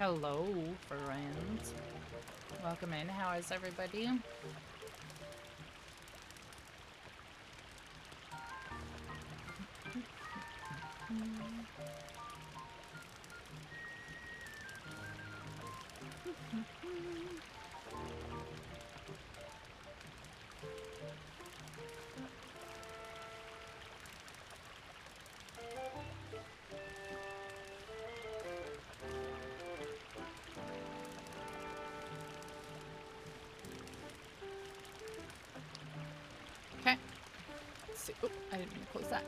Hello, friends. Welcome in. How is everybody? Okay. Let's see. Oh, I didn't mean to close that.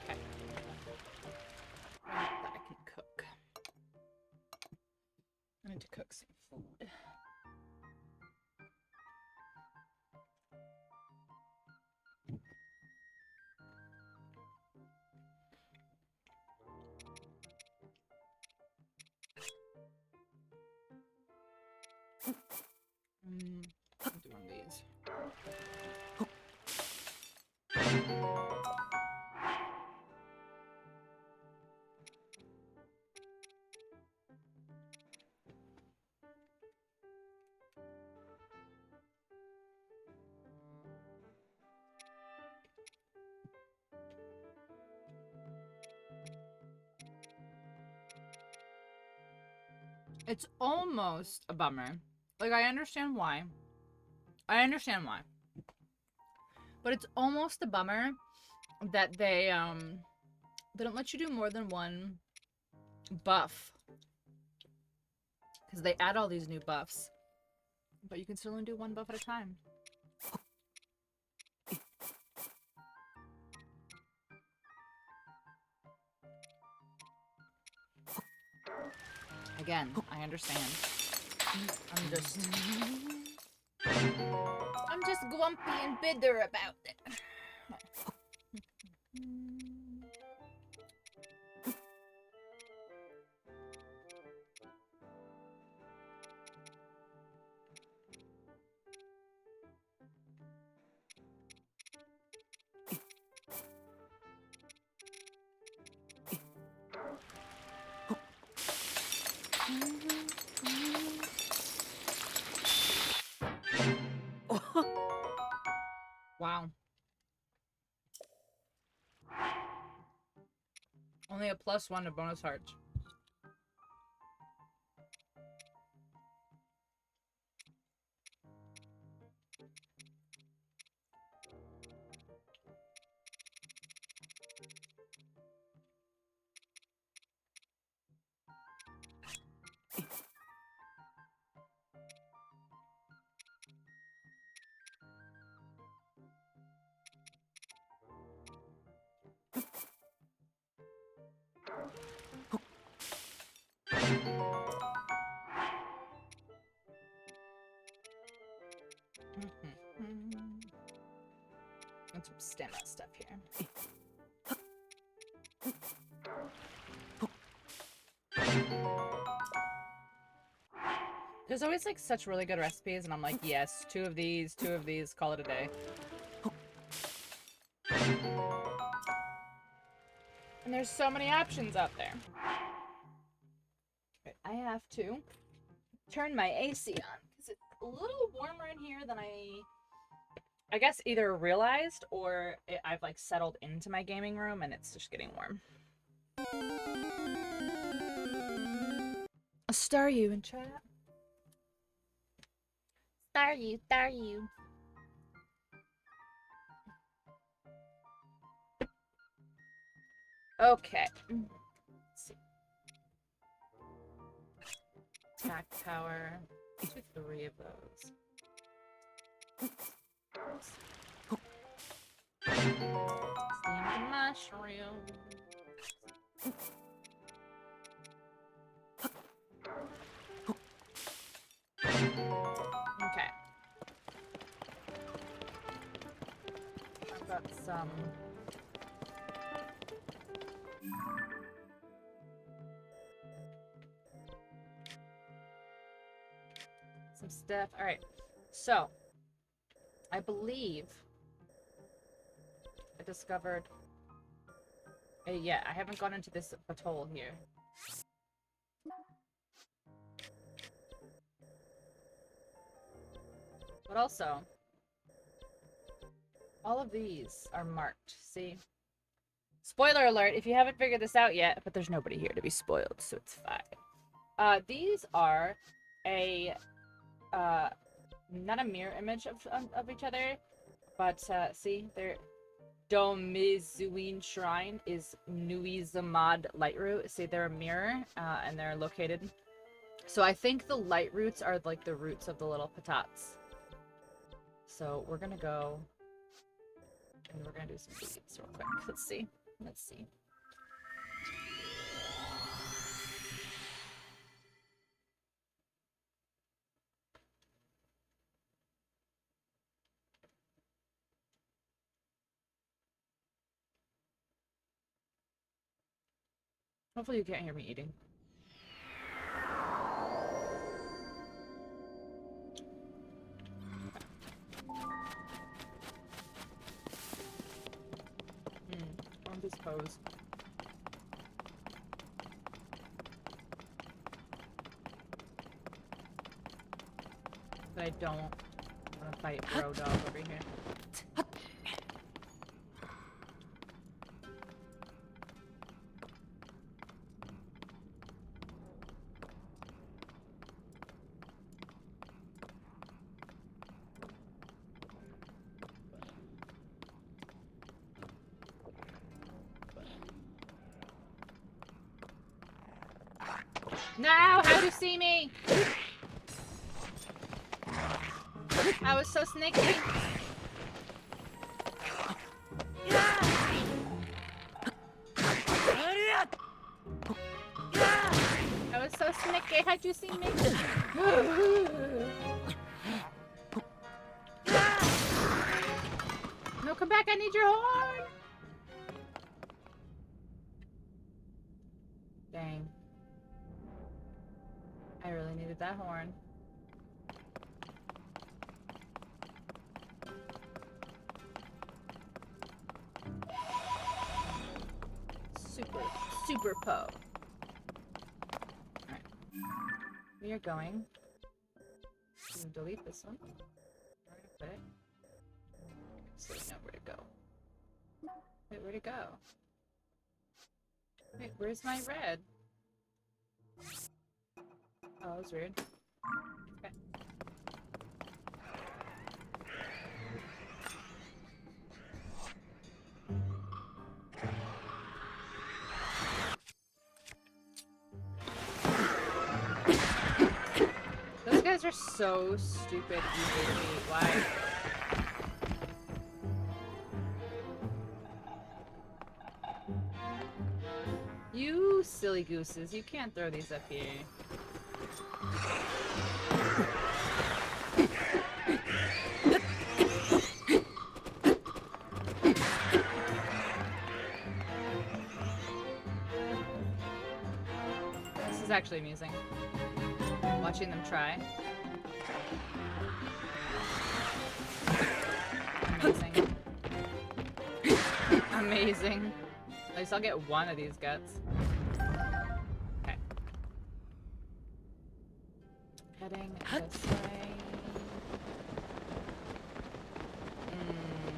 Okay. That I can cook. I need to cook some food. I'll do one of these. It's almost a bummer. Like, I understand why. But it's almost a bummer that they don't let you do more than one buff. Because they add all these new buffs. But you can still only do one buff at a time. Again, I understand. I'm just grumpy and bitter about it. Wow. Only a +1 to bonus hearts. And some stamina stuff here. There's always like such really good recipes, and I'm like, yes, two of these, call it a day. And there's so many options out there. But I have to turn my AC on because it's a little warmer in here than I guess either realized or I've like settled into my gaming room and it's just getting warm. I'll star you in chat. Star you. Okay. Let's see. Attack power. Let's do 3 of those. Steamed mushroom. some stuff. All right. So, I believe I discovered. Yeah, I haven't gone into this atoll here. But also, all of these are marked. See? Spoiler alert, if you haven't figured this out yet, but there's nobody here to be spoiled, so it's fine. These are a, not a mirror image of each other, but, see, they're Domizuin Shrine is Nuizamad Lightroot. See, they're a mirror, and they're located. So I think the light roots are like the roots of the little patats. So we're gonna go, and we're gonna do some beads real quick. Let's see. Let's see. Hopefully you can't hear me eating. On this pose. But I don't want to fight Bro Dog over here. No! How'd you see me? I was so sneaky. I was so sneaky. How'd you see me? No, come back. I need your horn. Dang. I really needed that horn. Super po. Alright. We are going to delete this one. Where to put it? So we know where to go. Wait, where'd it go? Wait, where's my red? Oh, that was weird. Okay. Those guys are so stupid easy to beat. Why? You silly gooses, you can't throw these up here. This is actually amusing. Watching them try. Amazing. Amazing. At least I'll get one of these guts. Okay. Heading this way.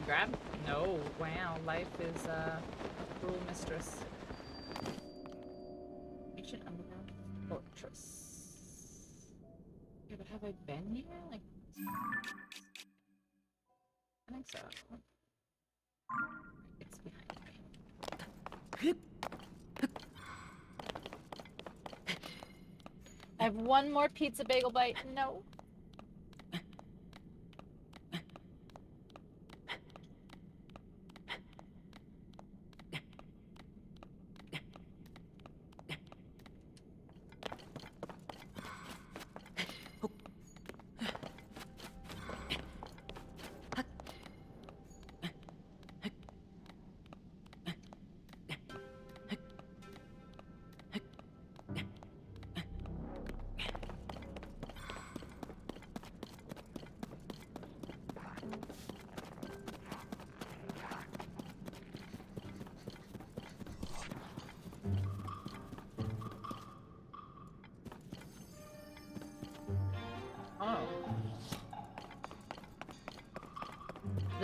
Grab? No. Wow, life is a cruel mistress. Ancient underground fortress. Yeah, but have I been here? Like, I think so. It's behind me. I have one more pizza bagel bite. No.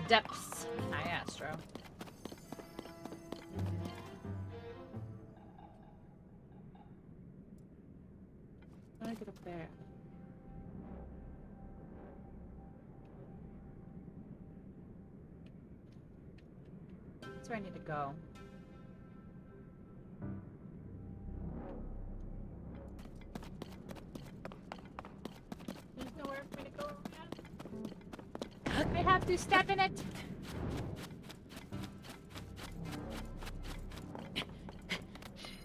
depths. Hi, Astro. How do I get up there? That's where I need to go. There's nowhere for me to go around. I have to step in it.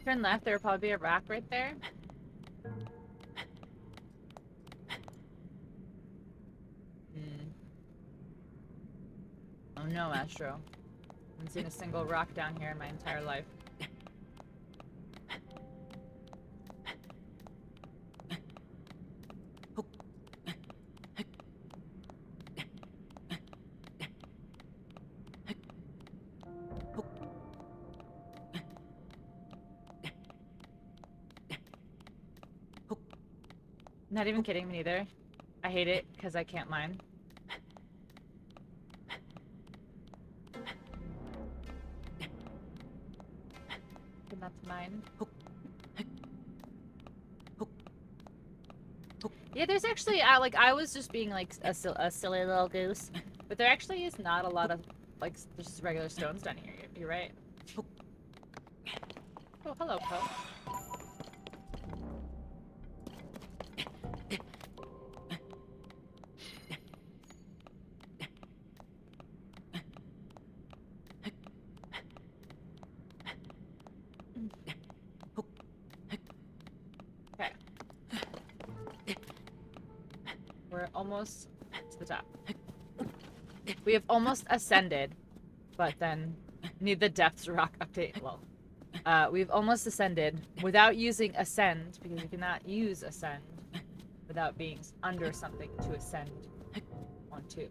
Turn left, there will probably be a rock right there. Oh no, Astro. I haven't seen a single rock down here in my entire life. Not even kidding me either. I hate it because I can't mine. But that's mine. Yeah, there's actually, like, I was just being like a silly little goose, but there actually is not a lot of, like, just regular stones down here. You're right. Oh, hello, Poe. Okay. We're almost to the top. We have almost ascended, but then need the depths rock update. Well, we've almost ascended without using ascend, because you cannot use ascend without being under something to ascend onto.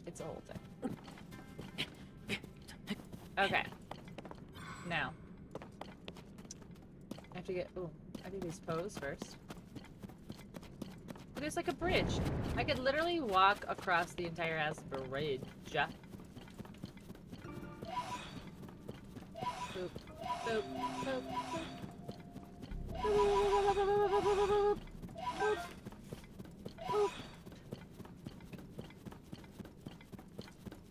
It's a whole thing. Okay. Now. I have to get... Ooh, I do these pose first. But there's like a bridge. I could literally walk across the entire ass bridge. Boop, boop, boop, boop. Boop.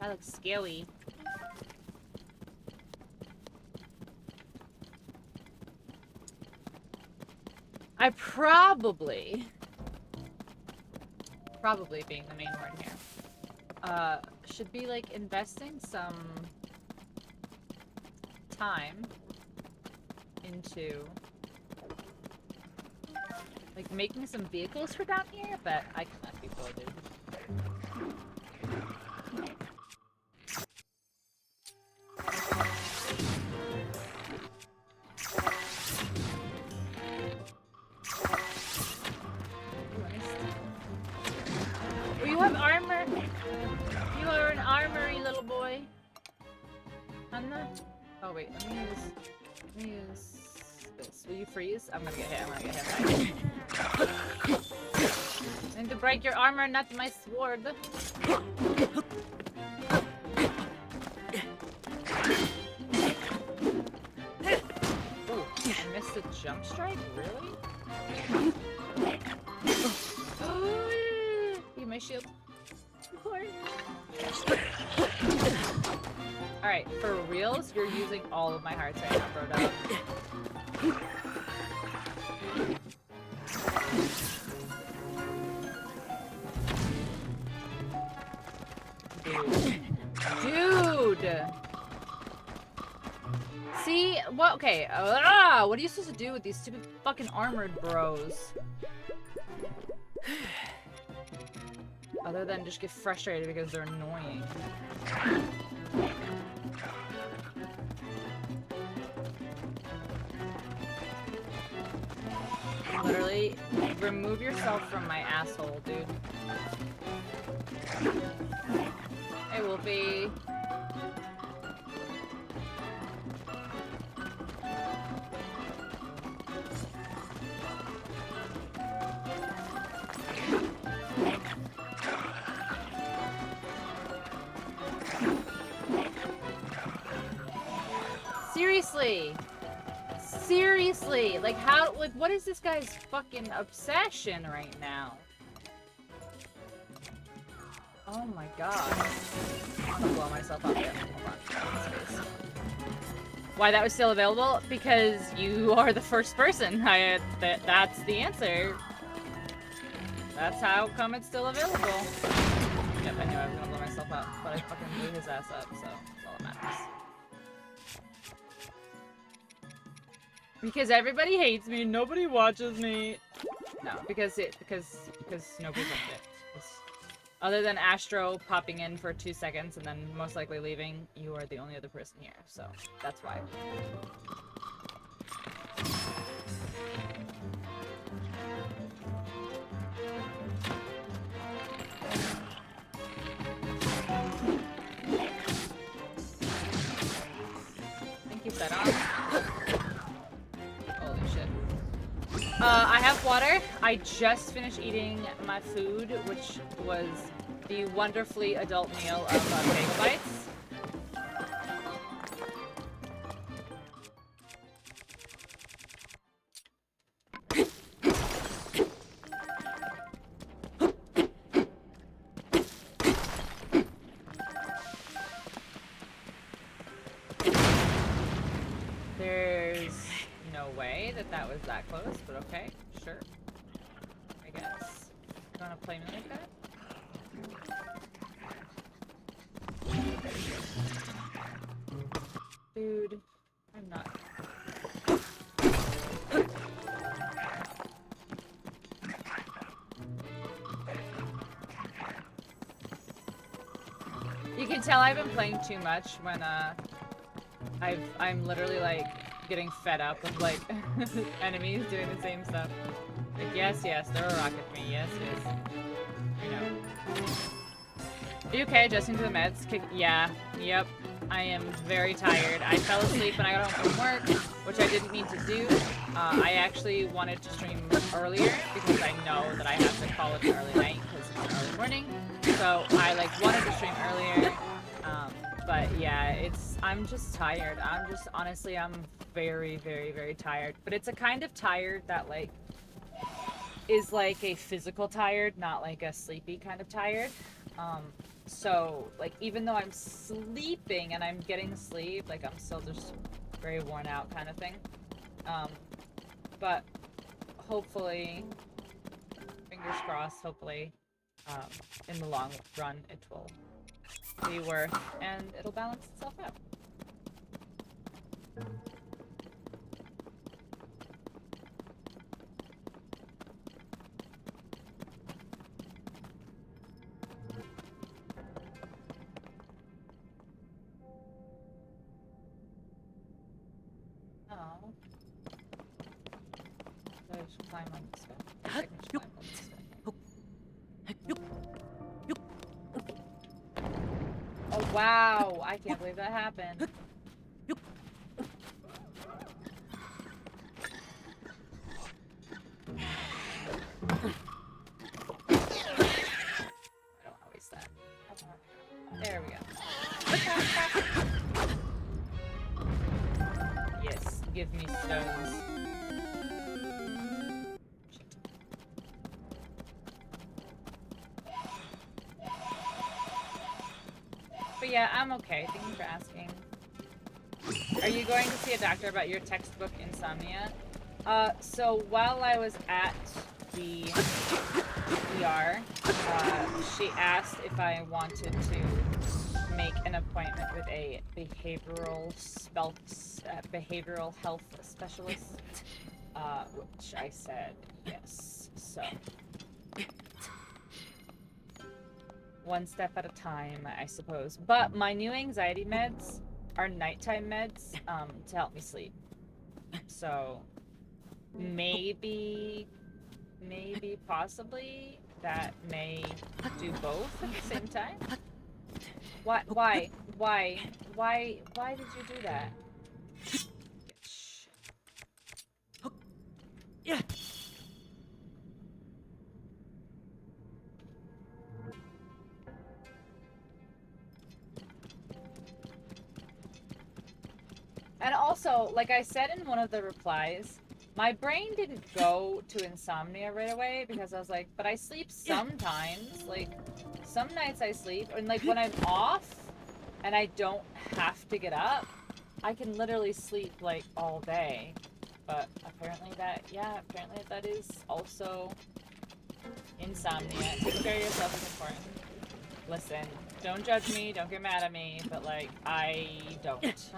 That looks scary. I probably being the main word here, should be like investing some time into like making some vehicles for down here, but I cannot be bothered. You have armor. You are an armory, little boy. Anna? Oh wait, let me use this. Will you freeze? I'm gonna get hit. I'm gonna get hit. I need to break your armor, not my sword. Ooh, I missed a jump strike? Really? Give my shield. Alright, for reals, you're using all of my hearts right now, bro dog. Dude! See? What? Okay. What are you supposed to do with these stupid fucking armored bros? Other than just get frustrated because they're annoying. Literally, remove yourself from my asshole, dude. Hey, Wolfie. seriously. Seriously. Like, how, like, what is this guy's fucking obsession right now? Oh my god. I'm gonna blow myself up here. Hold on. Space. Why that was still available? Because you are the first person. That's the answer. That's how come it's still available. Yep, I knew I was gonna blow myself up, but I fucking blew his ass up, so that's all that matters. Because everybody hates me, nobody watches me. No, because nobody's like it. Other than Astro popping in for 2 seconds and then most likely leaving, you are the only other person here, so that's why. Thank you, set on. Holy shit. I have water. I just finished eating my food, which was the wonderfully adult meal of bagel bites. There's no way that that was that close, but okay, sure. I guess. You wanna play me like that? Dude, I'm not. You can tell I've been playing too much when I'm literally like getting fed up with like enemies doing the same stuff. Like yes, throw a rock at me. Yes. You know. Are you okay adjusting to the meds? Yeah. Yep. I am very tired. I fell asleep when I got home from work, which I didn't mean to do. I actually wanted to stream earlier because I know that I have to call it an early night because it's an early morning. So I like wanted to stream earlier. But yeah, I'm just tired. Honestly, I'm very, very, very tired. But it's a kind of tired that like is like a physical tired, not like a sleepy kind of tired. So like even though I'm sleeping and I'm getting sleep, like I'm still just very worn out kind of thing. But hopefully, fingers crossed, hopefully, in the long run it will be worth and it'll balance itself out. Oh. So I should climb on this guy. I think I should climb on this guy. Oh wow! I can't believe that happened. I don't want to waste that. There we go. Yes, give me stones. Shit. But yeah, I'm okay. Thank you for asking. Are you going to see a doctor about your textbook insomnia? So while I was at the ER, she asked if I wanted to make an appointment with a behavioral health specialist, which I said yes. So one step at a time, I suppose. But my new anxiety meds are nighttime meds to help me sleep. So maybe, possibly, that may do both at the same time. Why did you do that? Yeah. And also, like I said in one of the replies, my brain didn't go to insomnia right away because I was like, but I sleep sometimes. Like, some nights I sleep, and like when I'm off and I don't have to get up, I can literally sleep like all day. But apparently that is also insomnia. Taking care of yourself is important. Listen, don't judge me, don't get mad at me, but like, I don't.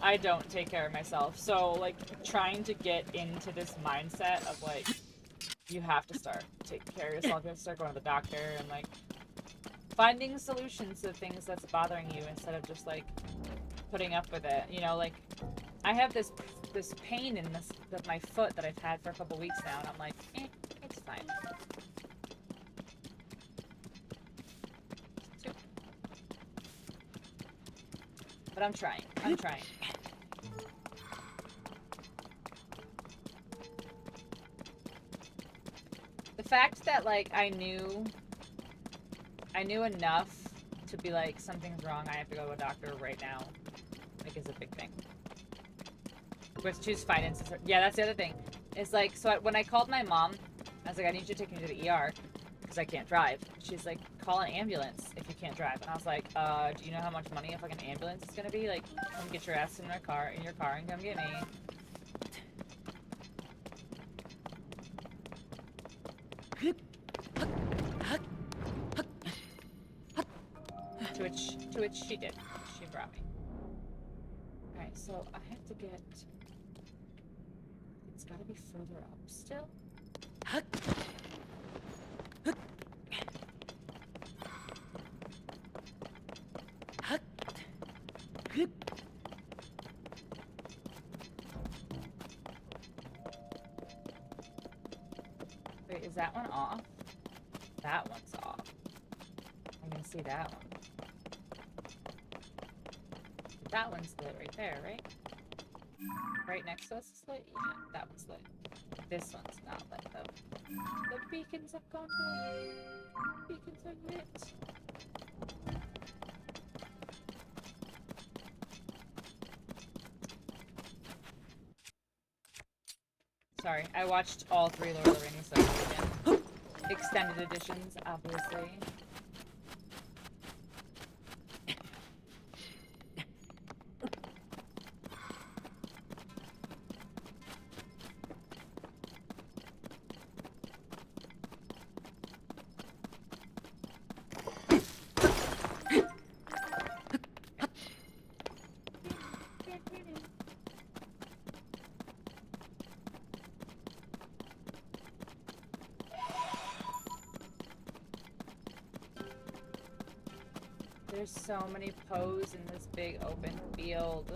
I don't take care of myself. So, like, trying to get into this mindset of, like, you have to start taking care of yourself, you have to start going to the doctor, and, like, finding solutions to things that's bothering you instead of just, like, putting up with it. You know, like, I have this pain in my foot that I've had for a couple weeks now, and I'm like, it's fine. But I'm trying. I'm trying. The fact that, like, I knew enough to be like, something's wrong, I have to go to a doctor right now, like, is a big thing. With choose finances. Yeah, that's the other thing. It's like, so when I called my mom, I was like, I need you to take me to the ER, because I can't drive. She's like, call an ambulance if you can't drive. And I was like, do you know how much money a fucking ambulance is gonna be? Like, come get your ass in your car, and come get me. To which she did. She brought me. Alright, so I have to get... It's gotta be further up still? Wait, is that one off? That one's off. I can see that one. That one's lit right there, right? Right next to us is lit? Yeah, that one's lit. This one's not lit, though. The beacons have gone blue. Beacons are lit. Sorry, I watched all 3 Lord of the Rings again. Extended editions, obviously. There's so many Poes in this big open field.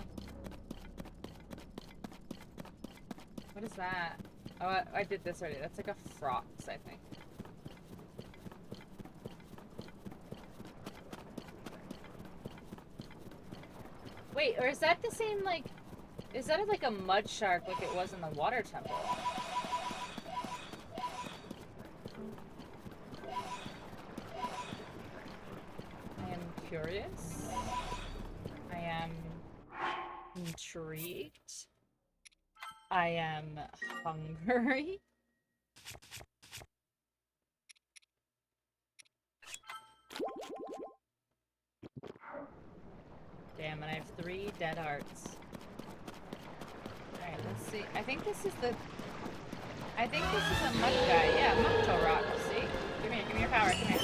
What is that? Oh, I did this already. That's like a Frox, I think. Wait, or is that the same, like... Is that like a mud shark like it was in the water temple? Curious. I am intrigued. I am hungry. Damn, and I have 3 dead hearts. Alright, let's see. I think this is a mud guy. Yeah, Mukto Rock. See? Give me your power. Come here.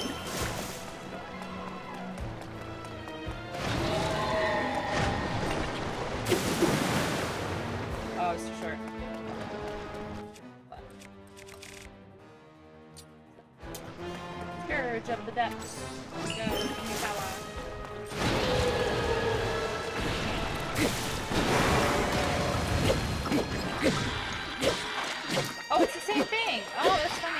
Oh, it's too short. Scourge of the depths. Let's go. Give me power. Oh, it's the same thing! Oh, that's funny.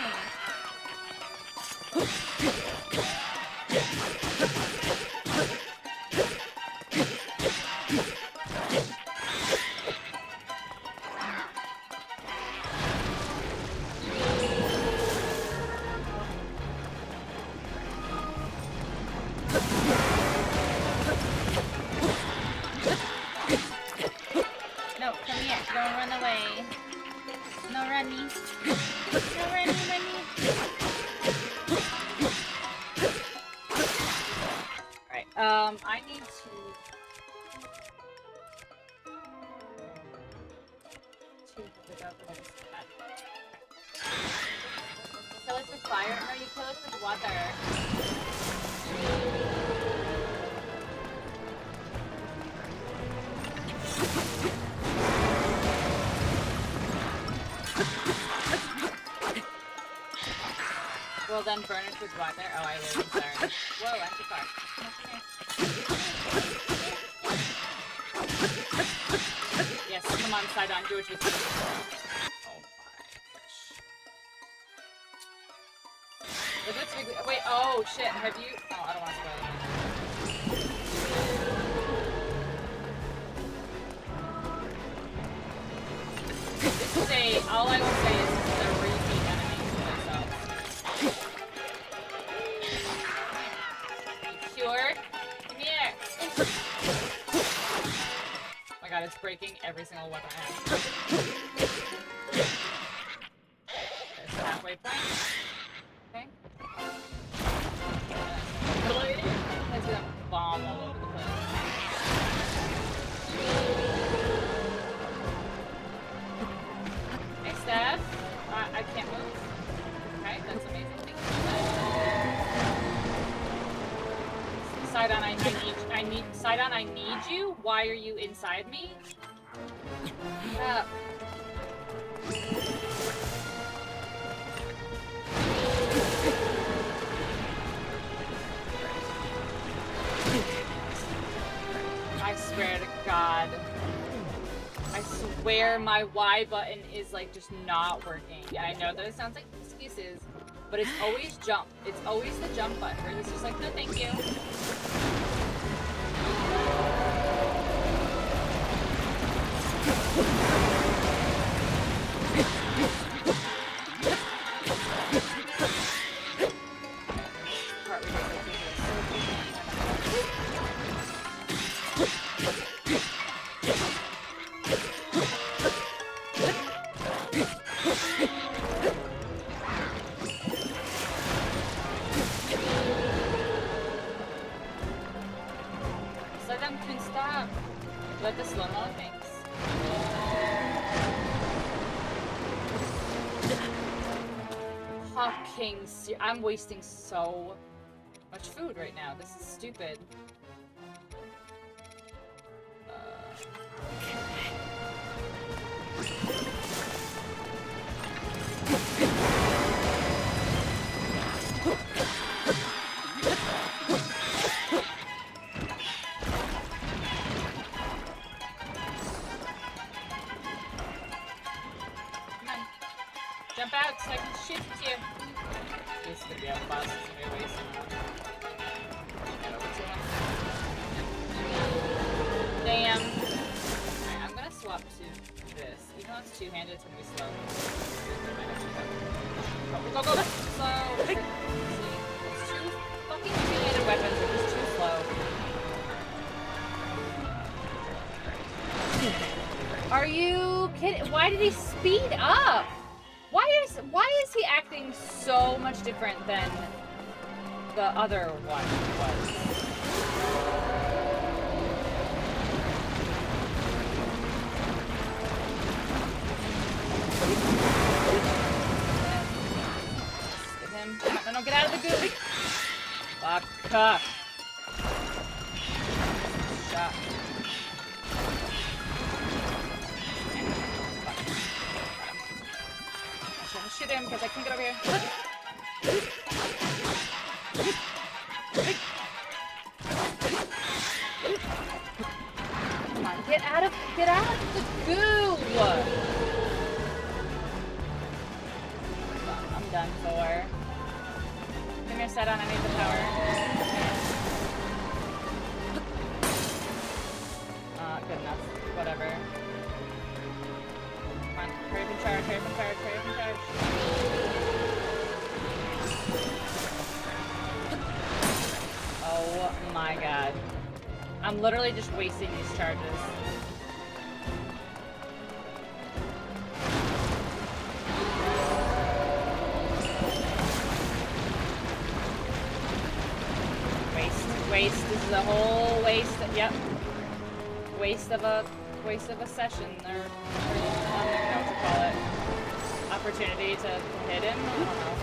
Kill it with fire, or you kill it with water. Well, then burn it with water. Oh, I will. Sorry. Whoa, I'm too far. Yes, come on, side on. Do what you do. Oh my gosh. Wait, oh shit. Have you? Oh, I don't want to spoil it. This is a. All I will say is this is a repeat enemy for themselves. Cured? Come here! Oh my god, it's breaking every single weapon I have. There's the halfway point. Okay. Let's get a bomb all over the place. Hey, Steph. I can't move. Okay, that's amazing. Thank you. Sidon, Sidon, I need you? Why are you inside me? I swear to God. I swear my Y button is like just not working. And I know that it sounds like excuses, but it's always jump. It's always the jump button where he's just like, no thank you. Let the slow-mo, thanks. Fucking I'm wasting so much food right now. This is stupid. Jump out so I can shoot at you. This is gonna be a boss. This is gonna be a waste. Damn. Alright, I'm gonna swap to this. Even though it's two-handed, it's gonna be slow. Go, go, go! Slow! See? It's two fucking two-handed weapons are just too slow. Are you kidding? Why did he speed up? Why is he acting so much different than the other one was? Get him. No, get out of the goo. Fuck up. Shot. Shoot him because I can't get over here. Come on, get out of the goo. I'm done for. Come here, Sidon, I need the power. Good enough. Whatever. Come on, hurry up and charge, hurry up and charge, hurry up and charge. Oh my god. I'm literally just wasting these charges. Waste. This is a whole waste. Yep. Waste of a session. I don't even know what to opportunity to hit him. I don't know.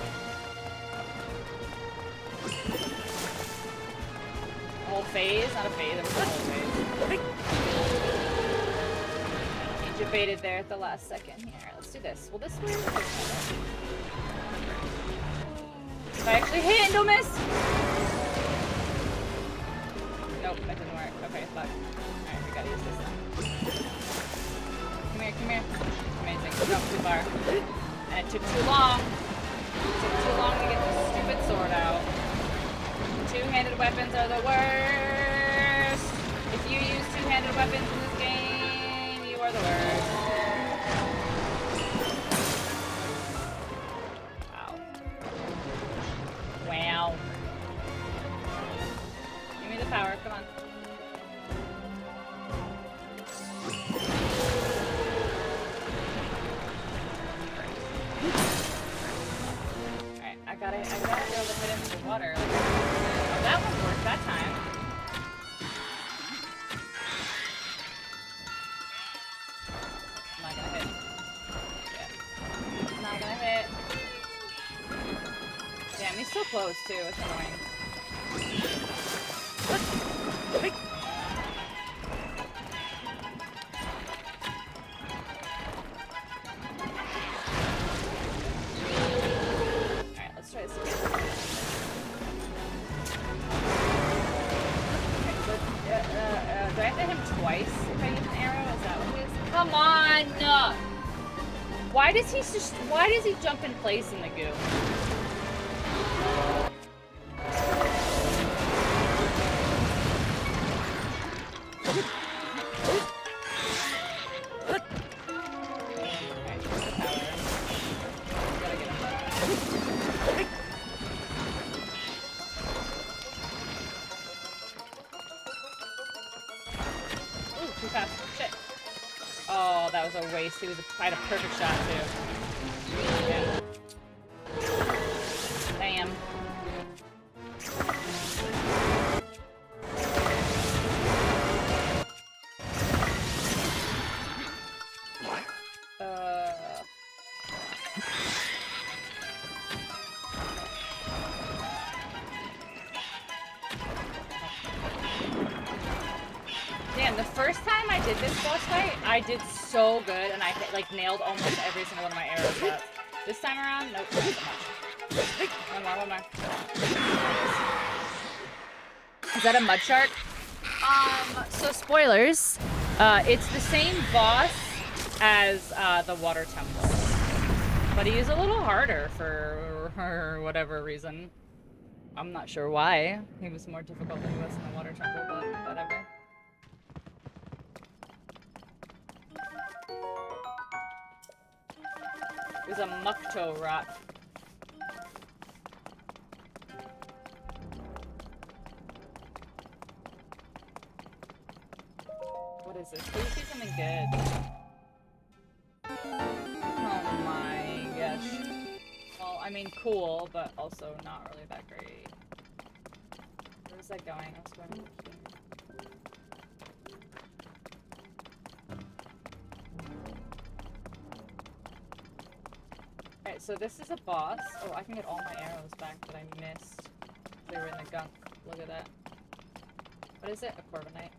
A whole phase? Not a phase, it was a whole phase. He debated there at the last second. Here, let's do this. Will this work? If I actually hit and don't miss! Nope, that didn't work. Okay, fuck. Alright, we gotta use this now. Come here, come here. Amazing. No, too far. And it took too long. It took too long to get this stupid sword out. Two-handed weapons are the worst. If you use two-handed weapons in this game, you are the worst. Wow. Wow. Give me the power, come on. Alright, I gotta be able to fit into the water. Oh, that one worked that time. I'm not gonna hit. Yeah. I'm not gonna hit. Damn, he's so close too, it's annoying. Alright, let's try this again. Do I have to hit him twice if I use an arrow? Is that what it is? Come on! Why does he jump in place in the goo? Too fast. Shit. Oh, that was a waste. I had a perfect shot, too. Yeah. Damn. Damn, the first time I did this boss fight, I did so good, and I like nailed almost every single one of my arrow shots. This time around, nope, not so much. One more. Is that a mud shark? So spoilers. It's the same boss as the water temple, but he is a little harder for whatever reason. I'm not sure why. He was more difficult than he was in the water temple, but whatever. It was a Mukto rock. What is this? Please be something good. Oh my gosh. Well, I mean, cool, but also not really that great. Where was that going? I was going to look here. Alright, so this is a boss. Oh, I can get all my arrows back that I missed. They were in the gunk. Look at that. What is it? A Corviknight.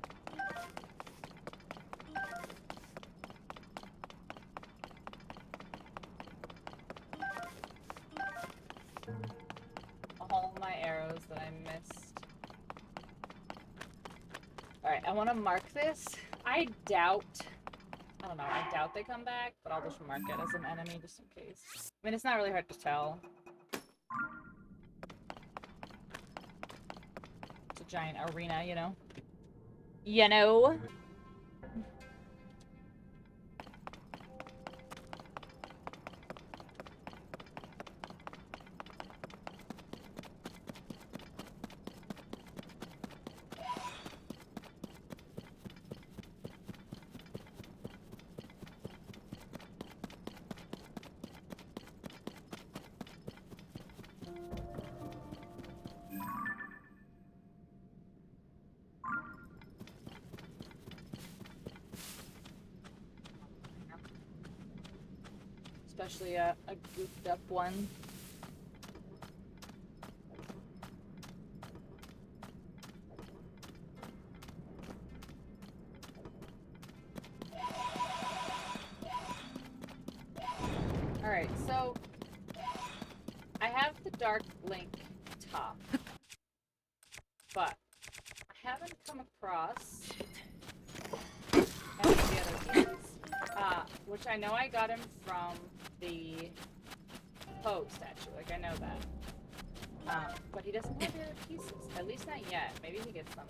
All my arrows that I missed. Alright, I want to mark this. I don't know, I doubt they come back, but I'll just mark it as an enemy just in case. I mean, it's not really hard to tell. It's a giant arena, you know? You know? especially a goofed up one. Alright, so I have the Dark Link top, but I haven't come across any of the other pieces. Which I know I got him from the Poe statue, like I know that. But he doesn't have the other pieces, at least not yet. Maybe he gets them.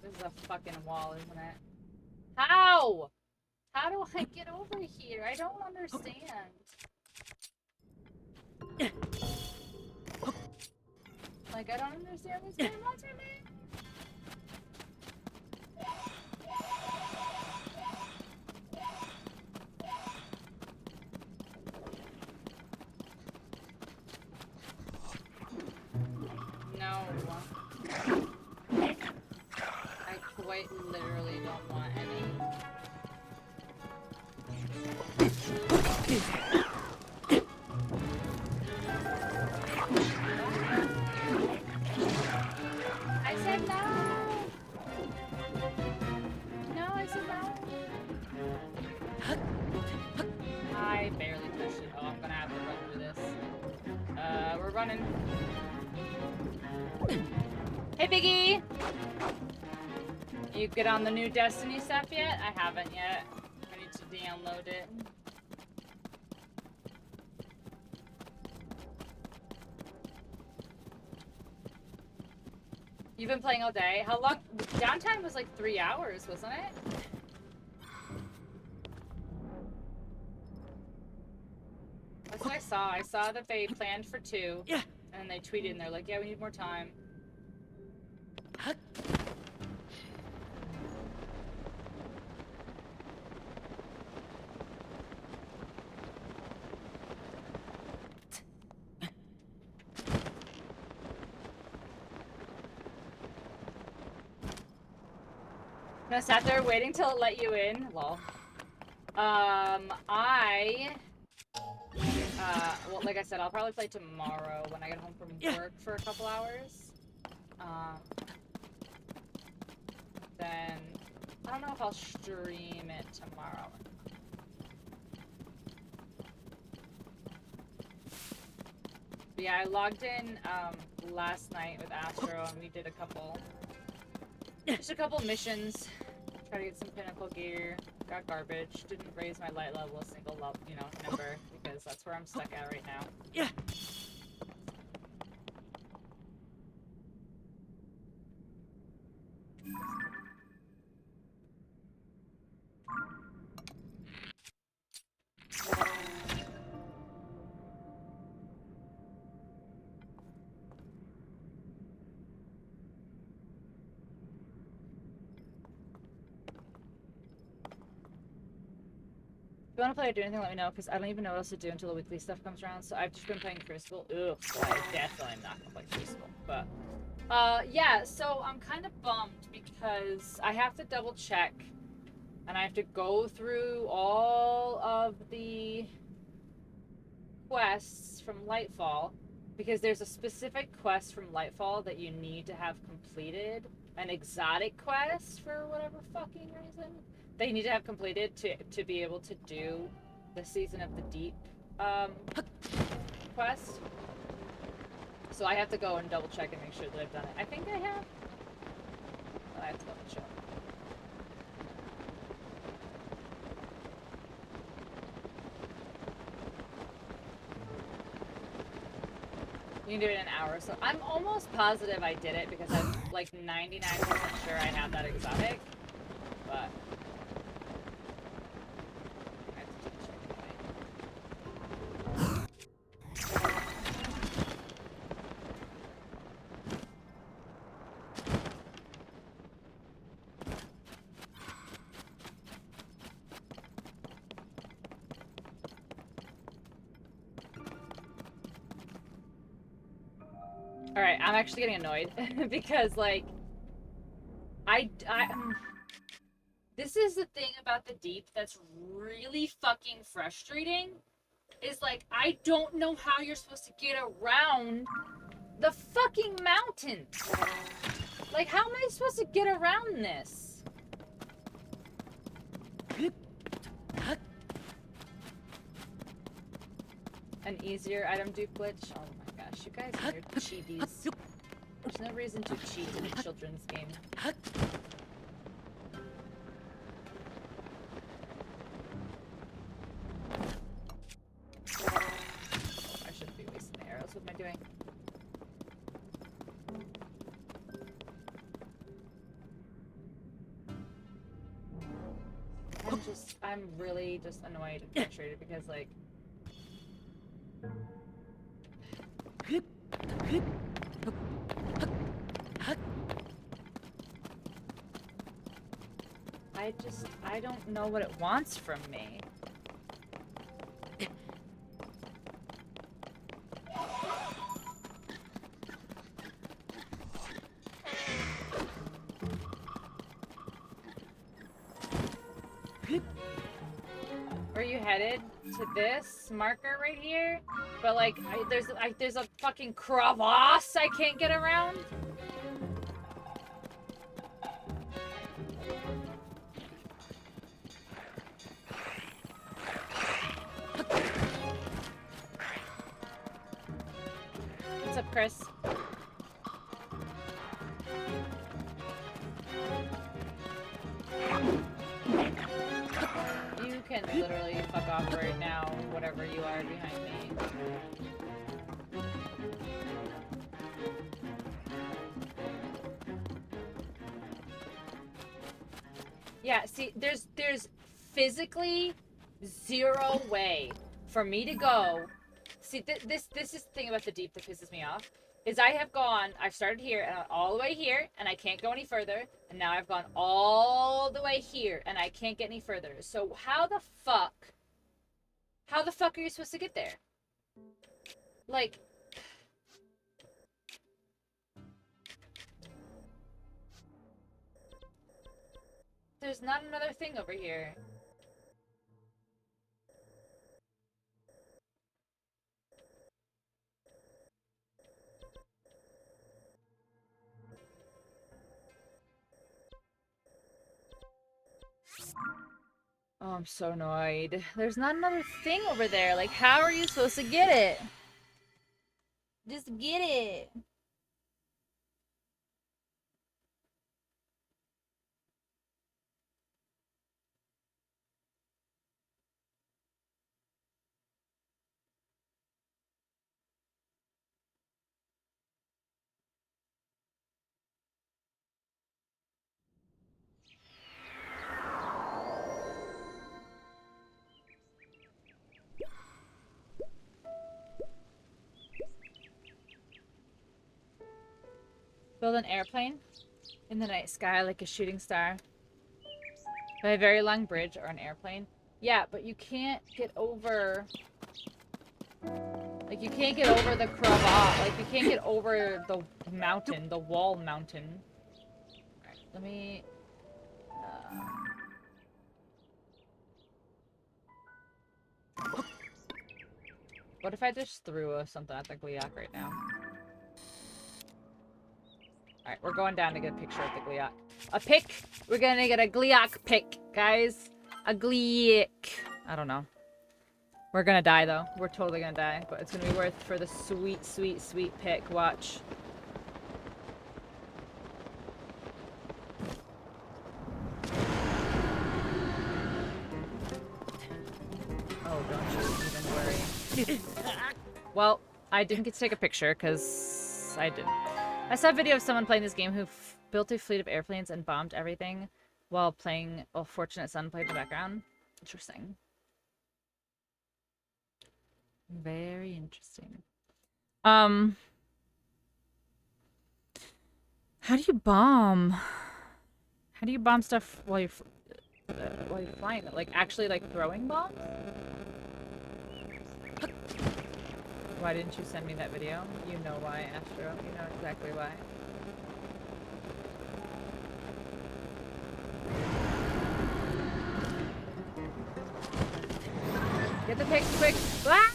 This is a fucking wall, isn't it? How? How do I get over here? I don't understand. Like, I don't understand what's going on to me. No. I quite literally don't want any. I said no! No, I said no! I barely touched it. Oh, I'm gonna have to run through this. We're running. Hey, Biggie! You get on the new Destiny stuff yet? I haven't yet. I need to download it. You've been playing all day? How long? Downtime was like 3 hours, wasn't it? That's what I saw. I saw that they planned for 2. Yeah. And they tweeted and they're like, yeah, we need more time. I sat there waiting till it let you in. Lol. Well, like I said, I'll probably play tomorrow when I get home from work for a couple hours. Then, I don't know if I'll stream it tomorrow. But yeah, I logged in, last night with Astro and we did just a couple missions. Try to get some pinnacle gear. Got garbage. Didn't raise my light level a single number because that's where I'm stuck at right now. Yeah. If you want to play or do anything, let me know, because I don't even know what else to do until the weekly stuff comes around, so I've just been playing Crucible. Ugh, I definitely am not going to play Crucible, but... yeah, so I'm kind of bummed, because I have to double check, and I have to go through all of the quests from Lightfall, because there's a specific quest from Lightfall that you need to have completed, an exotic quest for whatever fucking reason. They need to have completed to be able to do the Season of the Deep quest. So I have to go and double check and make sure that I've done it. I think I have. But I have to double check. You can do it in an hour. So I'm almost positive I did it because I'm like 99% sure I have that exotic. But... Alright, I'm actually getting annoyed because, like, this is the thing about the deep that's really fucking frustrating. Is like, I don't know how you're supposed to get around the fucking mountain. Like, how am I supposed to get around this? An easier item dupe glitch? Oh my gosh, you guys and your cheaties. There's no reason to cheat in a children's game. I shouldn't be wasting the arrows. What am I doing? I'm really just annoyed and frustrated because, like... I don't know what it wants from me. Where are you headed? To this marker right here? But like, there's a fucking crevasse I can't get around? What's up, Chris? You can literally fuck off right now, whatever you are behind me. Yeah, see, there's physically zero way for me to go. See, this is the thing about the deep that pisses me off. Is I've started here and all the way here, and I can't go any further, and now I've gone all the way here, and I can't get any further. So how the fuck are you supposed to get there? Like... There's not another thing over here. Oh, I'm so annoyed. There's not another thing over there. Like, how are you supposed to get it? Just get it. Build an airplane in the night sky like a shooting star. By a very long bridge or an airplane. Yeah, but you can't get over... Like, you can't get over the crevasse. Like, you can't get over the mountain, the wall mountain. Alright, let me... What if I just threw something at the Gliok right now? Alright, we're going down to get a picture of the Gliok. A pic! We're gonna get a Gliok pic, guys. A Gliok. I don't know. We're gonna die, though. We're totally gonna die. But it's gonna be worth for the sweet, sweet, sweet pic. Watch. Oh, don't you even worry. Well, I didn't get to take a picture, because I didn't. I saw a video of someone playing this game who built a fleet of airplanes and bombed everything while playing while Fortunate Son played in the background. Interesting. Very interesting. How do you bomb? How do you bomb stuff while you're flying? Like, actually, like, throwing bombs? Why didn't you send me that video? You know why, Astro. You know exactly why. Get the pigs quick! Ah!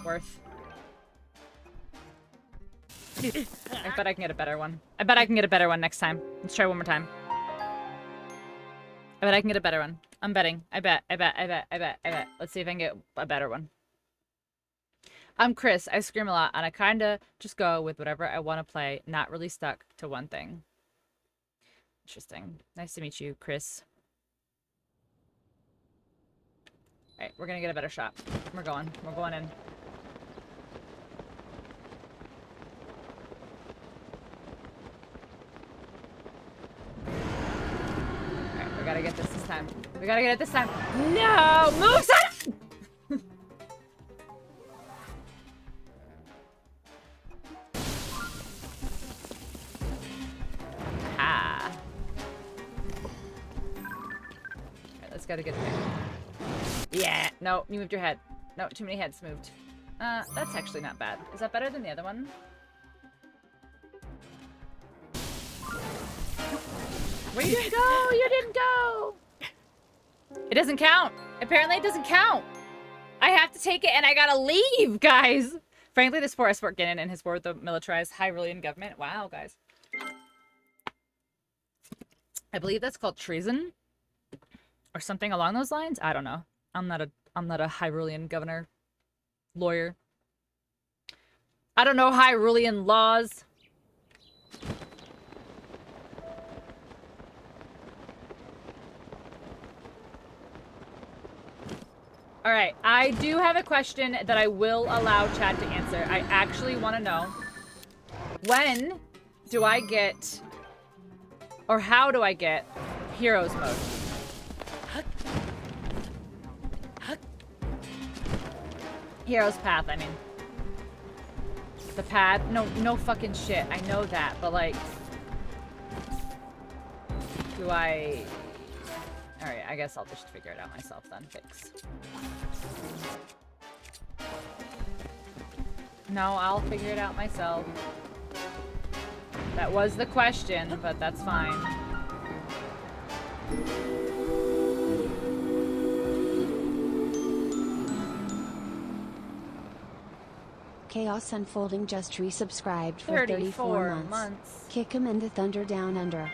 Worth. I bet I can get a better one. I bet I can get a better one next time. Let's try one more time. I bet I can get a better one. I'm betting. I bet. Let's see if I can get a better one. I'm Chris. I scream a lot, and I kinda just go with whatever I want to play, not really stuck to one thing. Interesting. Nice to meet you, Chris. Alright, we're gonna get a better shot. We're going. We're going in. Alright, we gotta get this time. We gotta get it this time. No! Move, son! Ah. Alright, let's gotta get there. Yeah! No, you moved your head. No, too many heads moved. That's actually not bad. Is that better than the other one? Where you didn't go? You didn't go! It doesn't count. Apparently it doesn't count. I have to take it and I gotta leave, guys. Frankly, this poor Esport Gannon and his war with the militarized Hyrulean government. Wow, guys. I believe that's called treason. Or something along those lines. I don't know. I'm not a Hyrulean governor. Lawyer. I don't know Hyrulean laws. Alright, I do have a question that I will allow chat to answer. I actually want to know, when do I get, or how do I get Heroes mode? Heroes path, I mean. The pad? No fucking shit. I know that, but like, do I... Alright, I guess I'll just figure it out myself then. Fix. No, I'll figure it out myself. That was the question, but that's fine. Chaos Unfolding just resubscribed for 34 months. Kick him in the thunder down under.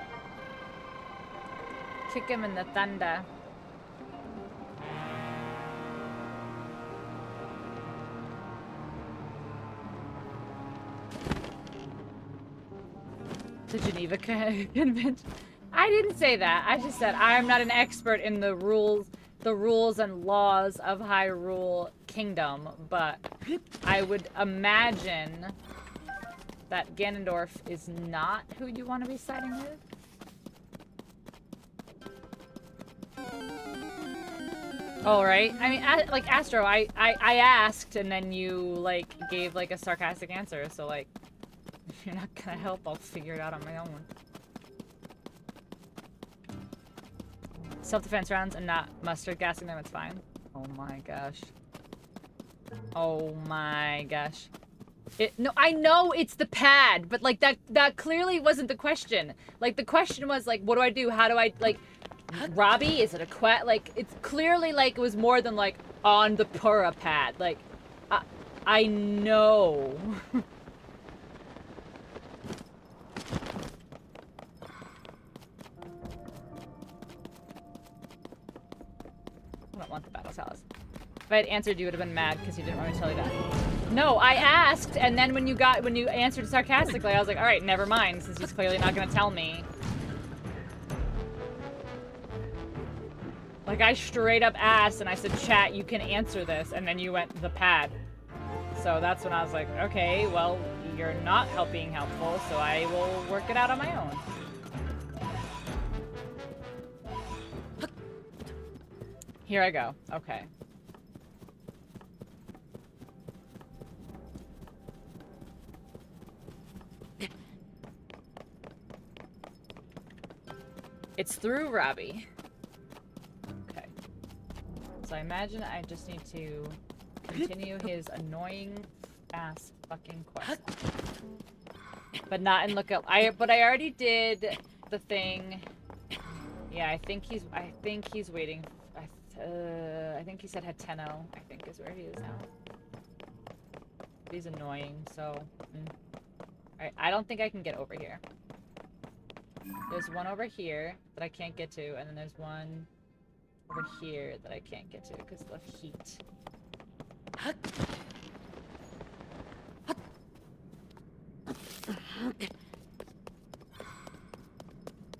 Kick him in the thunder. The Geneva Convention. I didn't say that. I just said I'm not an expert in the rules and laws of Hyrule Kingdom, but I would imagine that Ganondorf is not who you want to be siding with. Oh, right? I mean, like, Astro, I asked, and then you, like, gave, like, a sarcastic answer, so, like, if you're not gonna help, I'll figure it out on my own. Self-defense rounds and not mustard gassing them, it's fine. Oh my gosh. Oh my gosh. No, I know it's the pad, but, like, that clearly wasn't the question. Like, the question was, like, what do I do? How do I, like... Robbie? Is it a quest? Like, it's clearly like it was more than like on the Pura pad. Like, I know. I don't want the battle salad. If I had answered, you would have been mad because you didn't want me to tell you that. No, I asked, and then when you answered sarcastically, I was like, all right, never mind, since he's clearly not gonna tell me. Like, I straight up asked, and I said, chat, you can answer this, and then you went, the pad. So that's when I was like, okay, well, you're not being helpful, so I will work it out on my own. Here I go. Okay. It's through Robbie. Okay. So I imagine I just need to continue his annoying ass fucking quest. But not in lookup. But I already did the thing. Yeah, I think he's waiting. I think he said Hateno, I think is where he is now. He's annoying, so... Alright, I don't think I can get over here. There's one over here that I can't get to, and then there's one over here that I can't get to because of heat.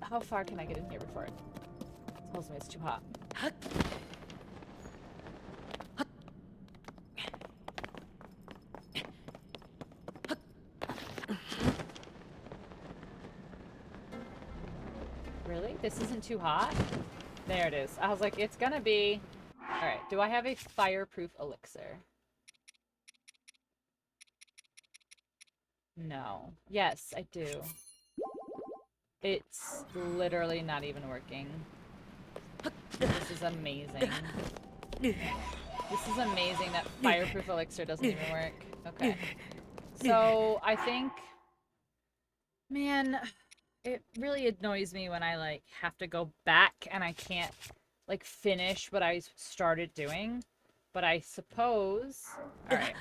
How far can I get in here before it tells me it's too hot? Really? This isn't too hot? There it is. I was like, it's gonna be... Alright, do I have a fireproof elixir? No. Yes, I do. It's literally not even working. This is amazing. This is amazing that fireproof elixir doesn't even work. Okay. So, I think... Man... It really annoys me when I, like, have to go back and I can't, like, finish what I started doing. But I suppose... Alright.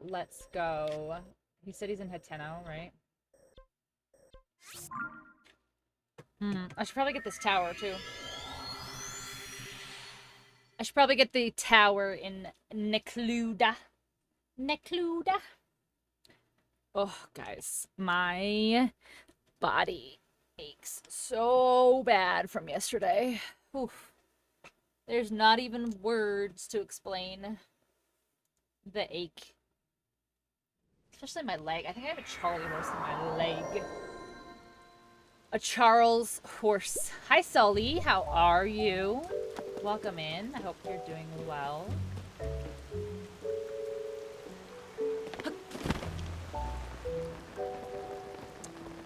Let's go. He said he's in Hateno, right? I should probably get this tower, too. I should probably get the tower in Necluda. Oh, guys, my body aches so bad from yesterday. Oof. There's not even words to explain the ache. Especially my leg. I think I have a Charlie horse in my leg. A Charles horse. Hi, Sully. How are you? Welcome in. I hope you're doing well.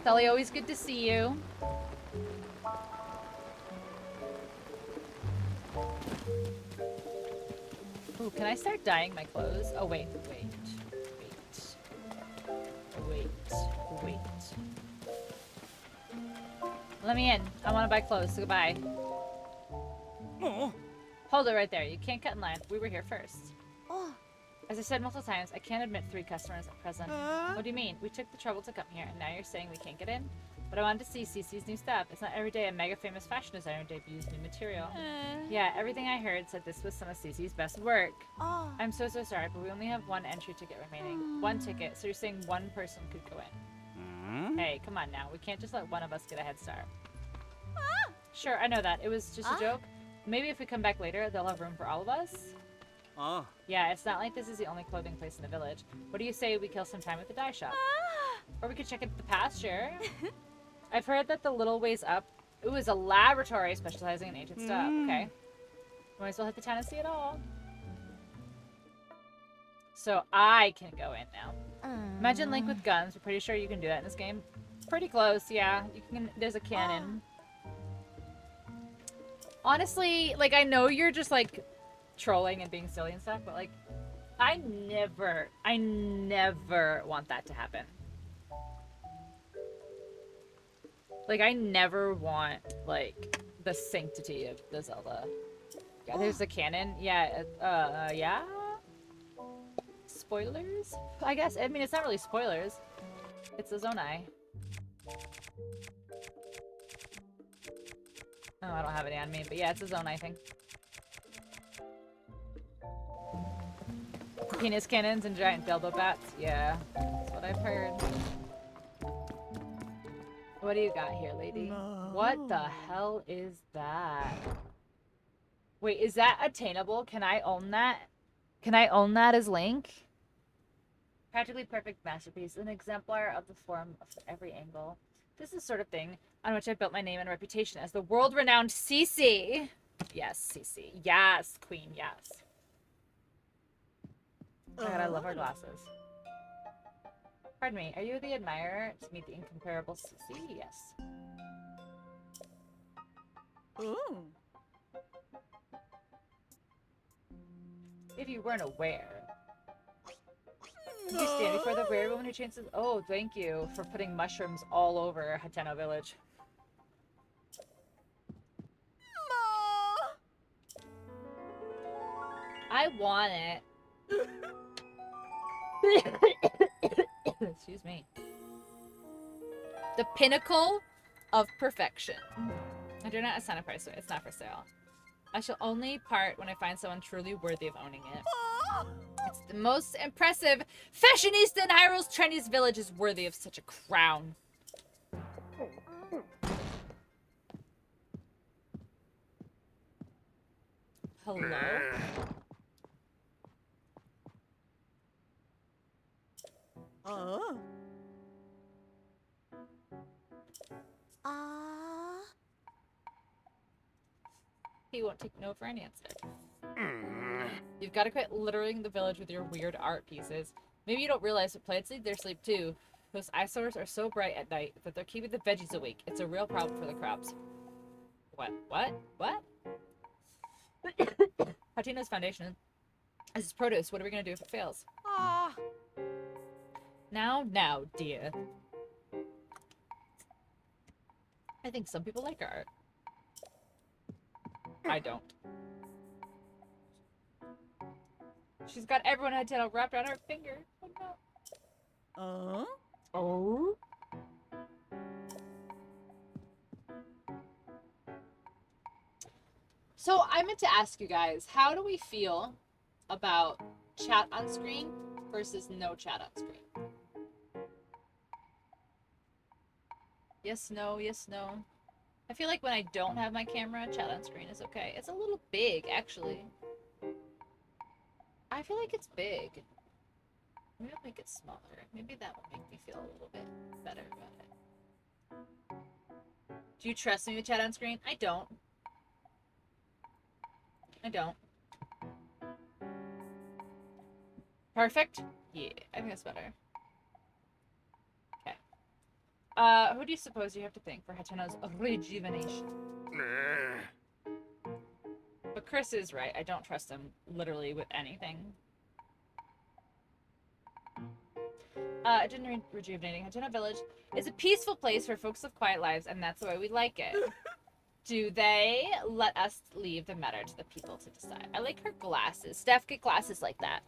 Sully, always good to see you. Ooh, can I start dyeing my clothes? Oh, wait. Let me in. I want to buy clothes, so goodbye. Oh. Hold it right there. You can't cut in line. We were here first. Oh. As I said multiple times, I can't admit 3 customers at present. What do you mean? We took the trouble to come here, and now you're saying we can't get in? But I wanted to see Cece's new stuff. It's not every day a mega famous fashion designer debuts new material. Yeah, everything I heard said this was some of Cece's best work. Oh. I'm so sorry, but we only have 1 entry ticket remaining. 1 ticket, so you're saying 1 person could go in. Hey, come on now. We can't just let one of us get a head start. Sure, I know that. It was just a joke. Maybe if we come back later, they'll have room for all of us. Yeah, it's not like this is the only clothing place in the village. What do you say we kill some time at the dye shop? Or we could check out the pasture. I've heard that the little ways up, it was a laboratory specializing in ancient stuff. Okay. Might as well hit the town and see it all. So I can go in now. Imagine Link with guns. We're pretty sure you can do that in this game. Pretty close, yeah. You can. There's a cannon. Honestly, like, I know you're just, like, trolling and being silly and stuff, but, like, I never want that to happen. Like, I never want, like, the sanctity of the Zelda. Yeah, there's the cannon. Yeah, yeah? Spoilers? I guess. I mean, it's not really spoilers. It's the Zonai. Oh, I don't have any on me, but yeah, it's a Zonai thing. Penis cannons and giant dildo bats? Yeah, that's what I've heard. What do you got here, lady? No. What the hell is that? Wait, is that attainable? Can I own that? Can I own that as Link? Practically perfect masterpiece, an exemplar of the form of every angle. This is the sort of thing on which I built my name and reputation as the world-renowned Cece. Yes, Cece. Yes, queen, yes. Oh my god, I love her glasses. Pardon me, are you the admirer to meet the incomparable Cece? Yes. Ooh. If you weren't aware. You stand before the weird woman who chances. Oh, thank you for putting mushrooms all over Hateno Village. I want it. Excuse me. The pinnacle of perfection. I do not assign a price to it. It's not for sale. I shall only part when I find someone truly worthy of owning it. It's the most impressive fashionista in Hyrule's trendiest village is worthy of such a crown. Hello? He won't take no for an answer. You've got to quit littering the village with your weird art pieces. Maybe you don't realize that plants need their sleep too. Those eyesores are so bright at night that they're keeping the veggies awake. It's a real problem for the crops. What? Hateno's foundation. This is produce. What are we going to do if it fails? Now, dear. I think some people like our art. I don't. She's got everyone at Hateno wrapped around her finger. Oh no. Oh? So I meant to ask you guys, how do we feel about chat on screen versus no chat on screen? Yes, no, yes, no. I feel like when I don't have my camera, chat on screen is okay. It's a little big, actually. I feel like it's big. Maybe I'll make it smaller. Maybe that will make me feel a little bit better about it. Do you trust me with chat on screen? I don't. I don't. Perfect? Yeah, I think that's better. Okay. Who do you suppose you have to thank for Hateno's rejuvenation? But Chris is right. I don't trust him literally with anything. Rejuvenating. Hateno Village is a peaceful place for folks with quiet lives, and that's the way we like it. Do they let us leave the matter to the people to decide? I like her glasses. Steph, get glasses like that.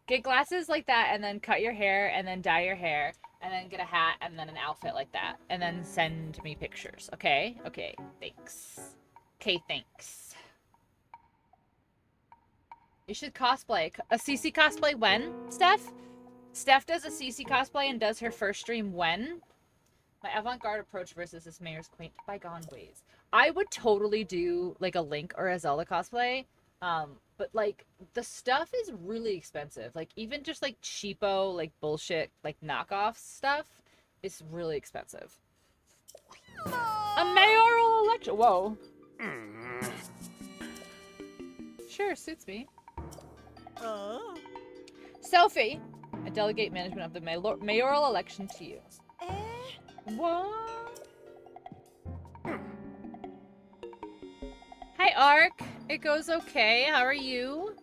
Get glasses like that, and then cut your hair, and then dye your hair, and then get a hat, and then an outfit like that, and then send me pictures. Okay? Okay. Thanks. Okay, thanks. You should cosplay. A CC cosplay when, Steph? Steph does a CC cosplay and does her first stream when? My avant-garde approach versus this mayor's quaint bygone ways. I would totally do like a Link or a Zelda cosplay. But like the stuff is really expensive. Like even just like cheapo, like bullshit, like knockoff stuff is really expensive. A mayoral election. Whoa. Sure, suits me. Sophie, I delegate management of the mayoral election to you. What? Hi, Ark. It goes okay. How are you?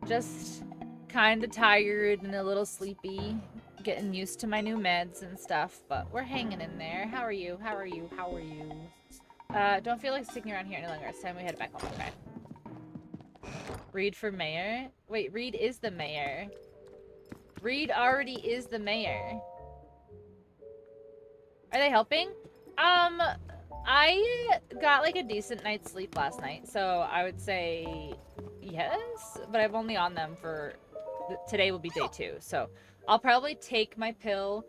Just kind of tired and a little sleepy. Getting used to my new meds and stuff, but we're hanging in there. How are you? How are you? How are you? Don't feel like sticking around here any longer. It's time we head back home. Okay. Reed for mayor? Wait, Reed is the mayor. Reed already is the mayor. Are they helping? I got like a decent night's sleep last night, so I would say yes, but I'm only on them for today will be day 2, so I'll probably take my pill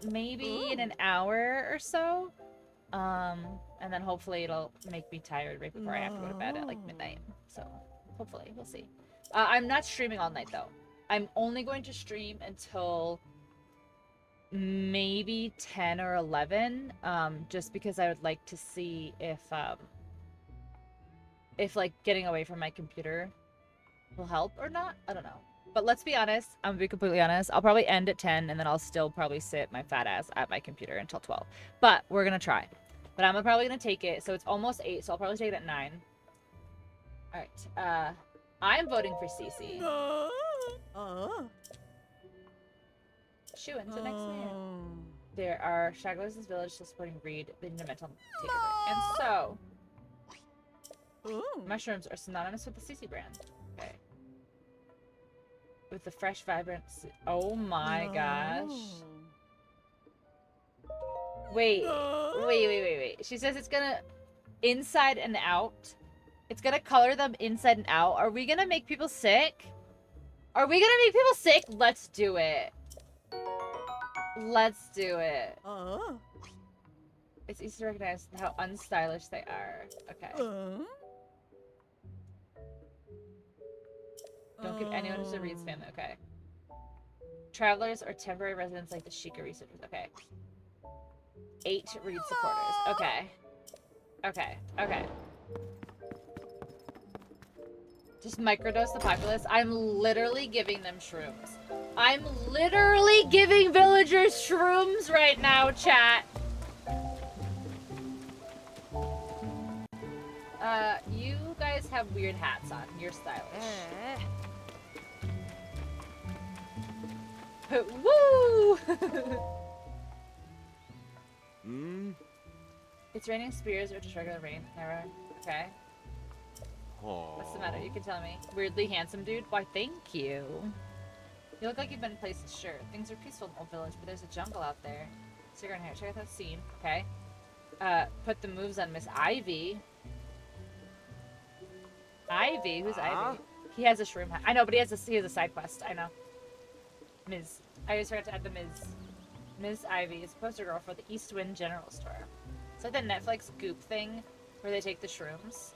maybe in an hour or so, and then hopefully it'll make me tired right before I have to go to bed at like midnight, so hopefully we'll see. I'm not streaming all night though. I'm only going to stream until maybe 10 or 11, just because I would like to see if like getting away from my computer will help or not. I don't know. But let's be honest, I'm gonna be completely honest, I'll probably end at 10 and then I'll still probably sit my fat ass at my computer until 12. But we're gonna try. But I'm probably gonna take it, so it's almost 8, so I'll probably take it at 9. Alright, I'm voting for Cece. Shoo into the next man. There are stragglers in this village still supporting Reed, the mental takeover. And so, mushrooms are synonymous with the Cece brand. Okay. With the fresh, vibrant... Oh my gosh. Wait. She says it's gonna... Inside and out. It's gonna color them inside and out. Are we gonna make people sick? Are we gonna make people sick? Let's do it. Let's do it. It's easy to recognize how unstylish they are. Okay. Don't give anyone who's a Reed's family. Okay. Travelers or temporary residents like the Sheikah researchers. Okay. 8 Reed supporters. Okay. Okay. Just microdose the populace. I'm literally giving them shrooms. I'm literally giving villagers shrooms right now, chat. You guys have weird hats on. You're stylish. Woo! It's raining spears or just regular rain. Never. Okay. What's the matter? You can tell me. Weirdly handsome dude? Why, thank you. You look like you've been places, sure. Things are peaceful in Old Village, but there's a jungle out there. Cigarette in here. Check out that scene. Okay. Put the moves on Miss Ivy. Ivy? Who's Ivy? He has a shroom hat. I know, but he has a side quest. I know. Ms. I just forgot to add the Ms. Ms. Ivy is a poster girl for the Eastwind General Store. It's like the Netflix Goop thing where they take the shrooms.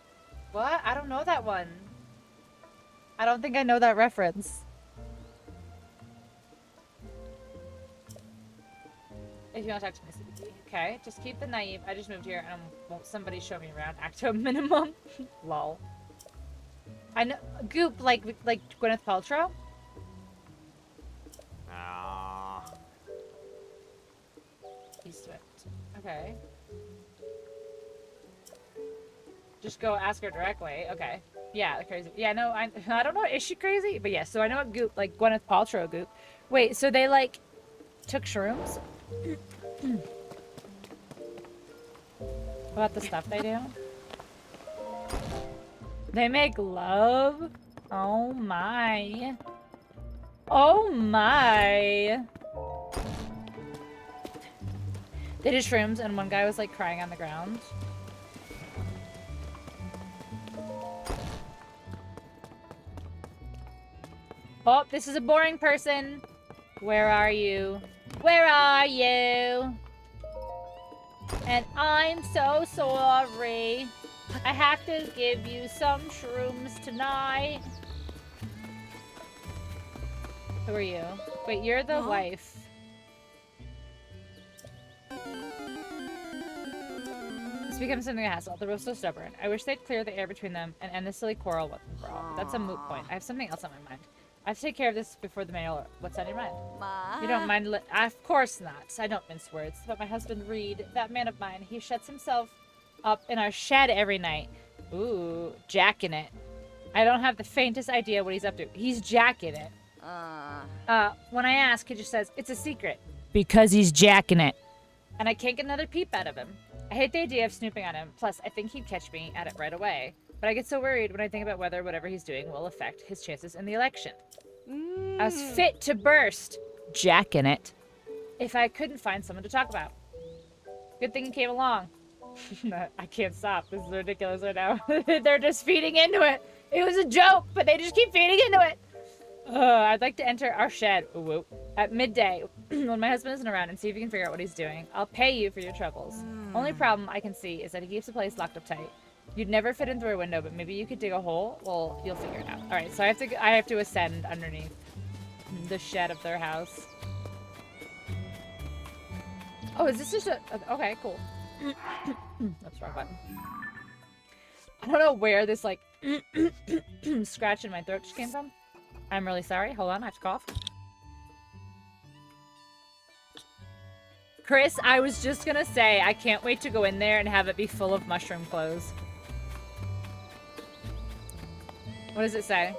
What? I don't know that one. I don't think I know that reference. If you want to talk to Miss Ivy. Okay, just keep the naive. I just moved here and won't somebody show me around? Act to a minimum. Lol. I know Goop like Gwyneth Paltrow. Eastwind. Okay. Just go ask her directly. Okay. Yeah, crazy. Yeah, no, I don't know. Is she crazy? But yeah, so I know what Goop, like Gwyneth Paltrow Goop. Wait, so they like took shrooms? What about the stuff they do? They make love? Oh my. Oh my. They did shrooms and one guy was like crying on the ground. Oh, this is a boring person. Where are you? Where are you? And I'm so sorry. I have to give you some shrooms tonight. Who are you? Wait, you're the wife. This becomes something of a hassle. They're both so stubborn. I wish they'd clear the air between them and end this silly quarrel once and for all. That's a moot point. I have something else on my mind. I have to take care of this before the mail. What's on your mind? You don't mind? Of course not. I don't mince words. But my husband Reed, that man of mine, he shuts himself up in our shed every night. Ooh, jacking it. I don't have the faintest idea what he's up to. He's jacking it. When I ask, he just says, it's a secret. Because he's jacking it. And I can't get another peep out of him. I hate the idea of snooping on him. Plus, I think he'd catch me at it right away. But I get so worried when I think about whether whatever he's doing will affect his chances in the election. I was fit to burst. Jacking it. If I couldn't find someone to talk about. Good thing he came along. I can't stop. This is ridiculous right now. They're just feeding into it. It was a joke, but they just keep feeding into it. I'd like to enter our shed at midday when my husband isn't around and see if you can figure out what he's doing. I'll pay you for your troubles. Only problem I can see is that he keeps the place locked up tight. You'd never fit in through a window, but maybe you could dig a hole? Well, you'll figure it out. All right, so I have to ascend underneath the shed of their house. Oh, is this just a... Okay, cool. That's the wrong button. I don't know where this, like, scratch in my throat just came from. I'm really sorry. Hold on, I have to cough. Chris, I was just gonna say, I can't wait to go in there and have it be full of mushroom clothes. What does it say?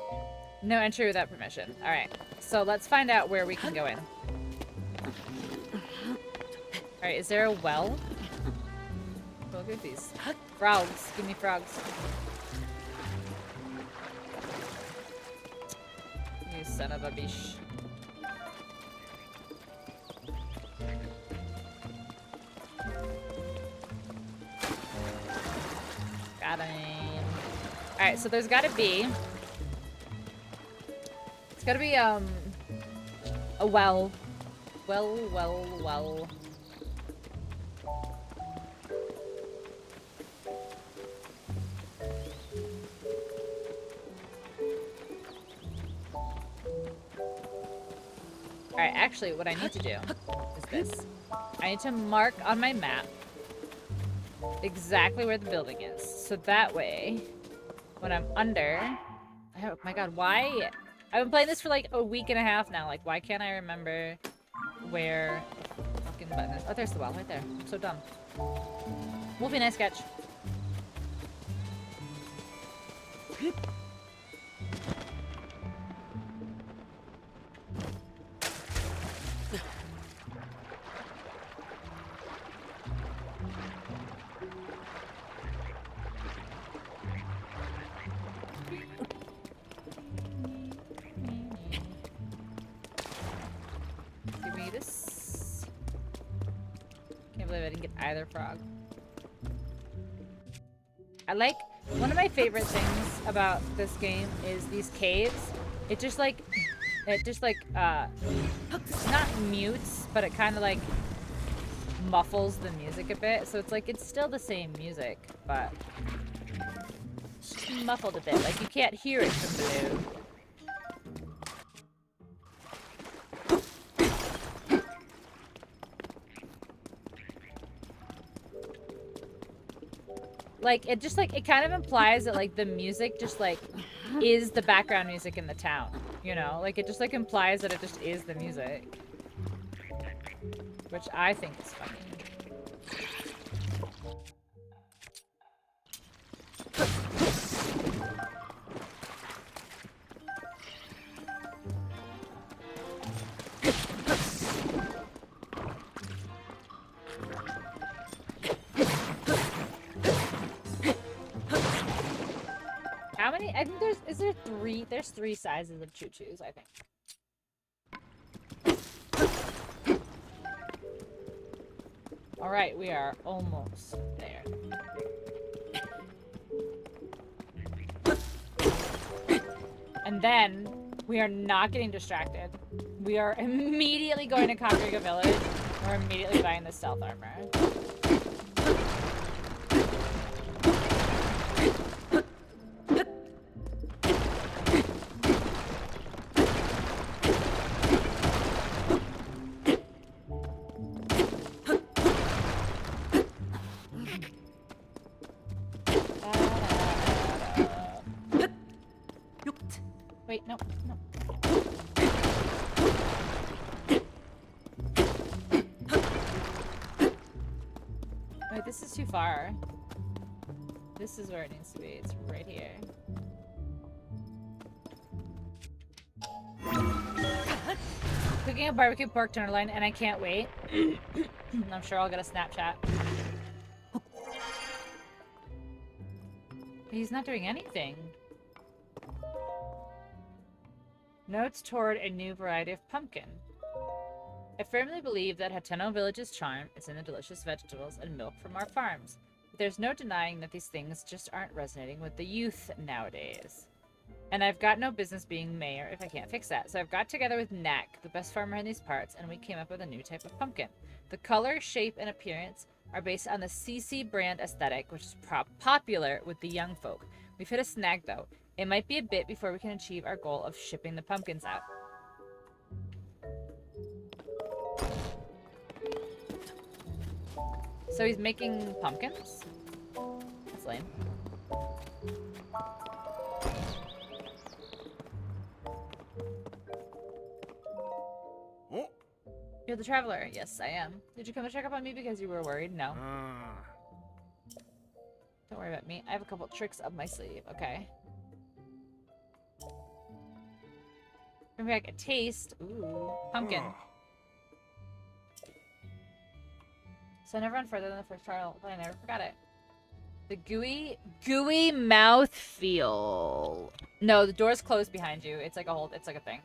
No entry without permission. Alright. So let's find out where we can go in. Alright, is there a well? Look at these. Frogs. Give me frogs. You son of a bitch. Got him. Alright, so there's gotta be... It's gotta be, a well. Well. Alright, actually, what I need to do is this. I need to mark on my map exactly where the building is. So that way, when I'm under... Oh my god, why? I've been playing this for like a week and a half now. Like, why can't I remember where the fucking button is? Oh, there's the well right there. I'm so dumb. Wolfie, nice catch. Give me this. Can't believe I didn't get either frog. I like, one of my favorite things about this game is these caves. It just like, not mutes, but it kind of like muffles the music a bit. So it's like, it's still the same music, but it's just muffled a bit. Like you can't hear it from below. Like, it just, like, it kind of implies that, like, the music just, like, is the background music in the town, you know? Like, it just, like, implies that it just is the music. Which I think is funny. How many? I think there's three sizes of choo-choos, I think. Alright, we are almost there. And then, we are not getting distracted. We are immediately going to conquering a village. We're immediately buying the stealth armor. Wait, no. Wait, this is too far. This is where it needs to be. It's right here. Cooking a barbecue pork tenderloin, and I can't wait. I'm sure I'll get a Snapchat. He's not doing anything. Notes toward a new variety of pumpkin. I firmly believe that Hateno Village's charm is in the delicious vegetables and milk from our farms. But there's no denying that these things just aren't resonating with the youth nowadays. And I've got no business being mayor if I can't fix that. So I've got together with Knack, the best farmer in these parts, and we came up with a new type of pumpkin. The color, shape, and appearance are based on the CC brand aesthetic, which is popular with the young folk. We've hit a snag, though. It might be a bit before we can achieve our goal of shipping the pumpkins out. So he's making pumpkins? That's lame. Oh. You're the traveler. Yes, I am. Did you come to check up on me because you were worried? No. Don't worry about me. I have a couple tricks up my sleeve, okay? Maybe I could taste. Ooh, pumpkin. So I never went further than the first trial, but I never forgot it. The gooey mouth feel. No, the door's closed behind you. It's like a thing.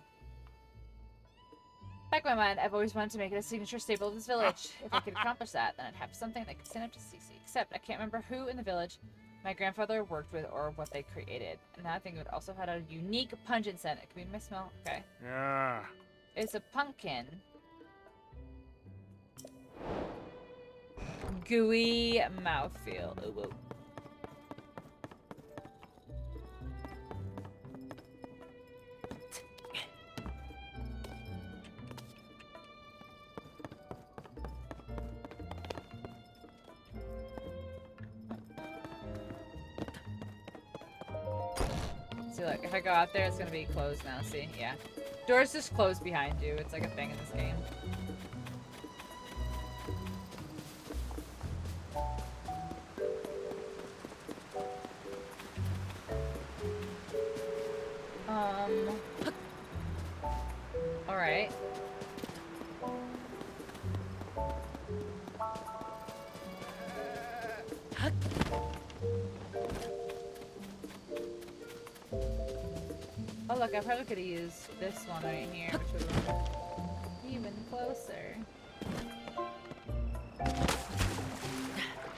Back in my mind, I've always wanted to make it a signature staple of this village. If I could accomplish that, then I'd have something that could stand up to Cece. Except I can't remember who in the village my grandfather worked with or what they created. And now I think it would also had a unique pungent scent. It could be my smell. Okay. Yeah. It's a pumpkin. Gooey mouthfeel. Ooh, ooh. See, look, if I go out there, it's gonna be closed now. See, yeah. Doors just closed behind you. It's like a thing in this game. Alright. Oh look, I probably could have used this one right here, which would have been even closer.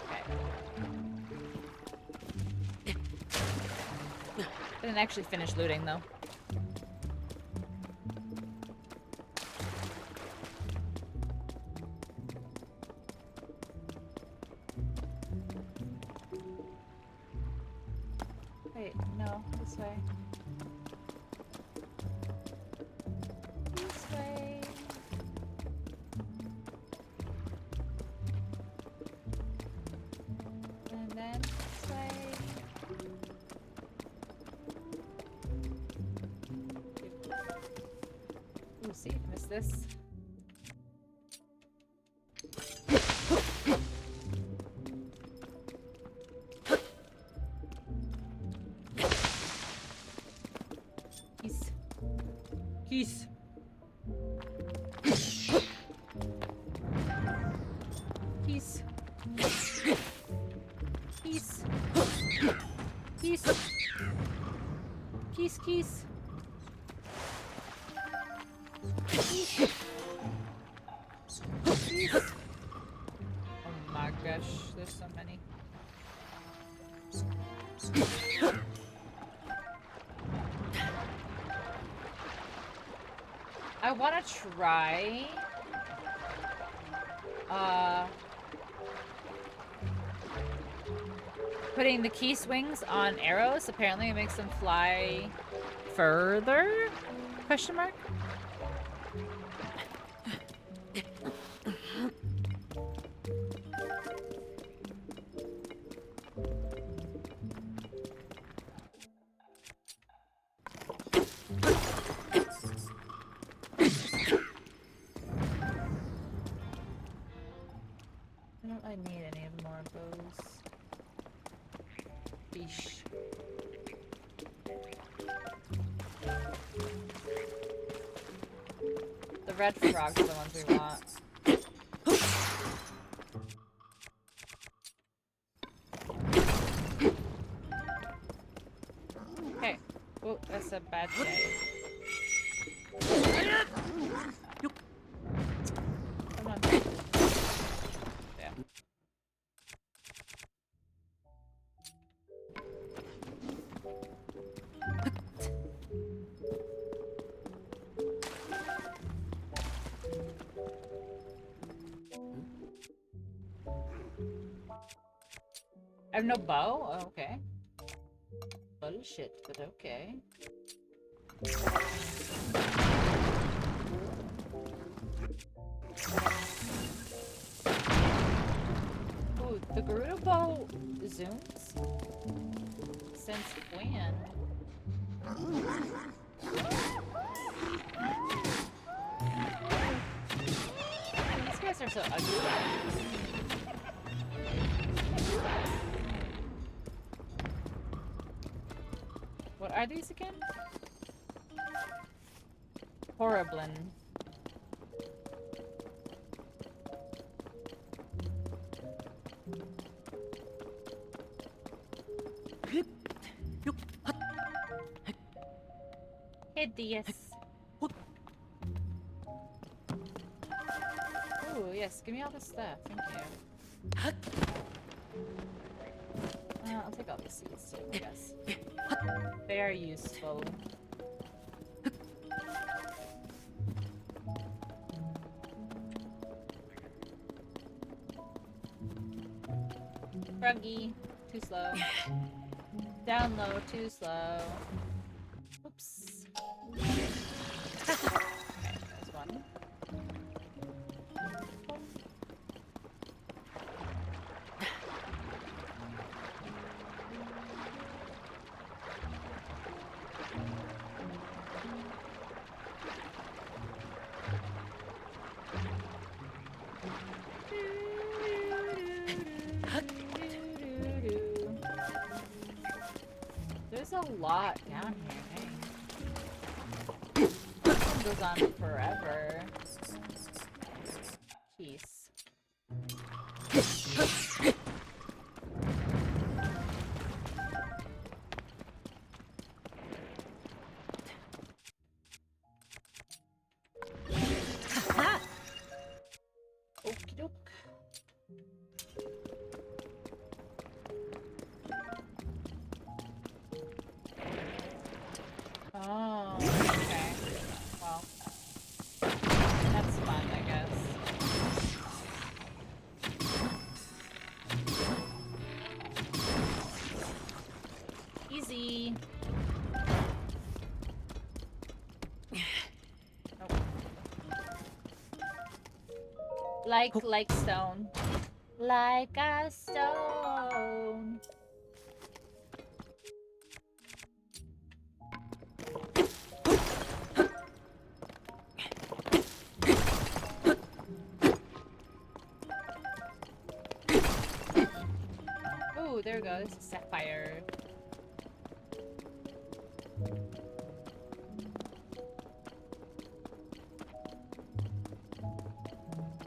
Okay. Didn't actually finish looting though. Wait, no, this way. This way. And then this way. Ooh, see, missed this. Keys. Keys. Keys. Keys. Keys, keys. Keys. Keys. Oh my gosh, there's so many. I want to try putting the key swings on arrows. Apparently it makes them fly further? Question mark? I don't really need any of more of those. Beesh. The red frogs are the ones we want. Okay. Oh, that's a bad day. Come on. Yeah. I have no bow? Oh, okay. Bullshit, but okay. Ooh, the Gerudo bow zooms? Since when? These guys are so ugly. What are these again? Horriblin. Hideous. Ooh, yes, give me all this stuff. Thank you. I'll take all these seeds too, I guess. They are useful. Froggy, too slow. Down low, too slow. Oops. Okay, there's one. There's a lot down here, dang. This one goes on forever. Jeez. Okie doke. Oh, okay. Well, that's fun, I guess. Easy. Nope. Like stone. Like a stone. Ooh, there we go. This is sapphire.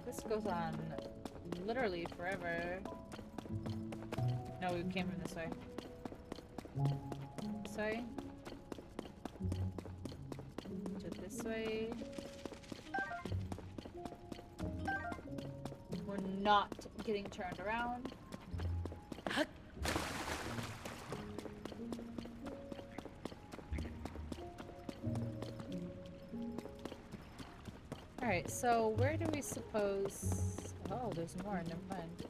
This goes on literally forever. No, we came from this way. This way. To this way. We're not getting turned around. Alright, so where do we suppose... Oh, there's more, never mind.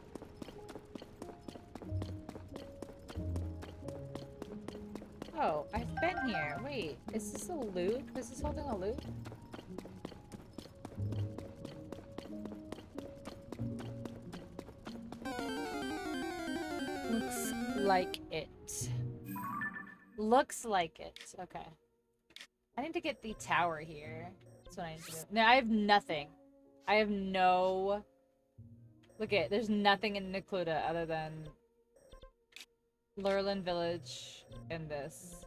Oh, I've been here. Wait, is this a loot? Is this holding a loot? Looks like it. Looks like it. Okay. I need to get the tower here. That's what I need to do. No, I have nothing. I have no... Look at, there's nothing in Necluda other than Lurlin Village and this.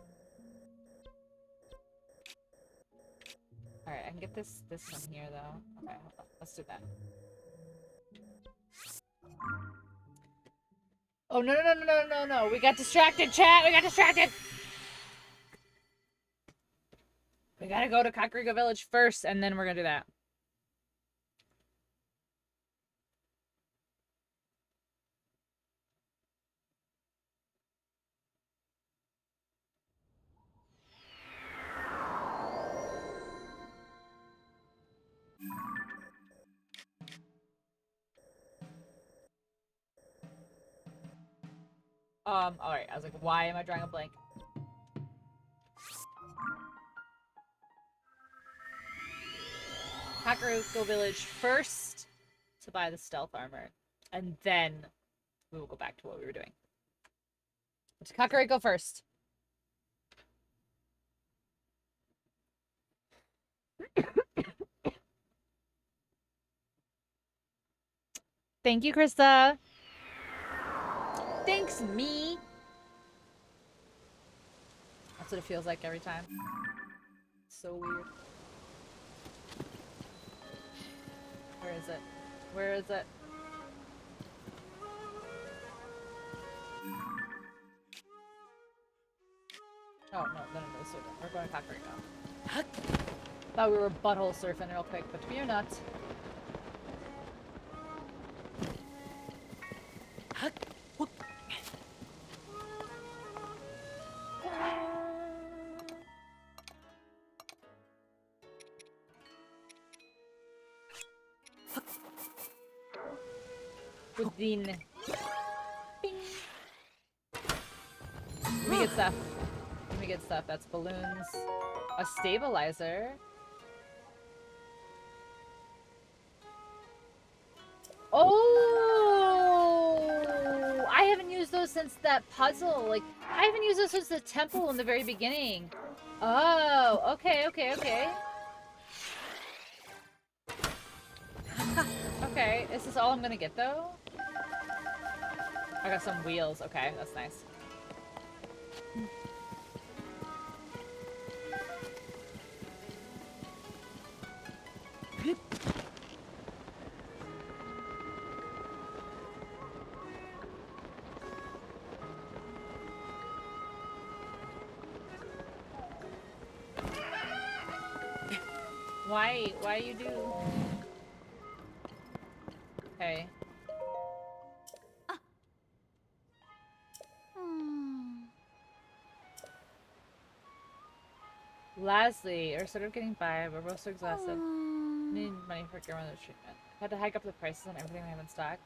Alright, I can get this one here though. Okay, hold on. Let's do that. Oh no no no no no no no! We got distracted, chat! We got distracted! We gotta go to Kakariko Village first and then we're gonna do that. Alright, I was like, why am I drawing a blank? Kakariko Village first to buy the stealth armor. And then we will go back to what we were doing. To Kakariko first. Thank you, Krista. Thanks, me. That's what it feels like every time. So weird. Where is it? Where is it? Oh, no, surfing. We're going back right now. Thought we were butthole surfing real quick, but we are not. Within. Bing. Let me get stuff. Let me get stuff. That's balloons. A stabilizer. Oh! I haven't used those since that puzzle. Like, I haven't used those since the temple in the very beginning. Oh, okay. Okay, is this all I'm gonna get, though? I got some wheels. Okay, that's nice. Why you do? Okay. Lastly, we're sort of getting by, but we're both so exhausted. Need money for grandmother's treatment. Had to hike up the prices on everything we have in stock.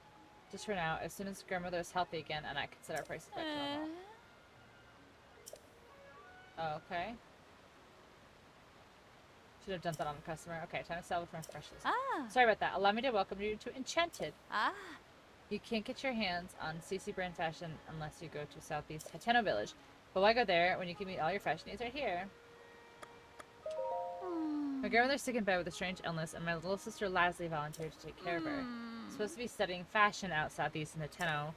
Just for now, as soon as grandmother is healthy again, and I can set our prices back to normal. Okay. Should have dumped that on the customer. Okay, time to sell it from fresh list. Sorry about that. Allow me to welcome you to Enchanted. You can't get your hands on CC brand fashion unless you go to Southeast Hateno Village. But why go there when you can meet all your fashion needs right here? My grandmother's sick in bed with a strange illness, and my little sister Leslie volunteered to take care of her. She's supposed to be studying fashion out Southeast in Hateno,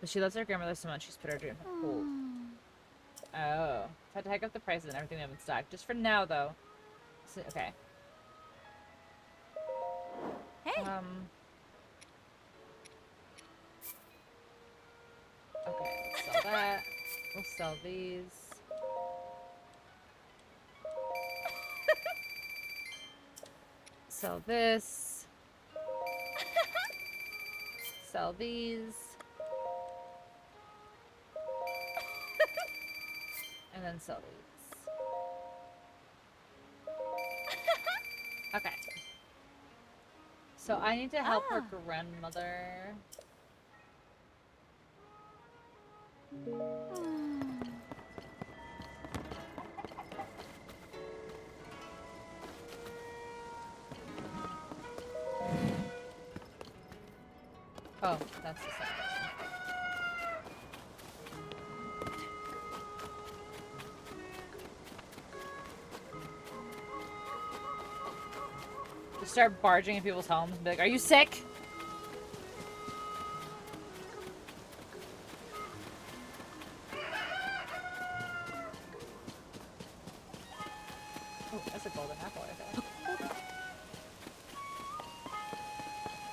but she loves her grandmother so much she's put her dream on hold. Oh. Had to hike up the prices and everything we have in stock. Just for now, though. So, okay. Hey. Okay, let's sell that. We'll sell these. Sell this. Sell these. And then sell these. Okay. So I need to help her grandmother. Oh, that's the second. Just start barging in people's homes and be like, are you sick? Oh, that's a golden apple right there.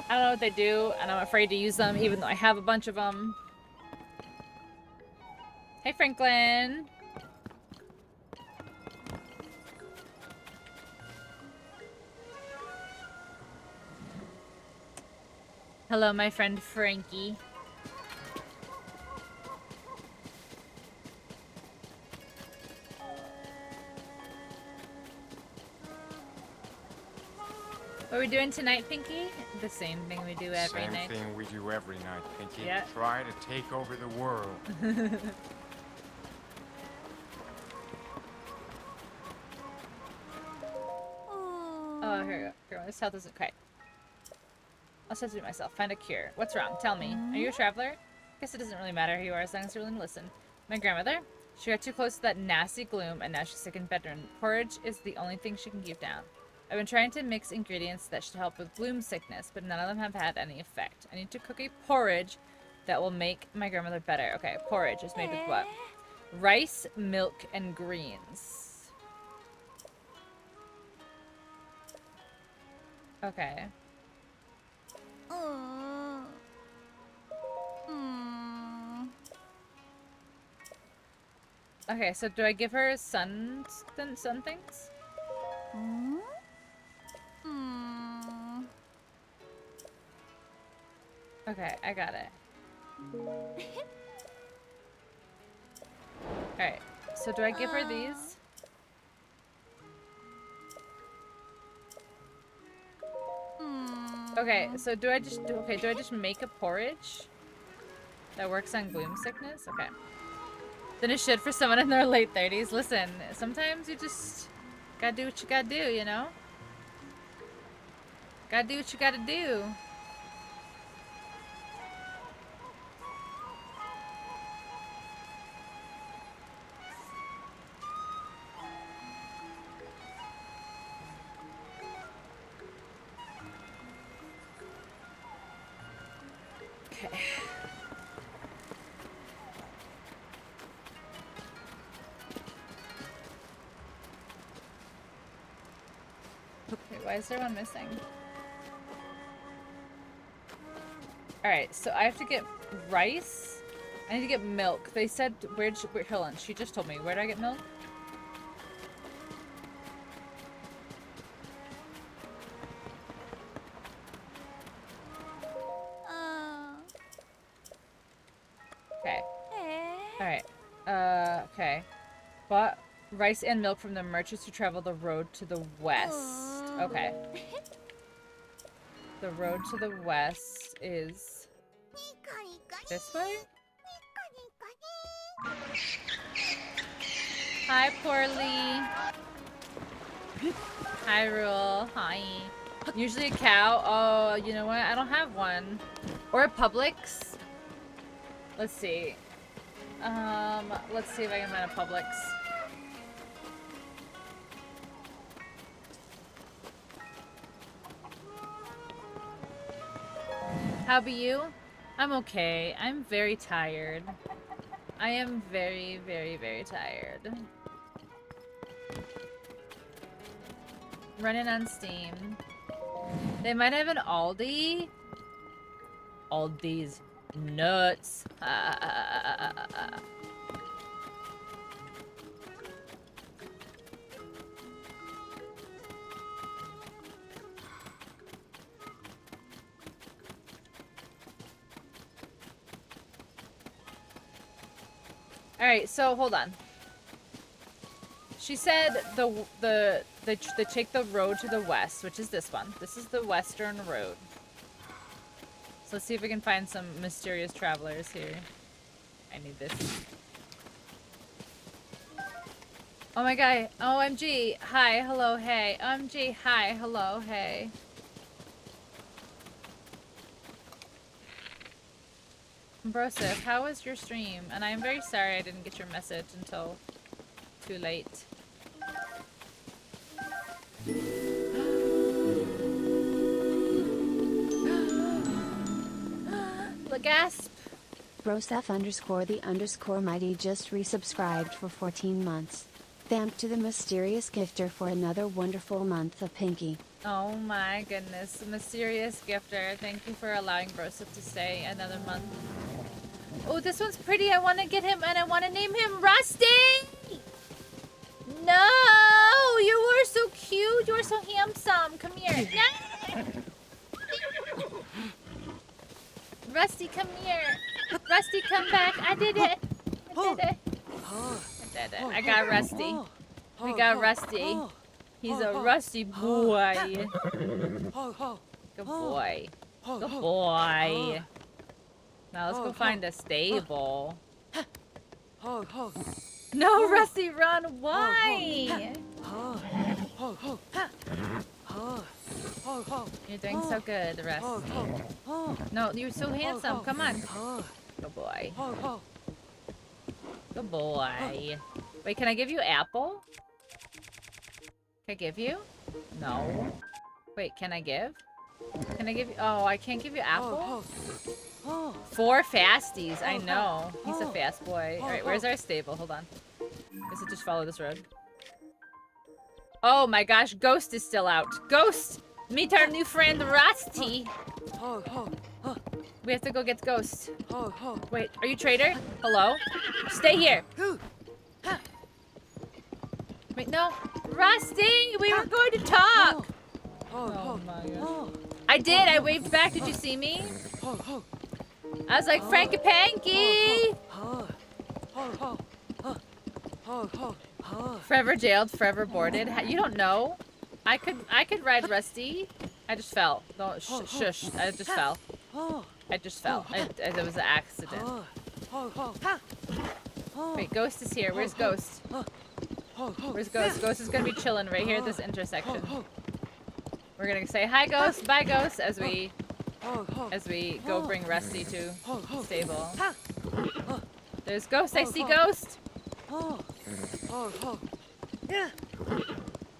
I don't know what they do, and I'm afraid to use them, even though I have a bunch of them. Hey, Franklin. Hello, my friend Frankie. What are we doing tonight, Pinky? The same thing we do every night. Same thing we do every night, Pinky. Yeah. Try to take over the world. Oh, here we go. Girl, this health isn't quite. I'll substitute it myself. Find a cure. What's wrong? Tell me. Are you a traveler? Guess it doesn't really matter who you are as long as you're willing to listen. My grandmother? She got too close to that nasty gloom and now she's sick in bedroom. Porridge is the only thing she can keep down. I've been trying to mix ingredients that should help with gloom sickness, but none of them have had any effect. I need to cook a porridge that will make my grandmother better. Okay, porridge is made with what? Rice, milk, and greens. Okay. Okay, so do I give her sun things? Okay, I got it. Alright, so do I give her these? Okay, so do I just make a porridge that works on gloom sickness? Okay. Then it should for someone in their late 30s. Listen, sometimes you just gotta do what you gotta do, you know? Gotta do what you gotta do. Okay. Wait, why is there one missing? Alright, so I have to get rice. I need to get milk. They said, hold on, she just told me. Where do I get milk? Okay. Alright. Okay. Bought rice and milk from the merchants who travel the road to the west. Okay. The road to the west is this way? Hi, Poorly. Hi, Rule. Hi. Usually a cow. Oh, you know what? I don't have one. Or a Publix. Let's see. Let's see if I can find a Publix. How about you? I'm okay. I'm very tired. I am very, very, very tired. Running on Steam. They might have an Aldi. Aldi's nuts. Alright, so hold on. She said they take the road to the west, which is this one. This is the western road. So let's see if we can find some mysterious travelers here. I need this. Oh my god. OMG. Hi, hello, hey. OMG. Hi, hello, hey. Brosif, how was your stream? And I'm very sorry I didn't get your message until too late. The gasp. Brosef_the_mighty just resubscribed for 14 months. Thank to the mysterious gifter for another wonderful month of Pinky. Oh my goodness. Mysterious gifter. Thank you for allowing Brosif to stay another month. Oh, this one's pretty. I want to get him and I want to name him Rusty! No! You are so cute. You are so handsome. Come here. No! Rusty, come here. Rusty, come back. I did it. I did it. I did it. I got Rusty. We got Rusty. He's a rusty boy. Good boy. Good boy. Now let's go find a stable. No, Rusty, run! Why? You're doing so good, Rusty. No, you're so handsome. Come on. Good boy. Good boy. Wait, can I give you apple? Can I give you? No. Wait, can I give? Can I give you? Oh, I can't give you apple? 4 fasties. I know. He's a fast boy. Alright, where's our stable? Hold on. Guess it just follow this road. Oh my gosh, Ghost is still out. Ghost! Meet our new friend, Rusty! We have to go get Ghost. Wait, are you traitor? Hello? Stay here. Wait, no. Rusty, we were going to talk. Oh my gosh. I did. I waved back. Did you see me? I was like, Frankie Panky. Forever jailed, forever boarded. You don't know. I could ride Rusty. I just fell. Don't shush. I just fell. I just fell. It was an accident. Wait, Ghost is here. Where's Ghost? Where's Ghost? Ghost is gonna be chilling right here at this intersection. We're gonna say hi, Ghost. Bye, Ghost. As we go bring Rusty to stable. There's Ghost. I see Ghost.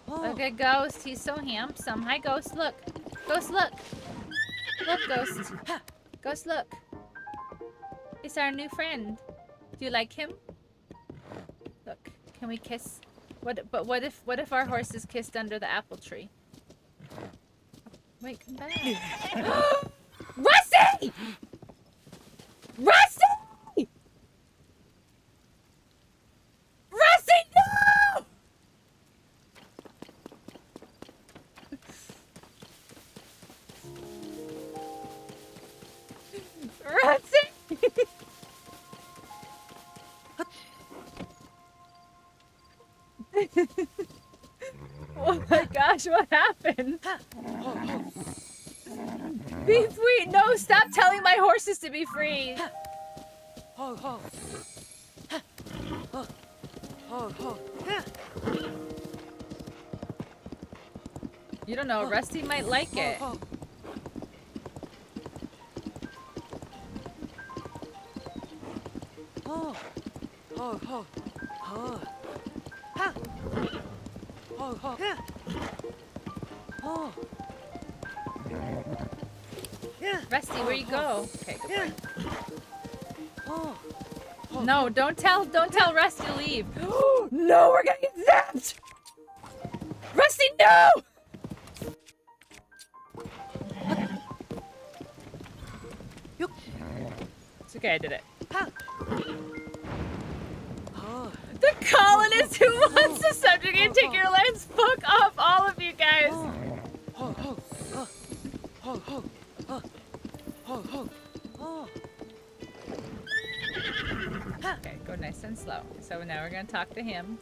Look at Ghost. He's so handsome. Hi, Ghost. Look. Ghost, look. Look, Ghost. Ghost, look. It's our new friend. Do you like him? Look. Can we kiss? What if our horses kissed under the apple tree? Wait, come back. Rusty! Rusty! Rusty, no! Rusty! Oh my gosh, what happened? Be free! No, stop telling my horses to be free! You don't know, Rusty might like it. Rusty, where you go? Okay, good boy. No, don't tell Rusty to leave. No, we're gonna get zapped! Rusty, no! It's okay, I did it. The colonist who wants to subjugate and take your lands. Fuck off, all of you guys. Okay, go nice and slow. So now we're gonna talk to him.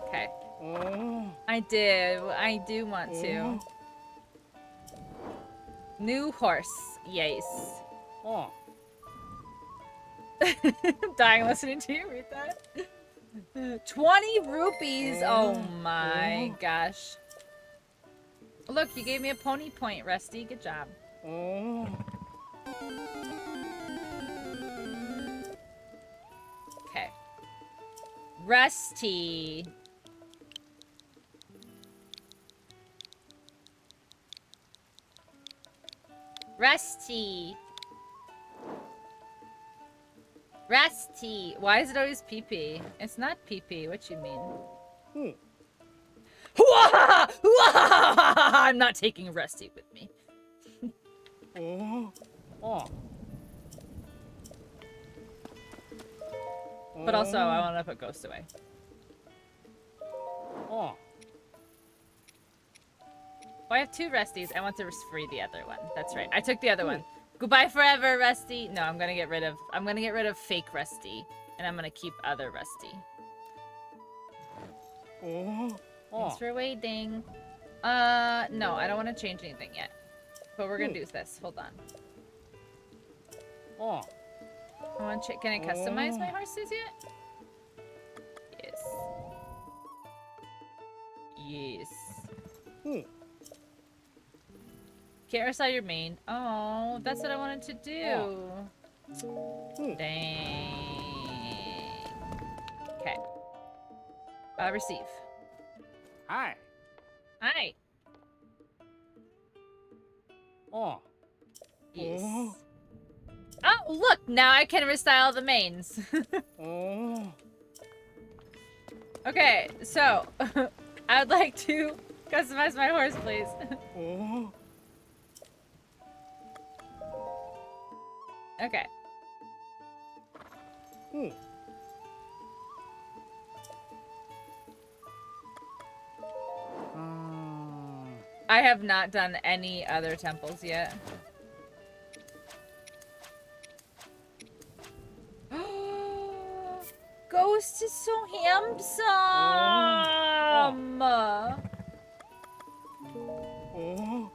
Okay. I do want to. New horse. Yes. Oh. I'm dying listening to you read that. 20 rupees. Oh my gosh. Look, you gave me a pony point, Rusty. Good job. Okay. Rusty. Rusty. Rusty. Why is it always pee-pee? It's not pee-pee. What you mean? I'm not taking Rusty with me. But also, I want to put Ghost away. Oh, I have 2 Rusties. I want to free the other one. That's right. I took the other one. Goodbye forever, Rusty. No, I'm gonna get rid of fake Rusty, and I'm gonna keep other Rusty. Thanks for waiting. No, I don't want to change anything yet. What we're gonna do is this. Hold on. I want to check. Can I customize my horses yet? Yes. Yes. Can't recite your main. Oh, that's what I wanted to do. Dang. Okay. Receive. Hi. Hi. Yes. Oh, look! Now I can restyle the mains. Okay, so I would like to customize my horse, please. Okay. Oh. I have not done any other temples yet. Ghost is so handsome. Oh.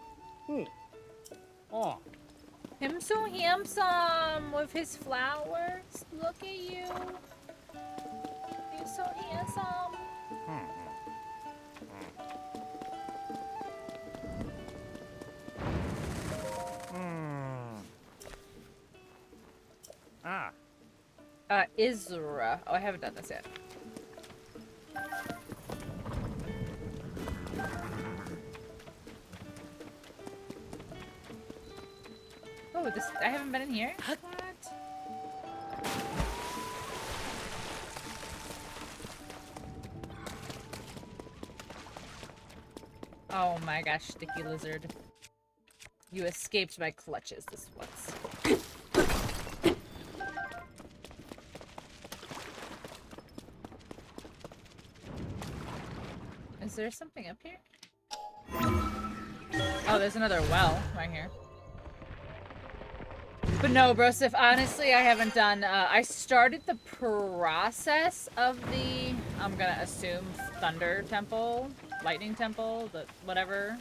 Oh. Him so handsome with his flowers. Look at you. You're so handsome. Ah. Isra. Oh, I haven't done this yet. Oh, this I haven't been in here. What? Oh my gosh, sticky lizard. You escaped my clutches this once. Is there something up here? Oh, there's another well right here. But no, Brosif, honestly, I haven't done, I started the process of the, I'm gonna assume, Thunder Temple, Lightning Temple, the whatever.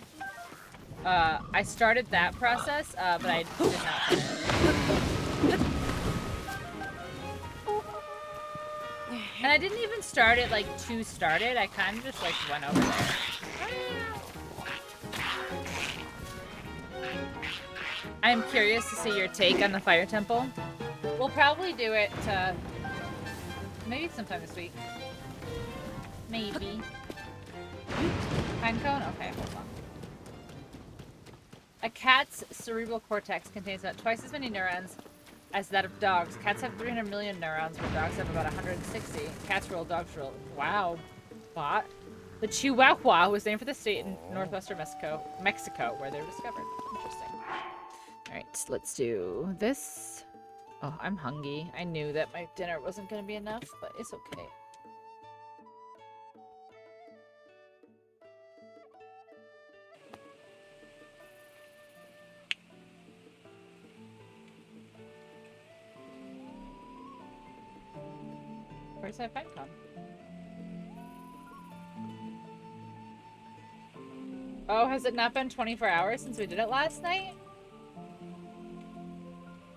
I started that process, but I did not finish. And I didn't even start it, like, to start it. I kind of just, like, went over there. I'm curious to see your take on the Fire Temple. We'll probably do it, maybe sometime this week. Maybe. Pinecone? Okay, hold on. A cat's cerebral cortex contains about twice as many neurons as that of dogs. Cats have 300 million neurons, but dogs have about 160. Cats rule, dogs rule. Wow. Bot. The Chihuahua was named for the state in northwestern Mexico, where they were discovered. Interesting. Alright, let's do this. Oh, I'm hungry. I knew that my dinner wasn't going to be enough, but it's okay. Where's that fight from? Oh, has it not been 24 hours since we did it last night?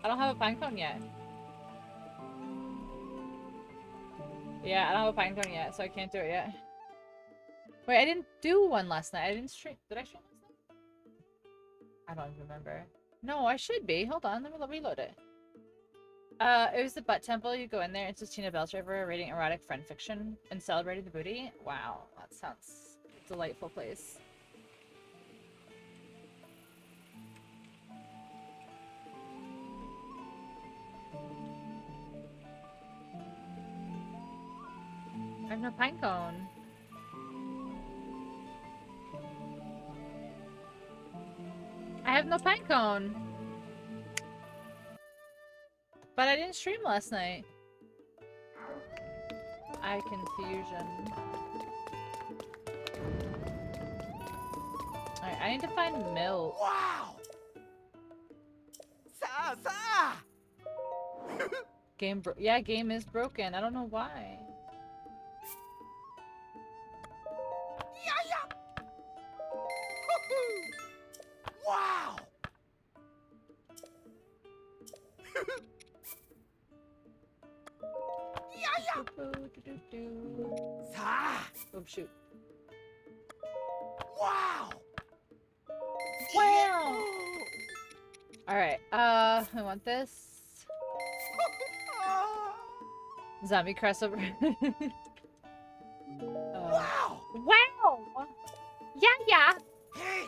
I don't have a pinecone yet. Yeah, I don't have a pinecone yet, so I can't do it yet. Wait, I didn't do one last night. I didn't stream. Did I stream last night? I don't even remember. No, I should be. Hold on, let me reload it. It was the Butt Temple. You go in there. It's just Tina Bell's River reading erotic friend fiction and celebrating the booty. Wow, that sounds delightful place. I have no pinecone. I have no pinecone. But I didn't stream last night. I confusion. Alright, I need to find milk. Wow! Sa! Game game is broken. I don't know why. Yeah! Wow! Sa! Oh shoot. Wow! Wow! Alright, I want this. Zombie crossover. Wow! Wow! Yeah! Hey!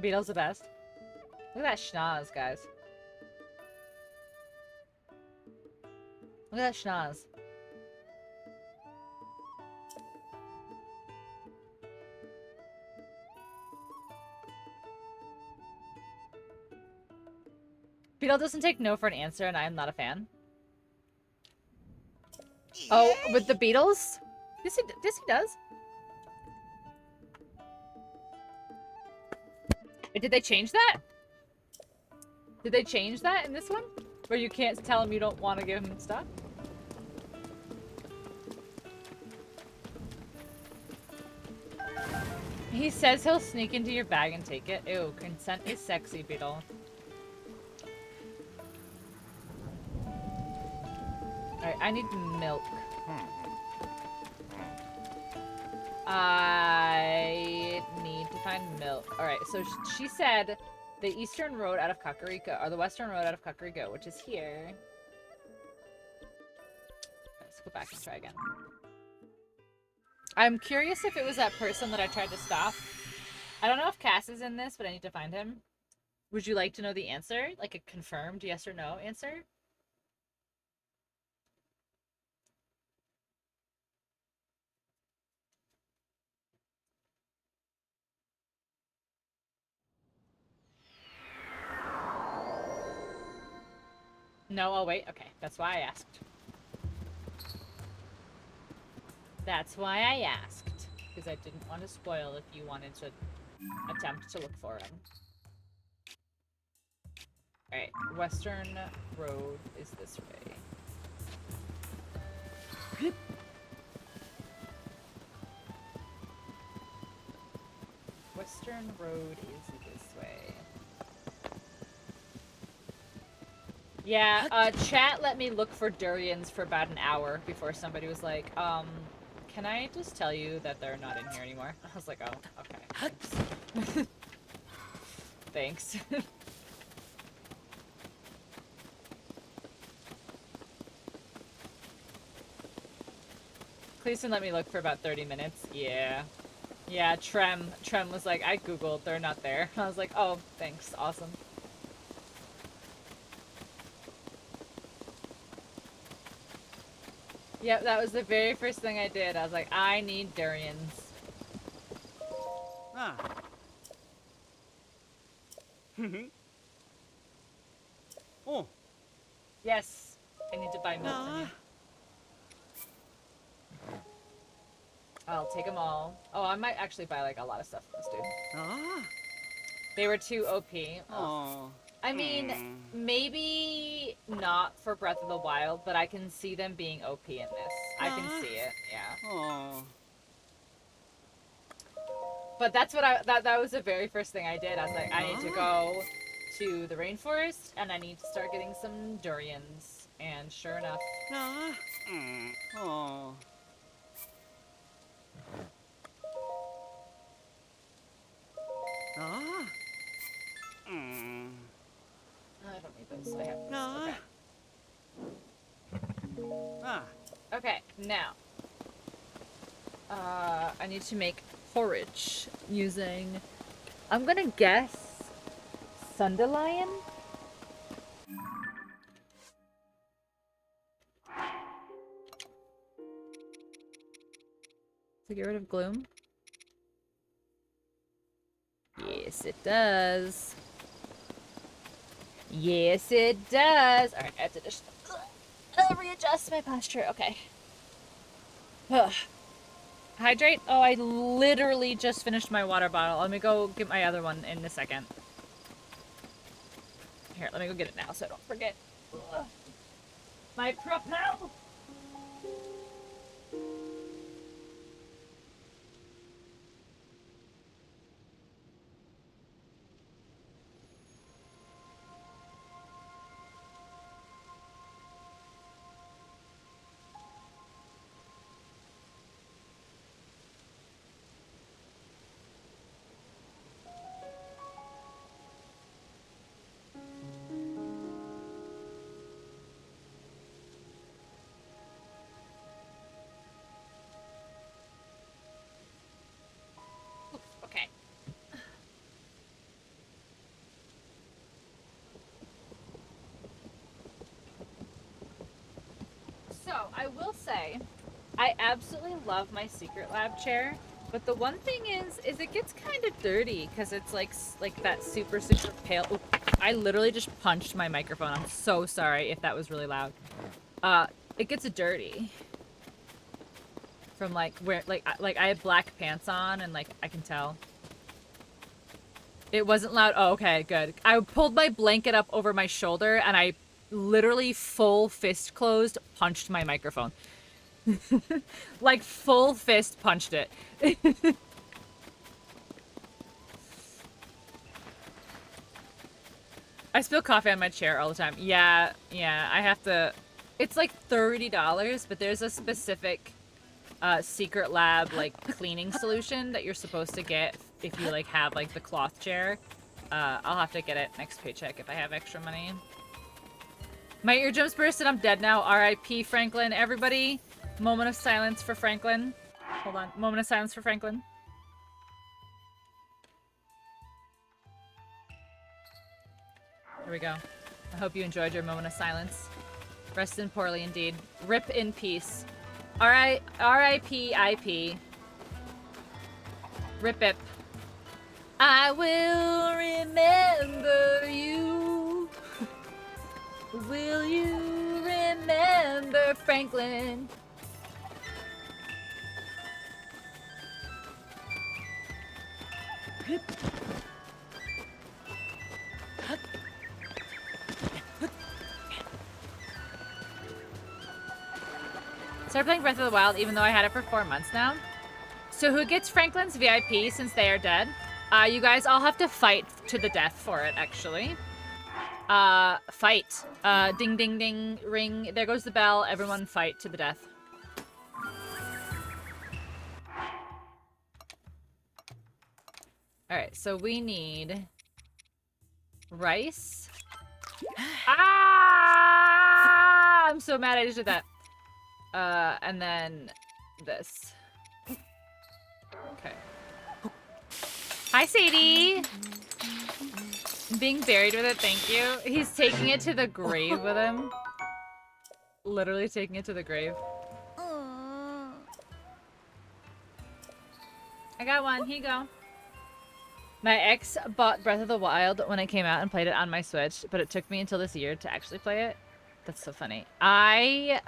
Beetle's the best. Look at that schnoz, guys. Look at that schnoz. Beetle doesn't take no for an answer, and I am not a fan. Oh, with the Beatles? Yes, he does. Wait, did they change that? Did they change that in this one? Where you can't tell him you don't want to give him stuff? He says he'll sneak into your bag and take it. Ew, consent is sexy, Beetle. Alright, I need milk. I need to find milk. Alright, so she said the eastern road out of Kakariko, or the western road out of Kakariko, which is here. Let's go back and try again. I'm curious if it was that person that I tried to stop. I don't know if Cass is in this, but I need to find him. Would you like to know the answer? Like a confirmed yes or no answer? No, I'll wait. Okay, that's why I asked. That's why I asked. Because I didn't want to spoil if you wanted to attempt to look for him. Alright, western road is this way. Western road is this way. Yeah, chat let me look for durians for about an hour before somebody was like, can I just tell you that they're not in here anymore? I was like, oh, okay. Thanks. Thanks. Cleason let me look for about 30 minutes. Yeah. Yeah, Trem was like, I googled, they're not there. I was like, oh, thanks, awesome. Yep, that was the very first thing I did. I was like, I need durians. Ah. Oh. Yes, I need to buy milk from you. I'll take them all. Oh, I might actually buy like a lot of stuff from this dude. Ah. They were too OP. Oh. I mean, maybe not for Breath of the Wild, but I can see them being OP in this. I can see it, yeah. Oh. But that's what that was the very first thing I did. I was like, I need to go to the rainforest, and I need to start getting some durians. And sure enough. Ah. Oh. Ah. I don't need those. I have those. Ah. Okay. Ah. Okay, now. I need to make porridge using, I'm gonna guess, Sundelion? To get rid of gloom? Yes, it does. Yes, it does. Alright, I have to just readjust my posture. Okay. Ugh. Hydrate? Oh, I literally just finished my water bottle. Let me go get my other one in a second. Here, let me go get it now so I don't forget. Ugh. My propel! Okay. So, I will say, I absolutely love my secret lab chair, but the one thing is it gets kind of dirty because it's like that super pale. Ooh, I literally just punched my microphone. I'm so sorry if that was really loud. It gets dirty. From like where, like I have black pants on and like I can tell. It wasn't loud. Oh, okay, good. I pulled my blanket up over my shoulder and I literally full fist closed punched my microphone. Like full fist punched it. I spill coffee on my chair all the time. Yeah, I have to. It's like $30, but there's a specific secret lab like cleaning solution that you're supposed to get if you like have like the cloth chair. I'll have to get it next paycheck if I have extra money. My eardrums burst and I'm dead now. R.I.P. Franklin. Everybody, moment of silence for Franklin. Hold on. Moment of silence for Franklin. Here we go. I hope you enjoyed your moment of silence. Rest in poorly indeed. Rip in peace. R.I.P. I.P. Rip it. I will remember you. Will you remember Franklin? Started playing Breath of the Wild even though I had it for 4 months now. So who gets Franklin's VIP since they are dead? You guys all have to fight to the death for it, actually. Fight. Ding, ding, ding, ring. There goes the bell. Everyone fight to the death. Alright, so we need rice. Ah! I'm so mad I just did that. And then this. Okay. Hi, Sadie! Being buried with it, thank you. He's taking it to the grave with him. Literally taking it to the grave. I got one. Here you go. My ex bought Breath of the Wild when it came out and played it on my Switch, but it took me until this year to actually play it. That's so funny. I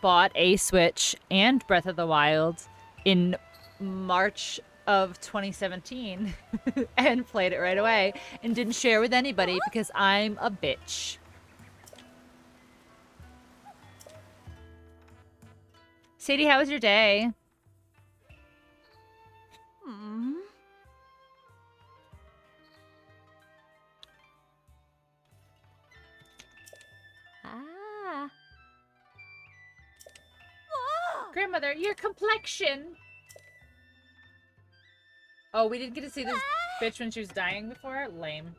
bought a Switch and Breath of the Wild in March of 2017 and played it right away and didn't share with anybody because I'm a bitch. Sadie, how was your day? Grandmother, your complexion. Oh, we didn't get to see this bitch when she was dying before? Lame.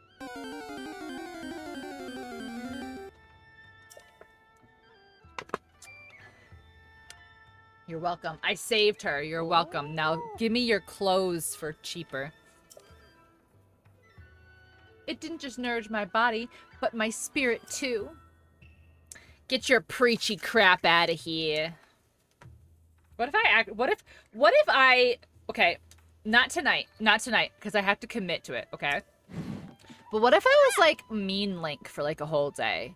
You're welcome. I saved her. You're welcome. Now give me your clothes for cheaper. It didn't just nourish my body, but my spirit too. Get your preachy crap out of here. What if I act? What if I? Okay, not tonight, because I have to commit to it. Okay, but what if I was like mean Link for like a whole day?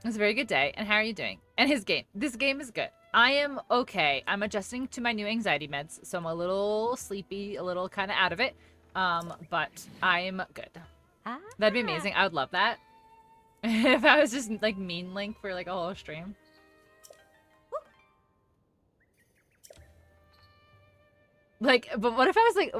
It was a very good day. And how are you doing? And his game. This game is good. I am okay. I'm adjusting to my new anxiety meds, so I'm a little sleepy, a little kind of out of it. But I'm good. That'd be amazing. I would love that. If I was just like mean Link for like a whole stream. Like, but what if I was like,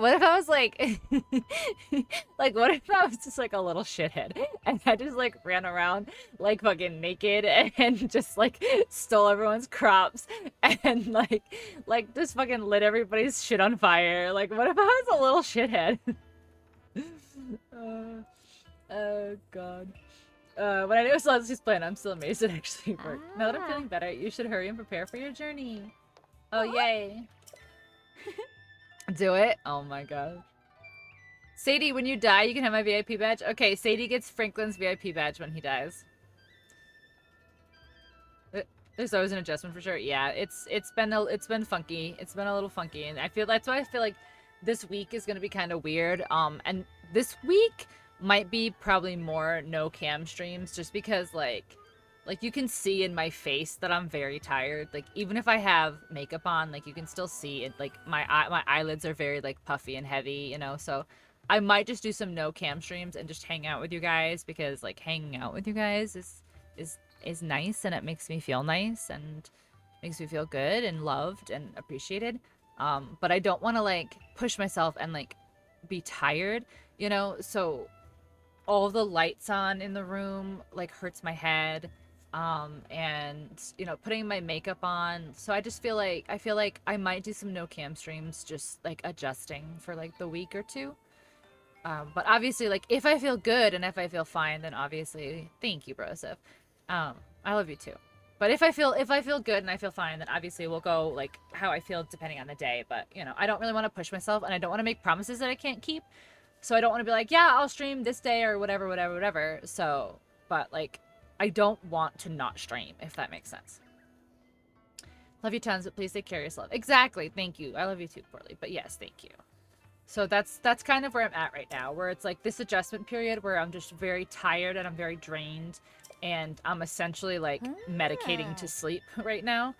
like, what if I was just like a little shithead and I just like ran around like fucking naked and just like stole everyone's crops and like just fucking lit everybody's shit on fire? Like, what if I was a little shithead? Oh god. When I knew it was Leslie's plan, I'm still amazed it actually worked. Now that I'm feeling better, you should hurry and prepare for your journey. Oh, yay. Do it? Oh my god. Sadie, when you die, you can have my VIP badge. Okay, Sadie gets Franklin's VIP badge when he dies. There's always an adjustment for sure. Yeah, it's been funky. It's been a little funky, and I feel that's why I feel like this week is gonna be kind of weird. And this week might be probably more no cam streams, just because like you can see in my face that I'm very tired. Like even if I have makeup on, like you can still see it. Like my eyelids are very like puffy and heavy, you know. So I might just do some no cam streams and just hang out with you guys, because like hanging out with you guys is nice, and it makes me feel nice and makes me feel good and loved and appreciated. But I don't want to like push myself and like be tired, you know. So all the lights on in the room like hurts my head, and you know, putting my makeup on. So I just feel like I might do some no cam streams, just like adjusting for like the week or two. But obviously, like if I feel good and if I feel fine, then obviously, thank you, Broseph. I love you too. But if I feel good and I feel fine, then obviously we'll go like how I feel depending on the day. But you know, I don't really want to push myself, and I don't want to make promises that I can't keep. So I don't want to be like, yeah, I'll stream this day or whatever. So, but like, I don't want to not stream, if that makes sense. Love you tons, but please take care of yourself. Exactly. Thank you. I love you too, Poorly. But yes, thank you. So that's kind of where I'm at right now, where it's like this adjustment period where I'm just very tired and I'm very drained, and I'm essentially like medicating to sleep right now.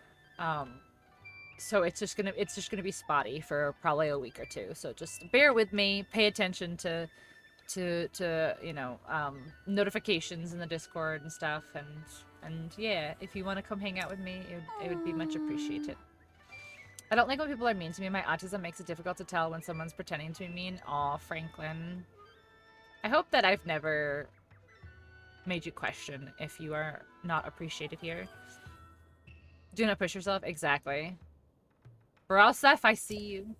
So it's just gonna be spotty for probably a week or two. So just bear with me, pay attention to you know, notifications in the Discord and stuff, and yeah, if you want to come hang out with me, it would be much appreciated. I don't like when people are mean to me. My autism makes it difficult to tell when someone's pretending to be mean. Aw, Franklin. I hope that I've never made you question if you are not appreciated here. Do not push yourself. Exactly. Baralsef, I see you.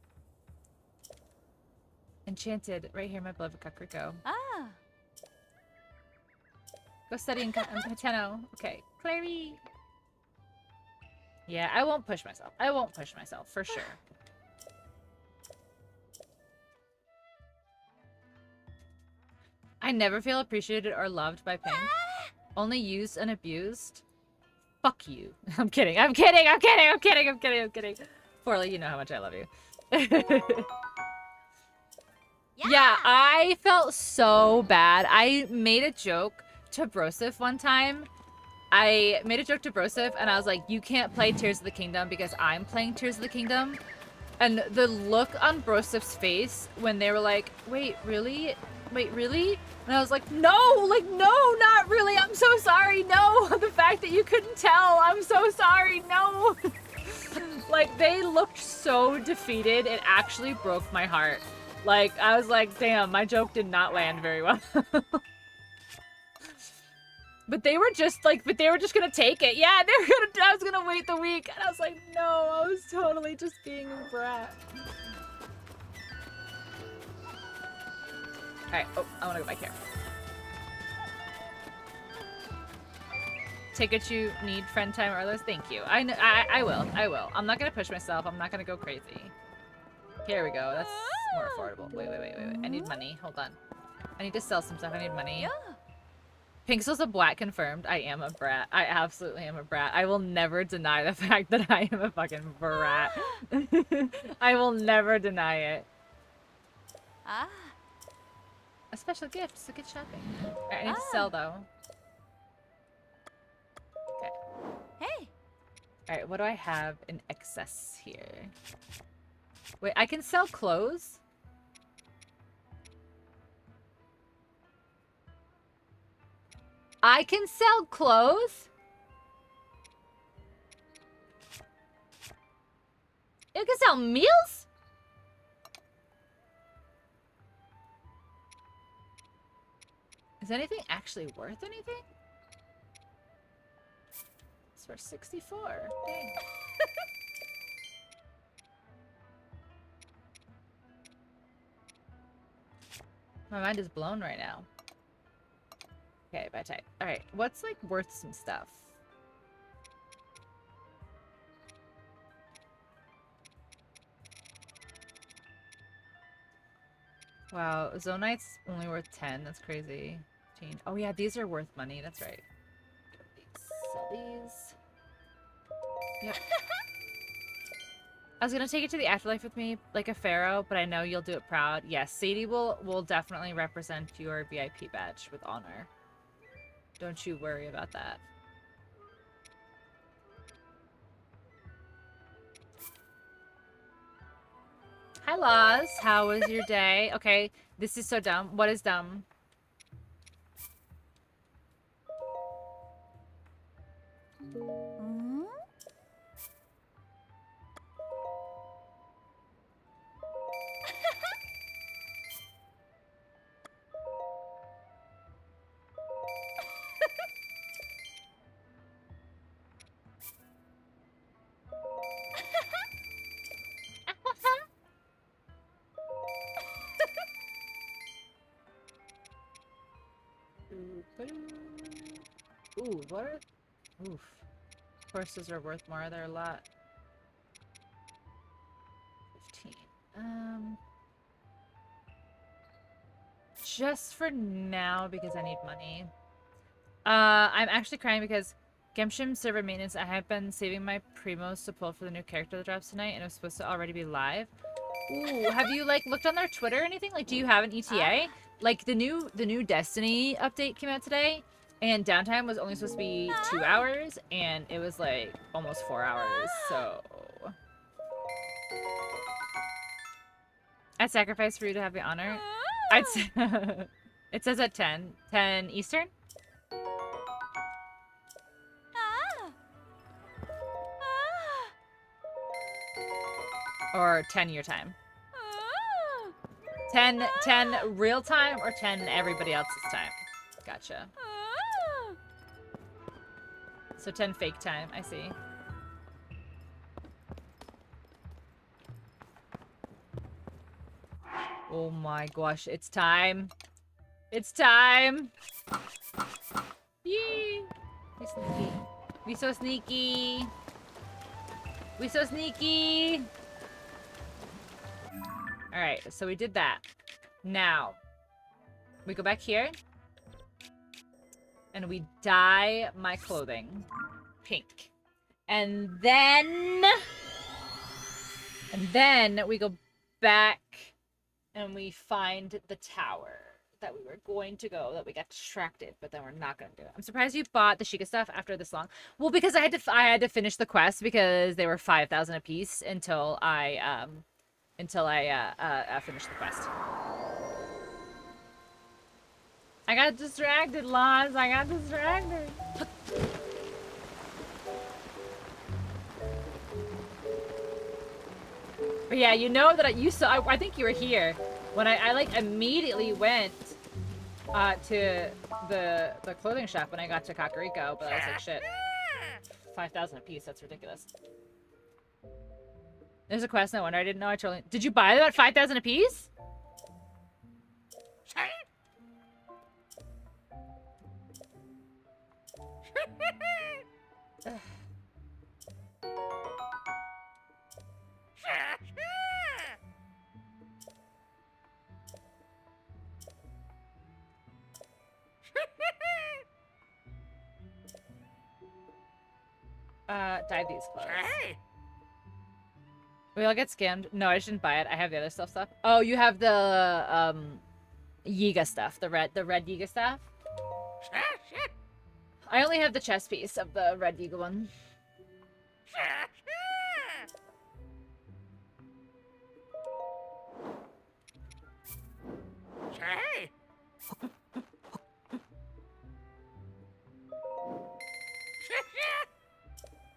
Enchanted. Right here, my beloved Kakriko. Ah. Go study in Hateno. Okay. Clary. Yeah, I won't push myself. I won't push myself, for sure. I never feel appreciated or loved by Pink. Only used and abused. Fuck you. I'm kidding. I'm kidding. I'm kidding. I'm kidding. I'm kidding. I'm kidding. Forley, you know how much I love you. Yeah, I felt so bad. I made a joke to Broseph one time. I made a joke to Broseph, and I was like, you can't play Tears of the Kingdom because I'm playing Tears of the Kingdom. And the look on Broseph's face when they were like, wait, really? Wait, really? And I was like, no, not really. I'm so sorry. No, the fact that you couldn't tell. I'm so sorry. No. Like, they looked so defeated. It actually broke my heart. Like, I was like, damn, my joke did not land very well. But they were just gonna take it. Yeah, I was gonna wait the week. And I was like, no, I was totally just being a brat. Alright, oh, I wanna go back here. Take what you need, friend time or others. Thank you. I will. I'm not gonna push myself. I'm not gonna go crazy. Here we go. That's more affordable. Wait. I need money. Hold on. I need to sell some stuff. I need money. Pinksel's a brat confirmed. I am a brat. I absolutely am a brat. I will never deny the fact that I am a fucking brat. I will never deny it. Ah. A special gift, so good shopping. Alright, I need to sell though. Okay. Hey. Alright, what do I have in excess here? Wait, I can sell clothes? I can sell clothes? You can sell meals? Is anything actually worth anything? It's for 64. Dang. My mind is blown right now. Okay, by type. Alright, what's like worth some stuff? Wow, Zonite's only worth 10. That's crazy. Change. Oh yeah, these are worth money. That's right. Sell these. Yep. I was gonna take it to the afterlife with me, like a pharaoh, but I know you'll do it proud. Yes, Sadie will definitely represent your VIP badge with honor. Don't you worry about that. Hi, Laz. How was your day? Okay, this is so dumb. What is dumb? Hmm? Ooh, what are... Oof. Horses are worth more. They're a lot. 15. Just for now, because I need money. I'm actually crying because Genshin server maintenance, I have been saving my primos to pull for the new character that drops tonight, and it was supposed to already be live. Ooh, have you, like, looked on their Twitter or anything? Like, do you have an ETA? Like, the new Destiny update came out today, and downtime was only supposed to be 2 hours, and it was, like, almost 4 hours, so... I'd sacrifice for you to have the honor. I'd say... It says at 10. 10 Eastern? Or 10 your time? 10 real time or 10 everybody else's time? Gotcha. So 10 fake time, I see. Oh my gosh, it's time. It's time. Yee. We sneaky. We so sneaky. We so sneaky. Alright, so we did that. Now, we go back here. And we dye my clothing pink. And then we go back and we find the tower that we were going to go, that we got distracted, but then we're not going to do it. I'm surprised you bought the Sheikah stuff after this long. Well, because I had to finish the quest because they were 5,000 a piece until I finished the quest. I got distracted, Laz. I got distracted. But yeah, you know that you saw. I think you were here when I like immediately went to the clothing shop when I got to Kakariko. But I was like, shit, 5,000 a piece. That's ridiculous. There's a quest. No wonder I didn't know. I totally. Did you buy them at 5,000 a piece? Dye these clothes. We all get scammed. No, I shouldn't buy it. I have the other stuff. Oh, you have the Yiga stuff. The red Yiga stuff. I only have the chest piece of the red Yiga one.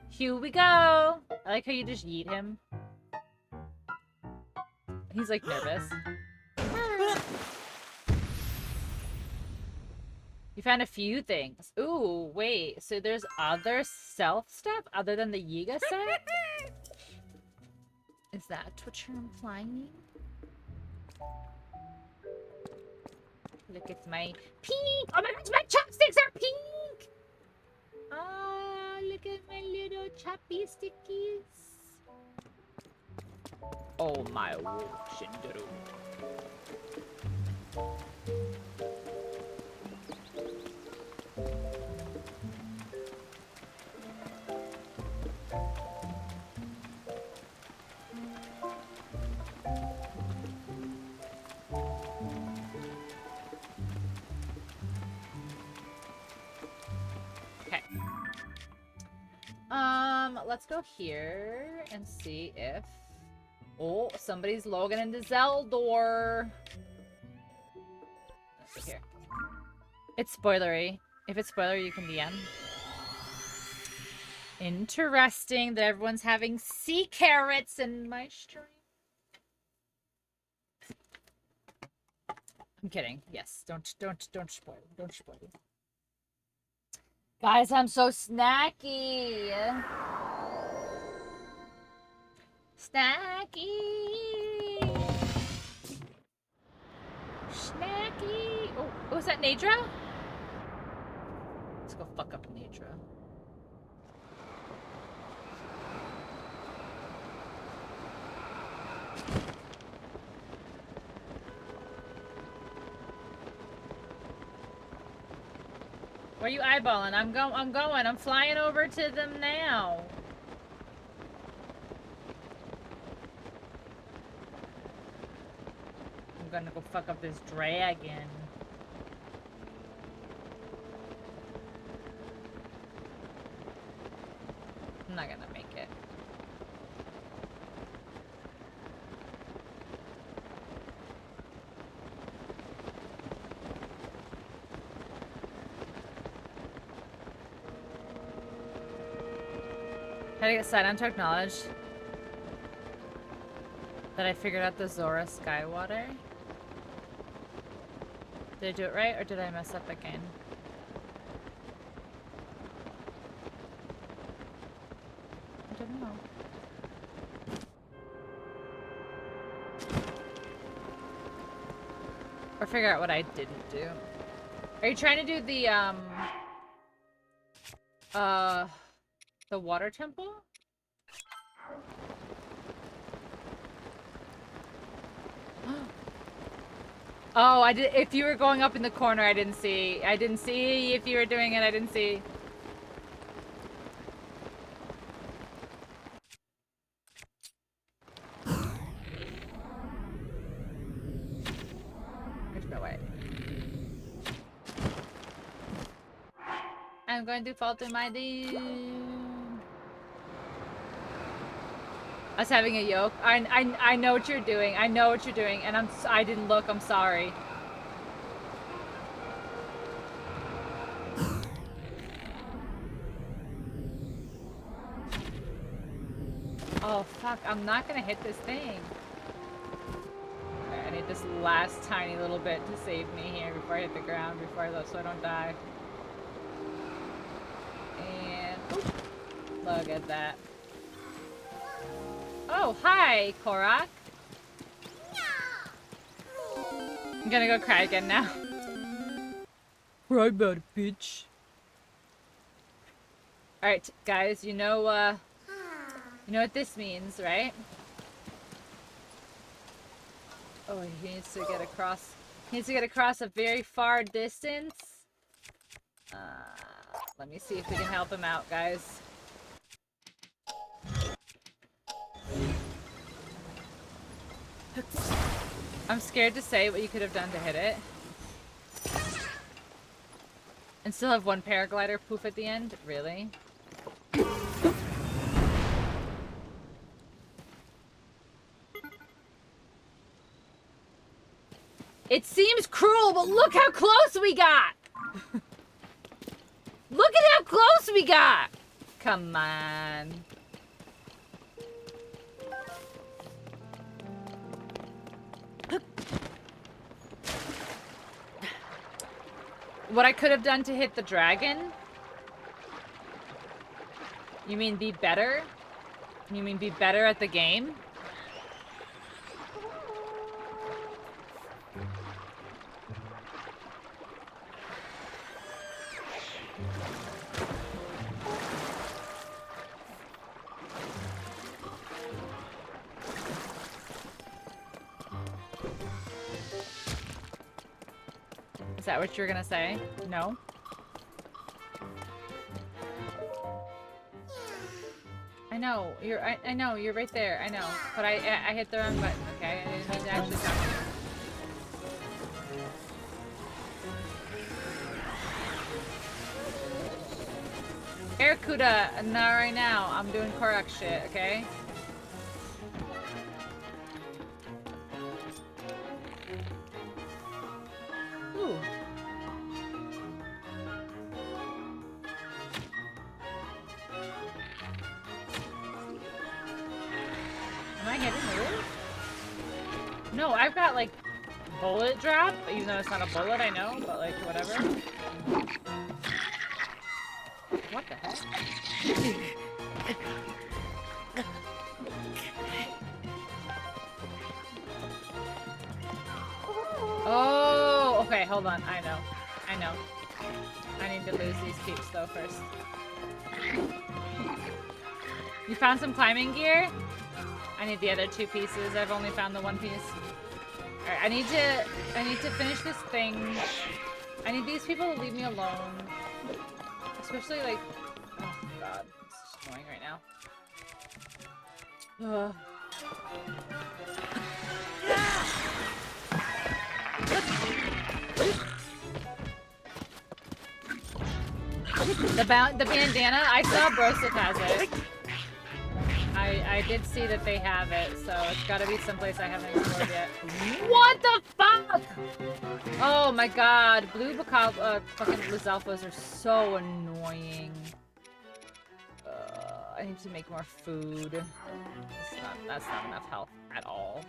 Here we go. I like how you just yeet him. He's like nervous. You found a few things. Ooh, wait. So there's other stealth stuff other than the Yiga set? Is that what you're implying? Look at my pink. Oh my gosh, my chopsticks are pink! Oh, look at my little choppy stickies. Oh my wolf, Shindaru. let's go here and see if... Oh, somebody's logging into Zeldor. Let's go here. It's spoilery. If it's spoilery, you can DM. Interesting that everyone's having sea carrots in my stream. I'm kidding. Yes, don't spoil. Don't spoil. Guys, I'm so snacky. Snacky. Snacky. Oh, was that Nadra? Let's go fuck up Nadra. Where are you eyeballing? I'm going. I'm flying over to them now. I'm gonna go fuck up this dragon. I'm not gonna make it. How to get Sidon to acknowledge that I figured out the Zora Skywater? Did I do it right or did I mess up again? I don't know. Or figure out what I didn't do. Are you trying to do the water temple? Oh, I did. If you were going up in the corner, I didn't see. I didn't see if you were doing it. I didn't see. There's no way. I'm going to fall to my doom. Us having a yoke. I know what you're doing. I know what you're doing, and I didn't look. I'm sorry. Oh fuck! I'm not gonna hit this thing. Okay, I need this last tiny little bit to save me here before I hit the ground, so I don't die. And oops, look at that. Oh, hi, Korak. I'm gonna go cry again now. Cry about it, bitch. Alright, guys, you know what this means, right? Oh, he needs to get across. He needs to get across a very far distance. Let me see if we can help him out, guys. I'm scared to say what you could have done to hit it. And still have one paraglider poof at the end? Really? It seems cruel, but look how close we got! Look at how close we got! Come on. What I could have done to hit the dragon? You mean be better? You mean be better at the game? Is that what you're gonna say? No? I know, I know, you're right there, I know. But I hit the wrong button, okay? I didn't mean to actually talk to you. Kuda, not right now. I'm doing correct shit, okay? Ooh. Am I hitting the roof? No, I've got like bullet drop, even though it's not a bullet, I know, but like whatever. What the heck? Oh, okay, hold on. I know. I know. I need to lose these peeps though first. You found some climbing gear? I need the other 2 pieces. I've only found the 1 piece. Alright, I need to finish this thing. I need these people to leave me alone. Especially like, oh god, it's just annoying right now. Ugh. The bandana, I saw Brosip has it. I did see that they have it, so it's gotta be someplace I haven't explored yet. What the fuck? Oh my god, blue fucking Lizalfos are so annoying. I need to make more food. That's not enough health at all.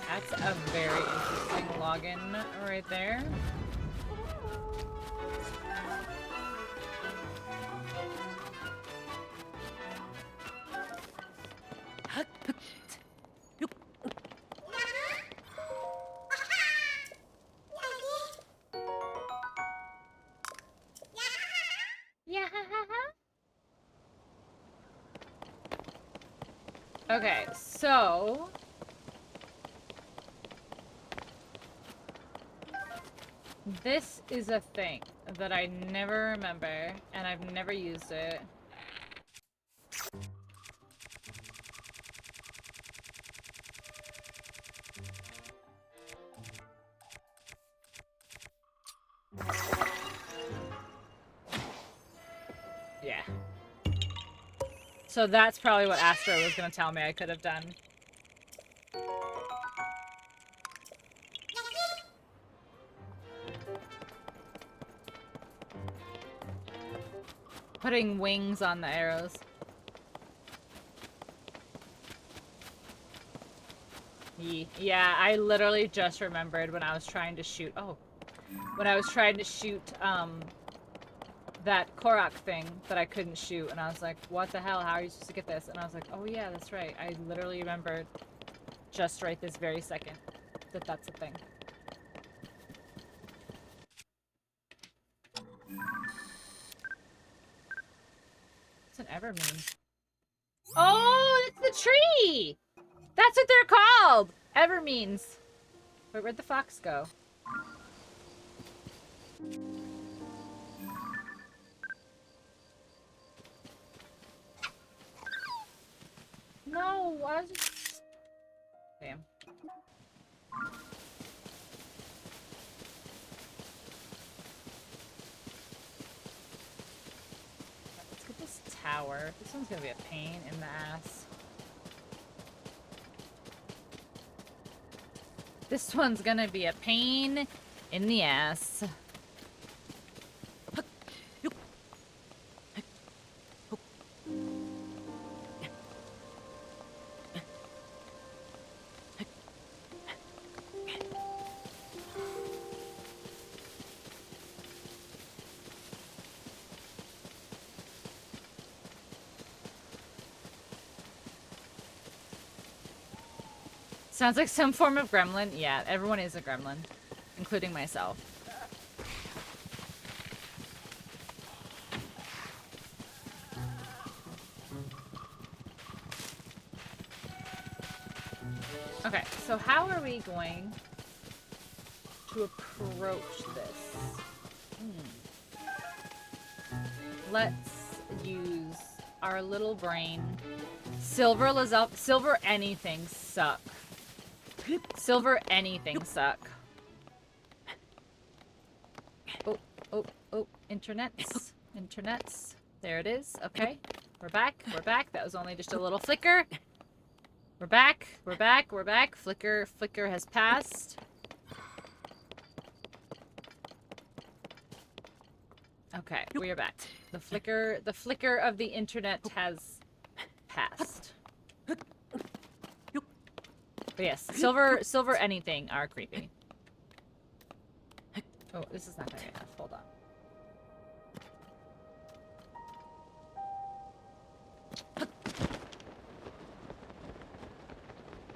That's a very interesting login right there. Yeah. Okay, so this is a thing that I never remember, and I've never used it. Yeah. So that's probably what Astro was gonna tell me I could have done. Putting wings on the arrows. Yeah, I literally just remembered when I was trying to shoot... Oh. When I was trying to shoot, that Korok thing that I couldn't shoot, and I was like, what the hell, how are you supposed to get this? And I was like, oh yeah, that's right. I literally remembered just right this very second that that's a thing. What's an ever mean? Oh, it's the tree! That's what they're called! Ever means. Wait, where'd the fox go? No, I was just... Damn. Let's get this tower. This one's gonna be a pain in the ass. This one's gonna be a pain in the ass. Sounds like some form of gremlin. Yeah, everyone is a gremlin, including myself. Okay, so how are we going to approach this? Let's use our little brain. Silver anything sucks. Silver anything suck. Oh, oh, oh, internets. Internets. There it is. Okay. We're back. We're back. That was only just a little flicker. We're back. We're back. We're back. Flicker has passed. Okay, we are back. The flicker of the internet has passed. But yes, silver anything are creepy. Oh, this is not gonna be enough. Hold on.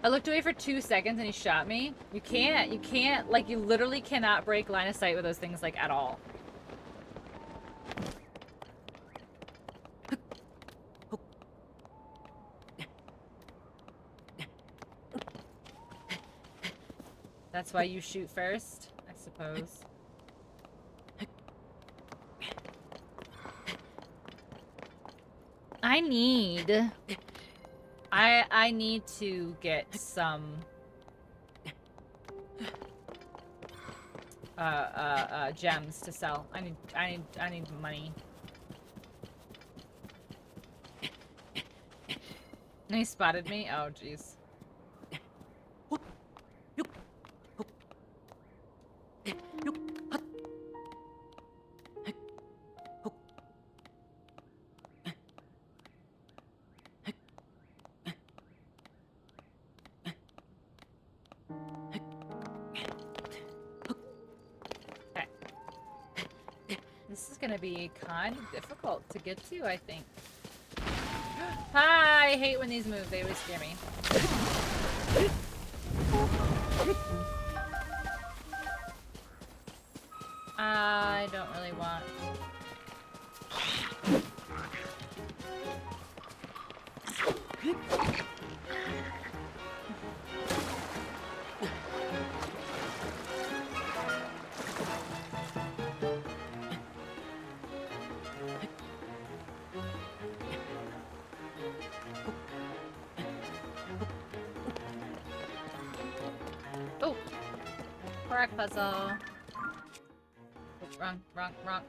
I looked away for 2 seconds and he shot me. You can't, like, you literally cannot break line of sight with those things, like, at all. That's why you shoot first, I suppose. I need to get some gems to sell. I need money. And he spotted me? Oh jeez. This is gonna be kind of difficult to get to, I think. Hi! I hate when these move. They always scare me. I don't really want... Oh! Correct puzzle.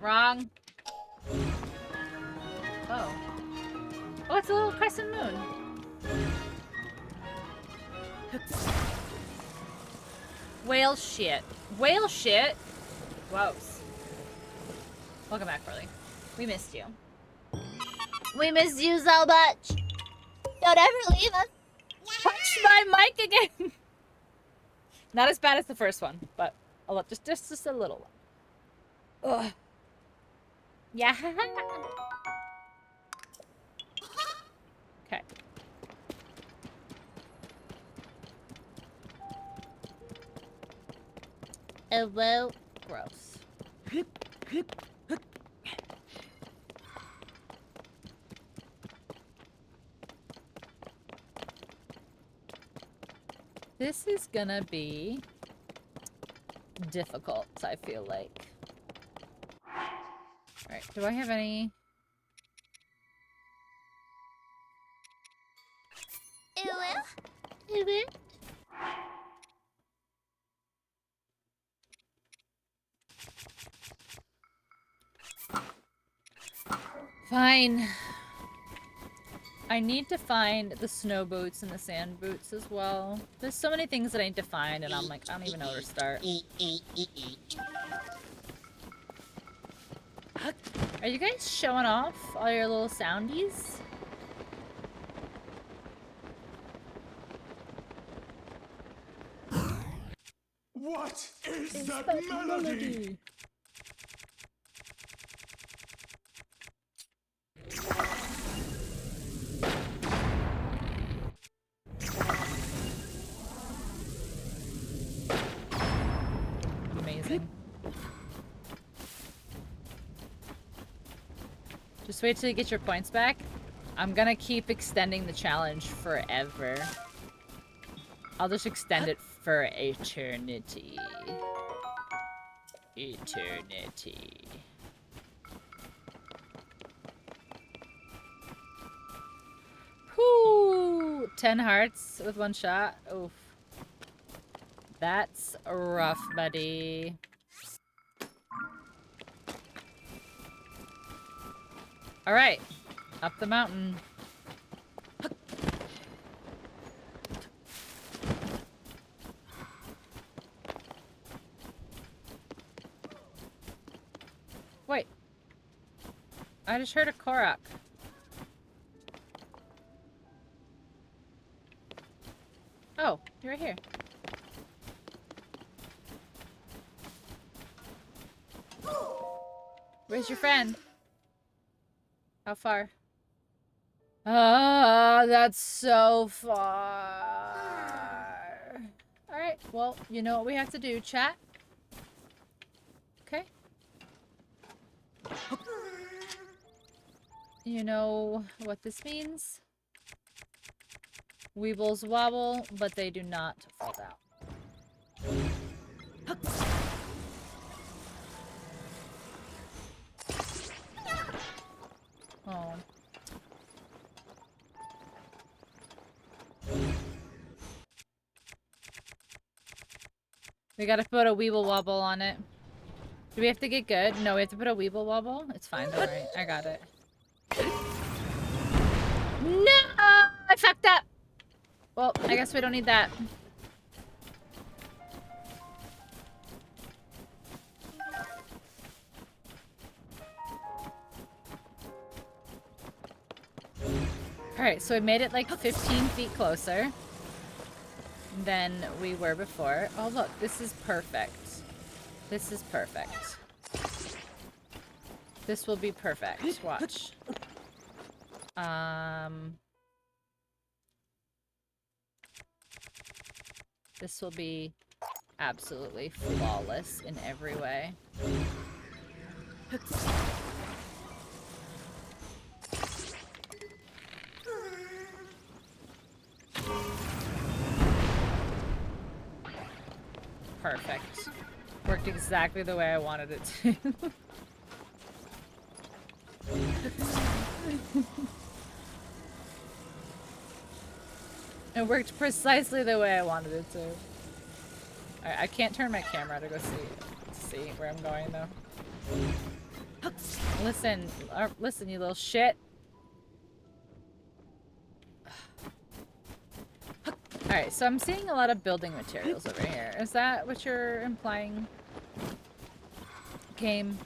Wrong. Oh. Oh, it's a little crescent moon. Whale shit. Whale shit? Gross. Welcome back, Carly. We missed you. We missed you so much. Don't ever leave us. Punch my mic again! Not as bad as the first one, but a lot, just a little one. Ugh. Yeah. Okay. Oh, well. Gross. This is gonna be difficult, I feel like. Alright, do I have any... Fine. I need to find the snow boots and the sand boots as well. There's so many things that I need to find, and I'm like, I don't even know where to start. Are you guys showing off all your little soundies? What is that melody? Amazing. Just wait till you get your points back. I'm gonna keep extending the challenge forever. I'll just extend it for eternity. Eternity. Whoo! 10 hearts with one shot. Oof. That's rough, buddy. All right, up the mountain. Wait. I just heard a Korok. Oh, you're right here. Where's your friend? How far? Ah, that's so far. Alright, well, you know what we have to do, chat? Okay? You know what this means? Weebles wobble, but they do not fall down. Oh. We gotta put a Weeble Wobble on it. Do we have to get good? No, we have to put a Weeble Wobble? It's fine, don't worry. I got it. No! I fucked up! Well, I guess we don't need that. Alright, so we made it like 15 feet closer than we were before. Oh, look, this is perfect. This is perfect. This will be perfect. Watch. This will be absolutely flawless in every way. Perfect. Worked exactly the way I wanted it to. It worked precisely the way I wanted it to. I can't turn my camera to go see where I'm going though. Listen, listen, you little shit. Alright, so I'm seeing a lot of building materials over here. Is that what you're implying? Game?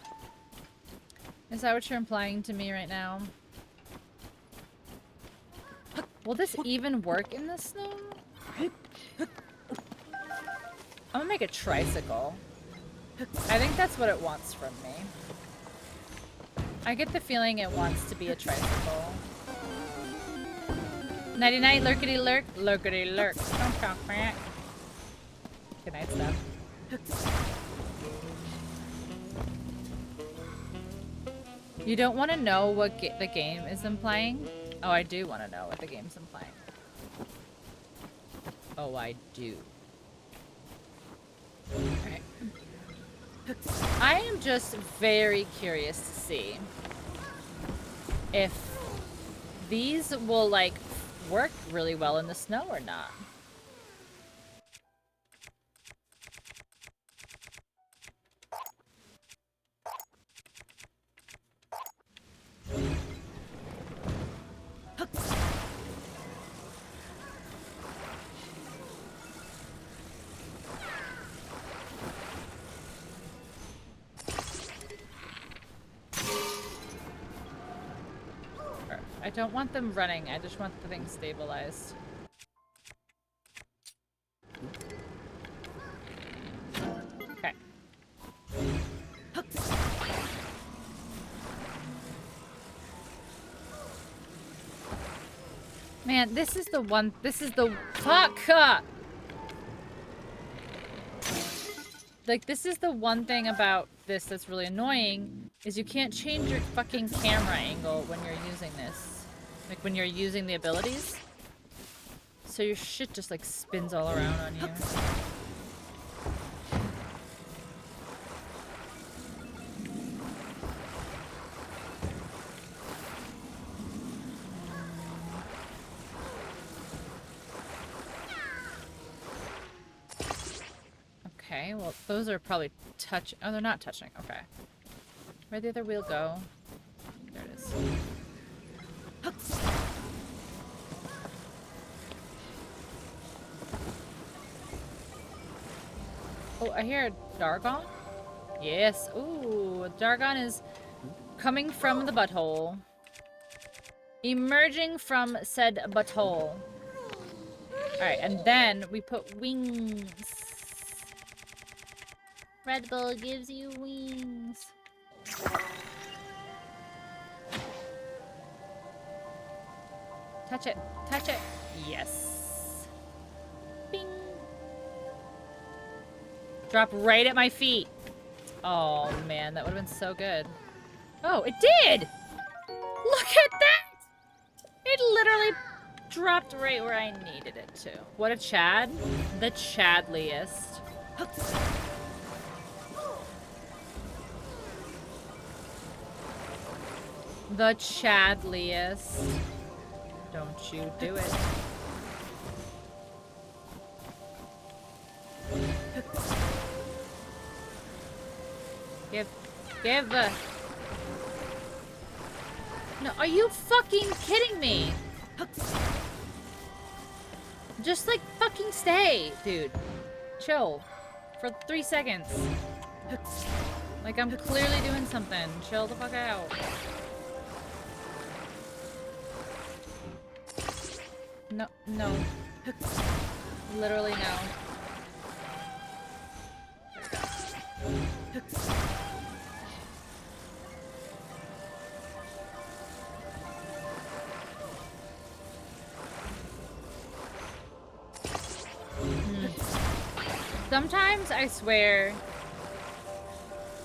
Is that what you're implying to me right now? Will this even work in the snow? I'm gonna make a tricycle. I think that's what it wants from me. I get the feeling it wants to be a tricycle. Nighty night, lurkity lurk, lurkity lurk. Don't talk back. Good night, stuff. You don't want to know what the game is implying? Oh, I do want to know what the game's implying. Oh, I do. Okay. I am just very curious to see if these will, like, work really well in the snow or not. I don't want them running, I just want the thing stabilized. Okay. Man, this is the one, this is the, fuck! Like, this is the one thing about this that's really annoying, is you can't change your fucking camera angle when you're using this. Like, when you're using the abilities. So your shit just, like, spins all around on you. Okay, well, those are probably touch. Oh, they're not touching. Okay. Where'd the other wheel go? There it is. Oh, I hear a Dargon? Yes. Ooh, Dargon is coming from the butthole. Emerging from said butthole. Alright, and then we put wings. Red Bull gives you wings. Touch it. Touch it. Yes. Bing. Drop right at my feet. Oh, man. That would have been so good. Oh, it did! Look at that! It literally dropped right where I needed it to. What a Chad. The Chadliest. The Chadliest. Don't you do it. Give. No, are you fucking kidding me? Just like fucking stay, dude. Chill. For 3 seconds. Like I'm clearly doing something. Chill the fuck out. No, no. Literally no. Sometimes I swear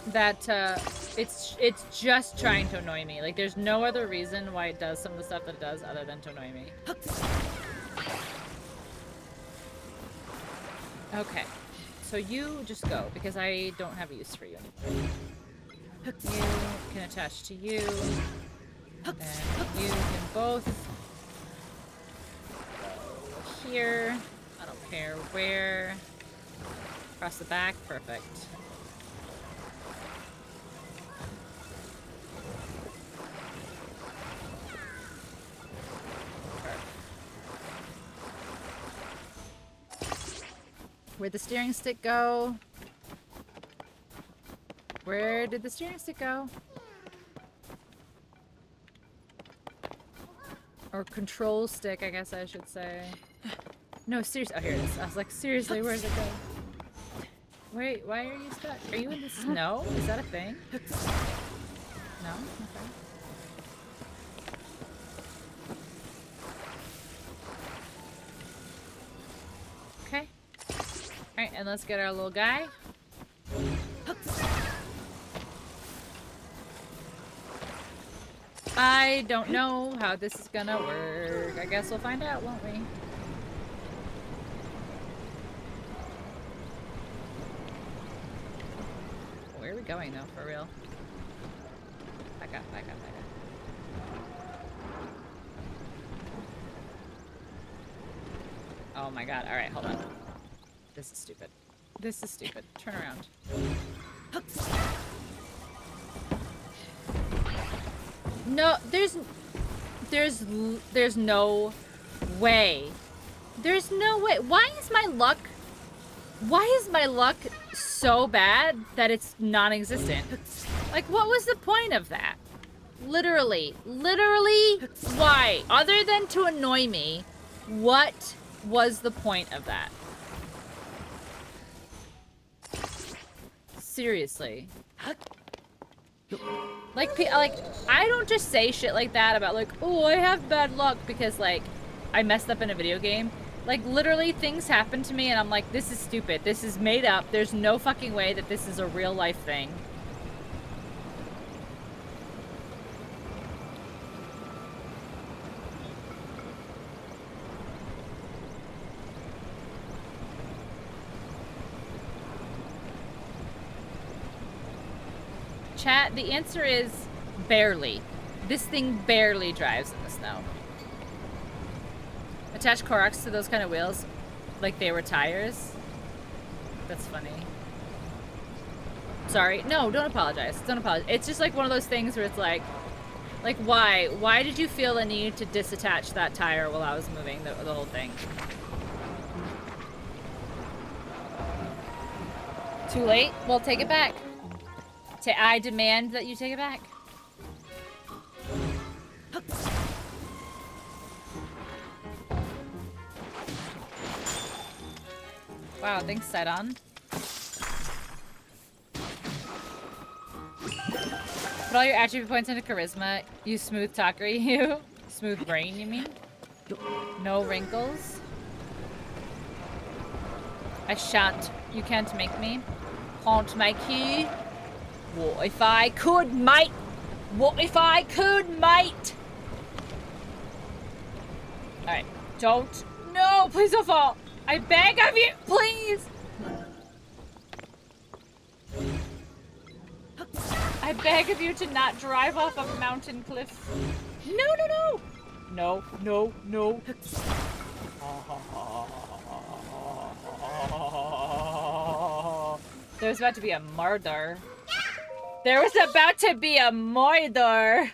that it's just trying to annoy me. Like there's no other reason why it does some of the stuff that it does other than to annoy me. Okay, so you just go because I don't have a use for you anymore. You can attach to you, and you can both go here. I don't care where. Across the back, perfect. Where'd the steering stick go? Where did the steering stick go? Or control stick, I guess I should say. No, seriously. Oh, here it is. I was like, seriously, where'd it go? Wait, why are you stuck? Are you in the snow? Is that a thing? No? Okay. Okay. Alright, and let's get our little guy. I don't know how this is gonna work. I guess we'll find out, won't we? Where are we going, though, for real? Back up, back up, back up. Oh my god, alright, hold on. This is stupid. This is stupid. Turn around. No, there's no way. There's no way. Why is my luck so bad that it's non-existent? Like, what was the point of that? Literally, why? Other than to annoy me, what was the point of that? Seriously. Like, I don't just say shit like that about, like, oh, I have bad luck because, like, I messed up in a video game. Like, literally, things happen to me, and I'm like, this is stupid. This is made up. There's no fucking way that this is a real-life thing. Chat, the answer is barely. This thing barely drives in the snow. Attach Koroks to those kind of wheels like they were tires. That's funny. Sorry. No, don't apologize. Don't apologize. It's just like one of those things where it's like why? Why did you feel the need to disattach that tire while I was moving the whole thing? Too late? Well, take it back. I demand that you take it back. Wow, thanks, Sidon. Put all your attribute points into charisma. You smooth talker, you. Smooth brain, you mean? No wrinkles. I shan't. You can't make me. Can't make you. What if I could, mate? What if I could, mate? Alright. Don't. No, please don't fall. I beg of you, please. I beg of you to not drive off a mountain cliff. No, no, no. No, no, no. There's about to be a murder. There was about to be a murder.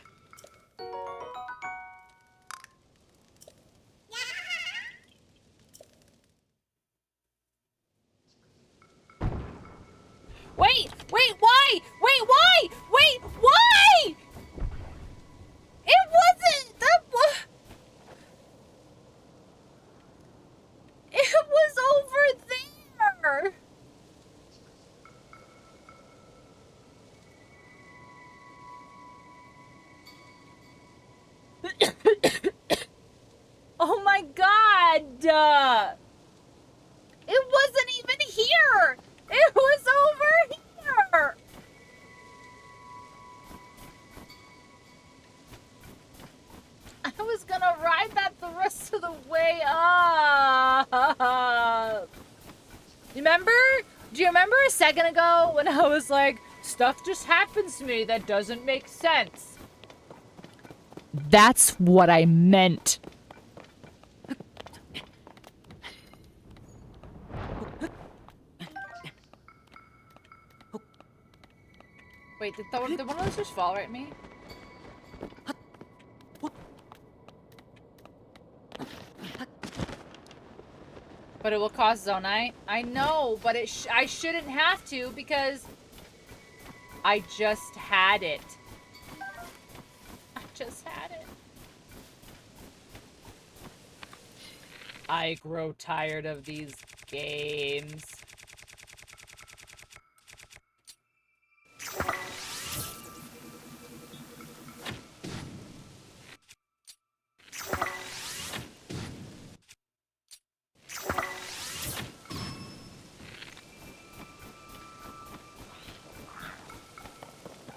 Wait, wait, why? Wait, why? Wait, why? It wasn't that. It was over there. Oh my god! It wasn't even here! It was over here! I was gonna ride that the rest of the way up! Remember? Do you remember a second ago when I was like, stuff just happens to me that doesn't make sense? That's what I meant. Wait, did one of those just fall right at me? But it will cause zonite. I know, but I shouldn't have to because I just had it. I just had it. I grow tired of these games.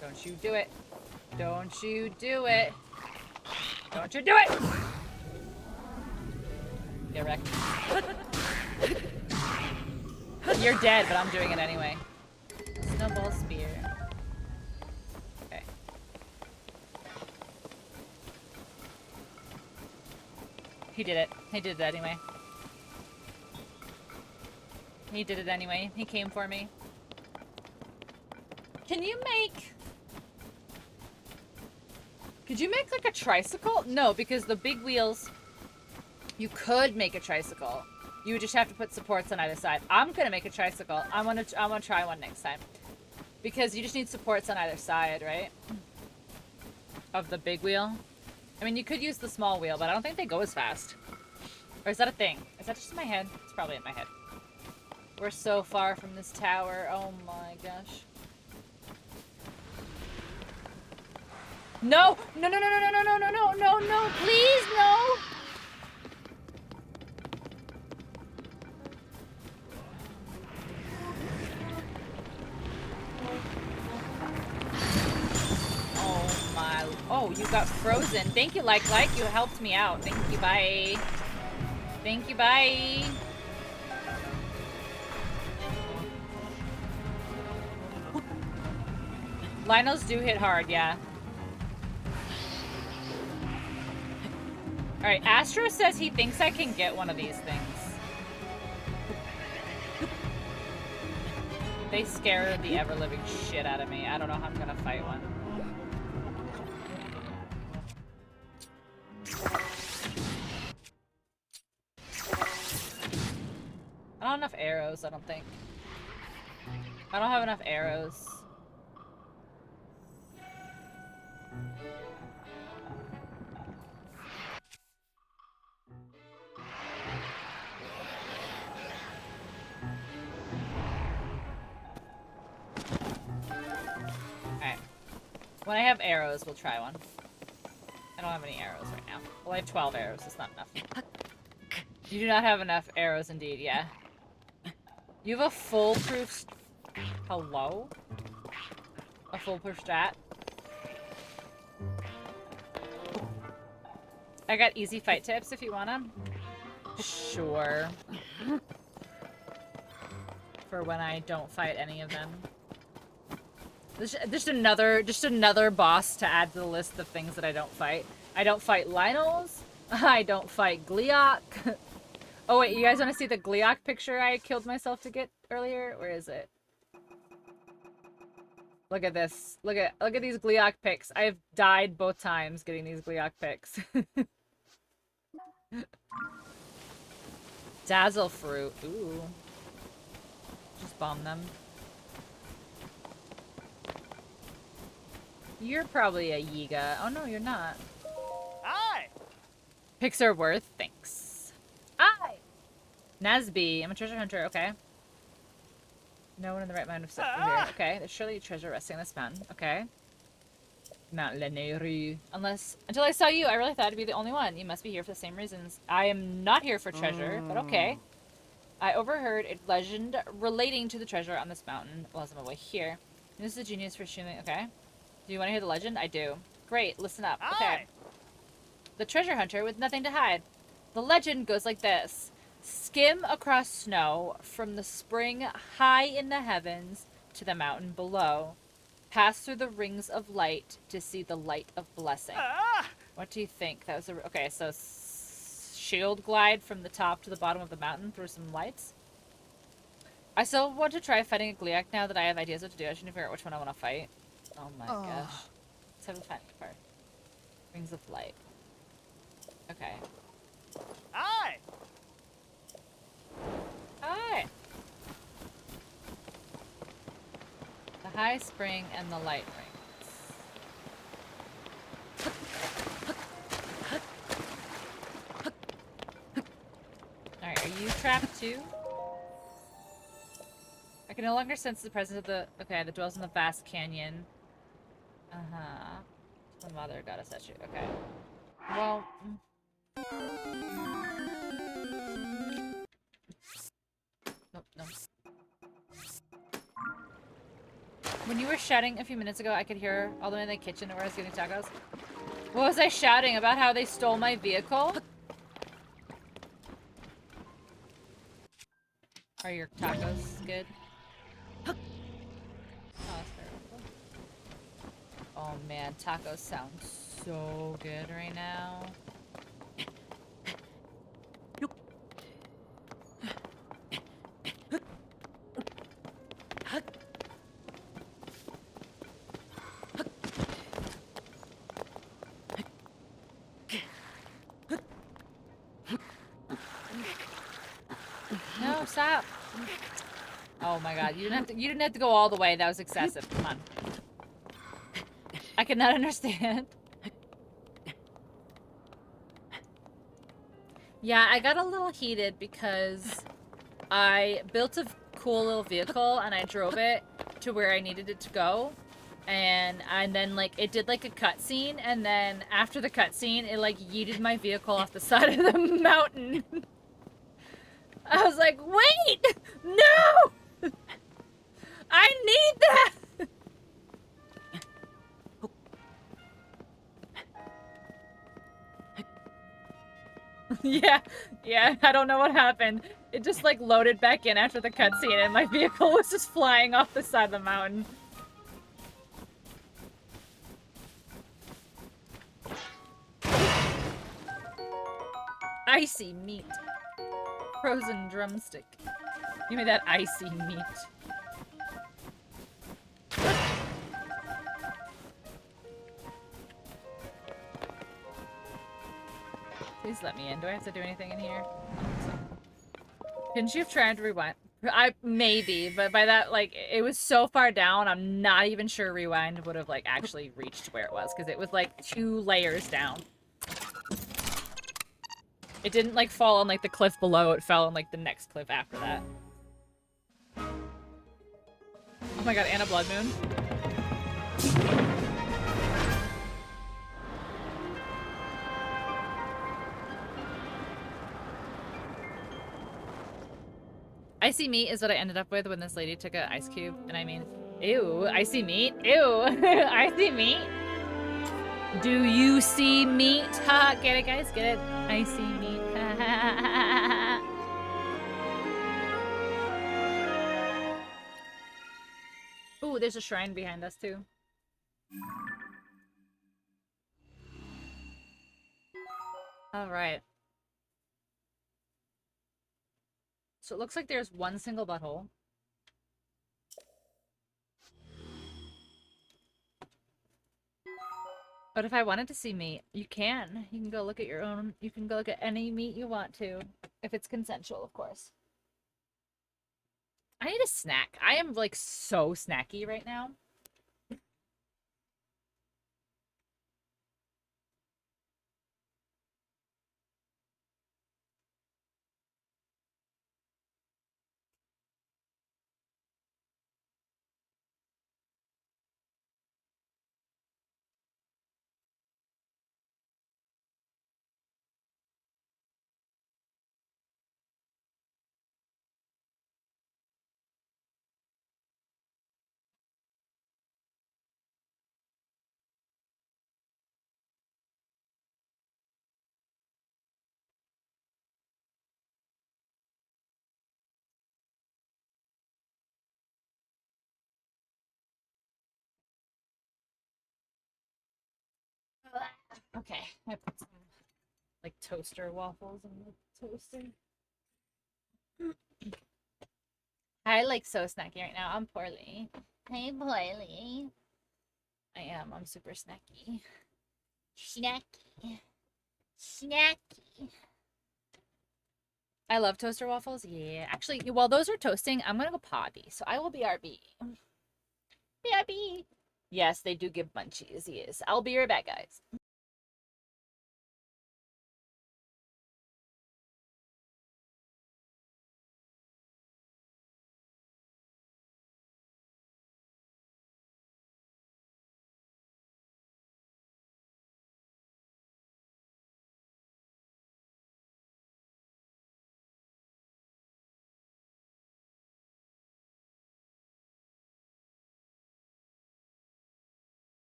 Don't you do it. Don't you do it. Don't you do it! Get wrecked. You're dead, but I'm doing it anyway. Snowball spear. Okay. He did it. He did it anyway. He did it anyway. He came for me. Can you make... Could you make like a tricycle? No, because the big wheels... You could make a tricycle. You would just have to put supports on either side. I'm gonna make a tricycle. I wanna try one next time. Because you just need supports on either side, right? Of the big wheel. I mean, you could use the small wheel, but I don't think they go as fast. Or is that a thing? Is that just in my head? It's probably in my head. We're so far from this tower. Oh my gosh. No! No, no, no, no, no, no, no, no, no, no, please, no! Oh my... Oh, you got frozen. Thank you, like, you helped me out. Thank you, bye. Thank you, bye. Linos do hit hard, yeah. Alright, Astro says he thinks I can get one of these things. They scare the ever-living shit out of me. I don't know how I'm gonna fight one. I don't have enough arrows, I don't think. I don't have enough arrows. Alright. When I have arrows, we'll try one. I don't have any arrows right now. Well, I have 12 arrows. It's not enough. You do not have enough arrows, indeed, yeah. You have a foolproof... Hello? A foolproof strat? I got easy fight tips if you want them. Sure. For when I don't fight any of them. Just another boss to add to the list of things that I don't fight. I don't fight Lynels. I don't fight Gleeok. Oh wait, you guys want to see the Gleeok picture I killed myself to get earlier? Where is it? Look at this. Look at these Gleeok pics. I've died both times getting these Gleeok pics. Dazzle fruit. Ooh. Just bomb them. You're probably a Yiga. Oh no, you're not. Hi. Pics are worth. Thanks. Hi. Nasby. I'm a treasure hunter. Okay. No one in the right mind of set here. Okay. There's surely a treasure resting on this mountain. Okay. Mount Leneru. Until I saw you, I really thought I'd be the only one. You must be here for the same reasons. I am not here for treasure, but okay. I overheard a legend relating to the treasure on this mountain while I'm away here. This is a genius for shooting. Okay. Do you want to hear the legend? I do. Great, listen up. Okay. The treasure hunter with nothing to hide. The legend goes like this. Skim across snow from the spring high in the heavens to the mountain below. Pass through the rings of light to see the light of blessing. What do you think? That was a... Okay, so shield glide from the top to the bottom of the mountain through some lights. I still want to try fighting a Gleeok now that I have ideas what to do. I should figure out which one I want to fight. Oh my gosh. Let's have a fight part. Rings of light. Okay. Hi. Hi! The high spring and the light rings. Alright, are you trapped too? I can no longer sense the presence of the... Okay, that dwells in the vast canyon. Uh-huh. The mother goddess statue. Okay. Well... Nope, no. When you were shouting a few minutes ago, I could hear all the way in the kitchen where I was getting tacos. What was I shouting? About how they stole my vehicle? Are your tacos good? Oh, that's terrible. Oh man, tacos sound so good right now. No, stop. Oh my god, you didn't have to go all the way. That was excessive. Come on. I cannot understand. Yeah, I got a little heated because I built a cool little vehicle and I drove it to where I needed it to go. And then like it did like a cutscene, and then after the cutscene it like yeeted my vehicle off the side of the mountain. I was like, wait! No! I need that! Yeah, I don't know what happened. It just like loaded back in after the cutscene and my vehicle was just flying off the side of the mountain. Icy meat. Frozen drumstick. Give me that icy meat. Please let me in. Do I have to do anything in here? I don't think so. Couldn't you have tried to rewind? Maybe, but by that, like, it was so far down, I'm not even sure rewind would have, like, actually reached where it was, because it was, like, 2 layers down. It didn't, like, fall on, like, the cliff below, it fell on, like, the next cliff after that. Oh my god, and a blood moon. Icy meat is what I ended up with when this lady took an ice cube, and I mean, ew, icy meat? Ew, icy meat? Do you see meat? Ha, get it, guys? Get it? Icy meat. Ooh, there's a shrine behind us, too. Alright. So it looks like there's one single butthole. But if I wanted to see meat, you can. You can go look at your own. You can go look at any meat you want to. If it's consensual, of course. I need a snack. I am, like, so snacky right now. Okay, I put some, like, toaster waffles in the toaster. I, like, so snacky right now. I'm poorly. Hey, Boily. I am. I'm super snacky. Snacky. Snacky. I love toaster waffles. Yeah. Actually, while those are toasting, I'm gonna go potty. So I will BRB. BRB. Yes, they do give munchies. Yes. I'll be right back, guys.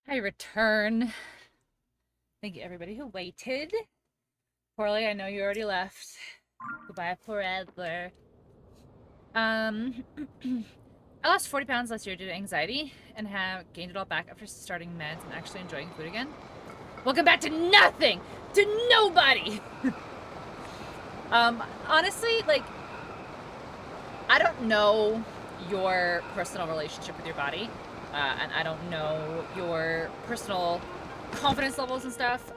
I return. Thank you, everybody who waited. Poorly, I know you already left. Goodbye forever. I lost 40 pounds last year due to anxiety and have gained it all back after starting meds and actually enjoying food again. Welcome back to nothing! To nobody! Honestly, like, I don't know your personal relationship with your body, and I don't know your personal confidence levels and stuff,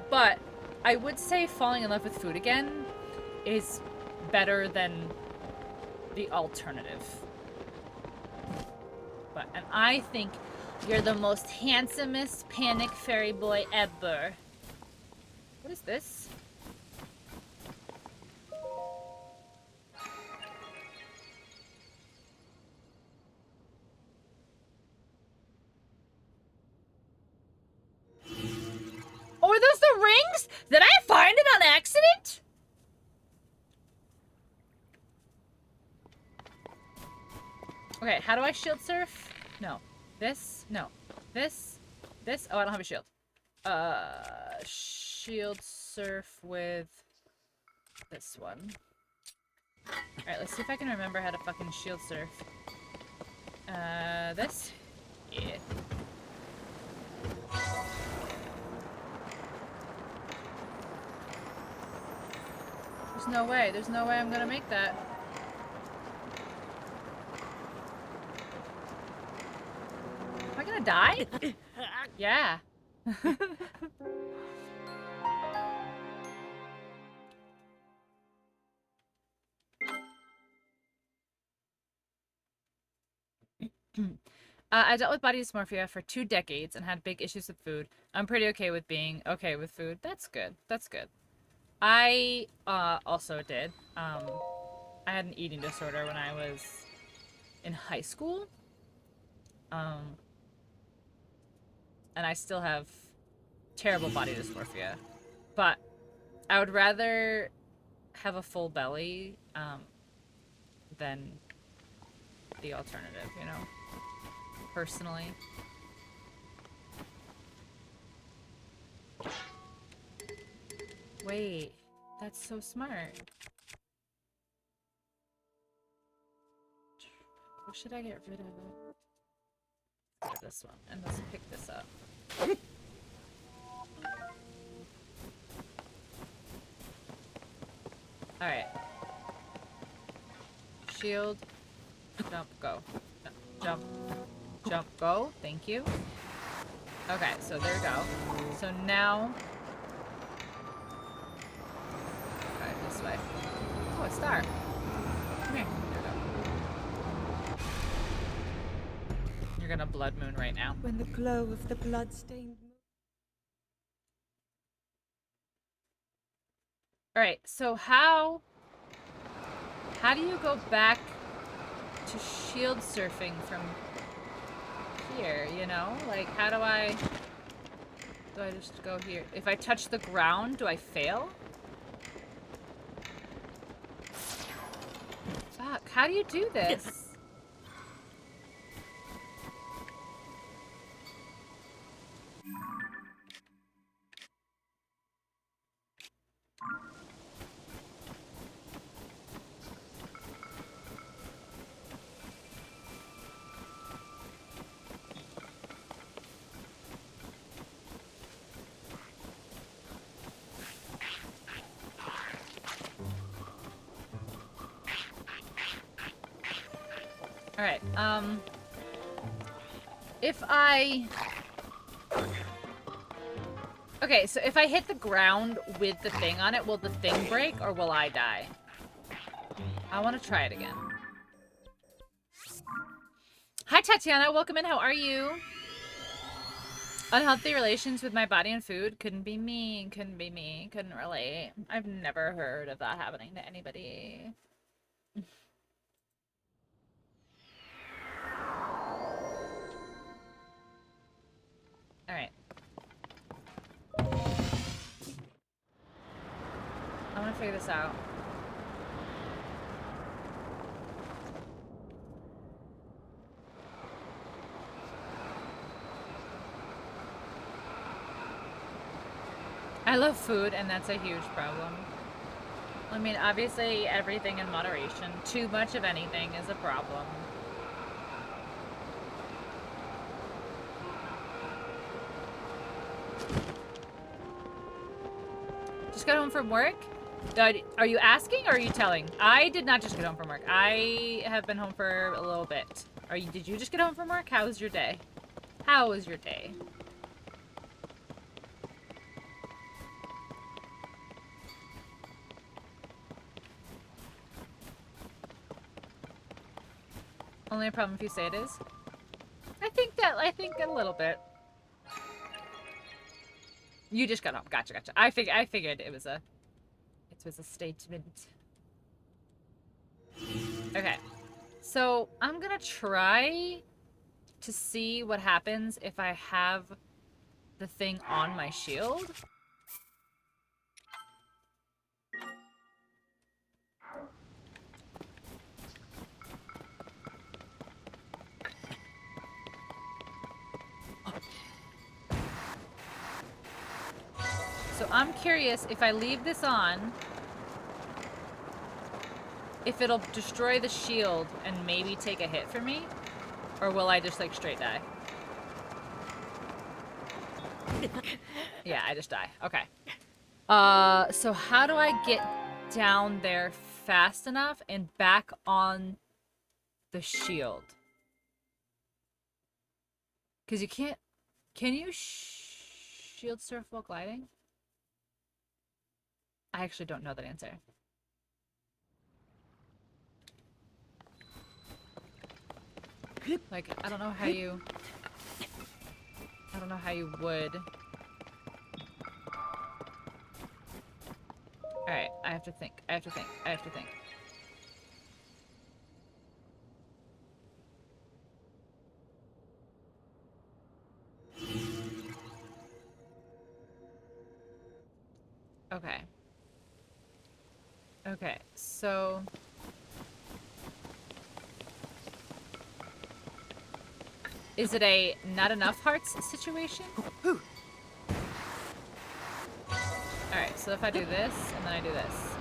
but I would say falling in love with food again is better than the alternative. And I think you're the most handsomest panic fairy boy ever. What is this? Oh, are those the rings? Did I find it on accident? Okay, how do I shield surf? No. This? No. This? This? Oh, I don't have a shield. Shield surf with this one. Alright, let's see if I can remember how to fucking shield surf. This? Yeah. There's no way. There's no way I'm gonna make that. Am I gonna die? Yeah. I dealt with body dysmorphia for 2 decades and had big issues with food. I'm pretty okay with being okay with food. That's good. That's good. I also did. I had an eating disorder when I was in high school. And I still have terrible body dysmorphia. But I would rather have a full belly than the alternative, you know? Personally. Wait, that's so smart. What should I get rid of? Get rid of this one, and let's pick this up. Alright. Shield. Jump, go. Jump. Jump, go. Thank you. Okay, so there we go. So now... Okay, this way. Oh, a star. Come here. There we go. You're gonna blood moon right now. When the glow of the blood-stained moon... Alright, so how do you go back to shield surfing from here, you know? Like, how do I just go here? If I touch the ground, do I fail? Fuck, how do you do this? Alright, if I... Okay, so if I hit the ground with the thing on it, will the thing break or will I die? I want to try it again. Hi, Tatiana. Welcome in. How are you? Unhealthy relations with my body and food. Couldn't be me. Couldn't be me. Couldn't relate. I've never heard of that happening to anybody. Alright. I'm gonna figure this out. I love food, and that's a huge problem. I mean, obviously, everything in moderation. Too much of anything is a problem. Just got home from work? Are you asking or are you telling? I did not just get home from work. I have been home for a little bit. Did you just get home from work? How was your day? How was your day? Only a problem if you say it is. I think a little bit. You just got home. Gotcha. I figured it was a statement. Okay. So, I'm gonna try to see what happens if I have the thing on my shield. So I'm curious if I leave this on, if it'll destroy the shield and maybe take a hit for me, or will I just like straight die? Yeah, I just die. Okay. So how do I get down there fast enough and back on the shield? Because you can't... Can you shield surf while gliding? I actually don't know that answer. Like, I don't know how you would. Alright, I have to think. Okay. Okay, so... Is it a not enough hearts situation? Alright, so if I do this, and then I do this.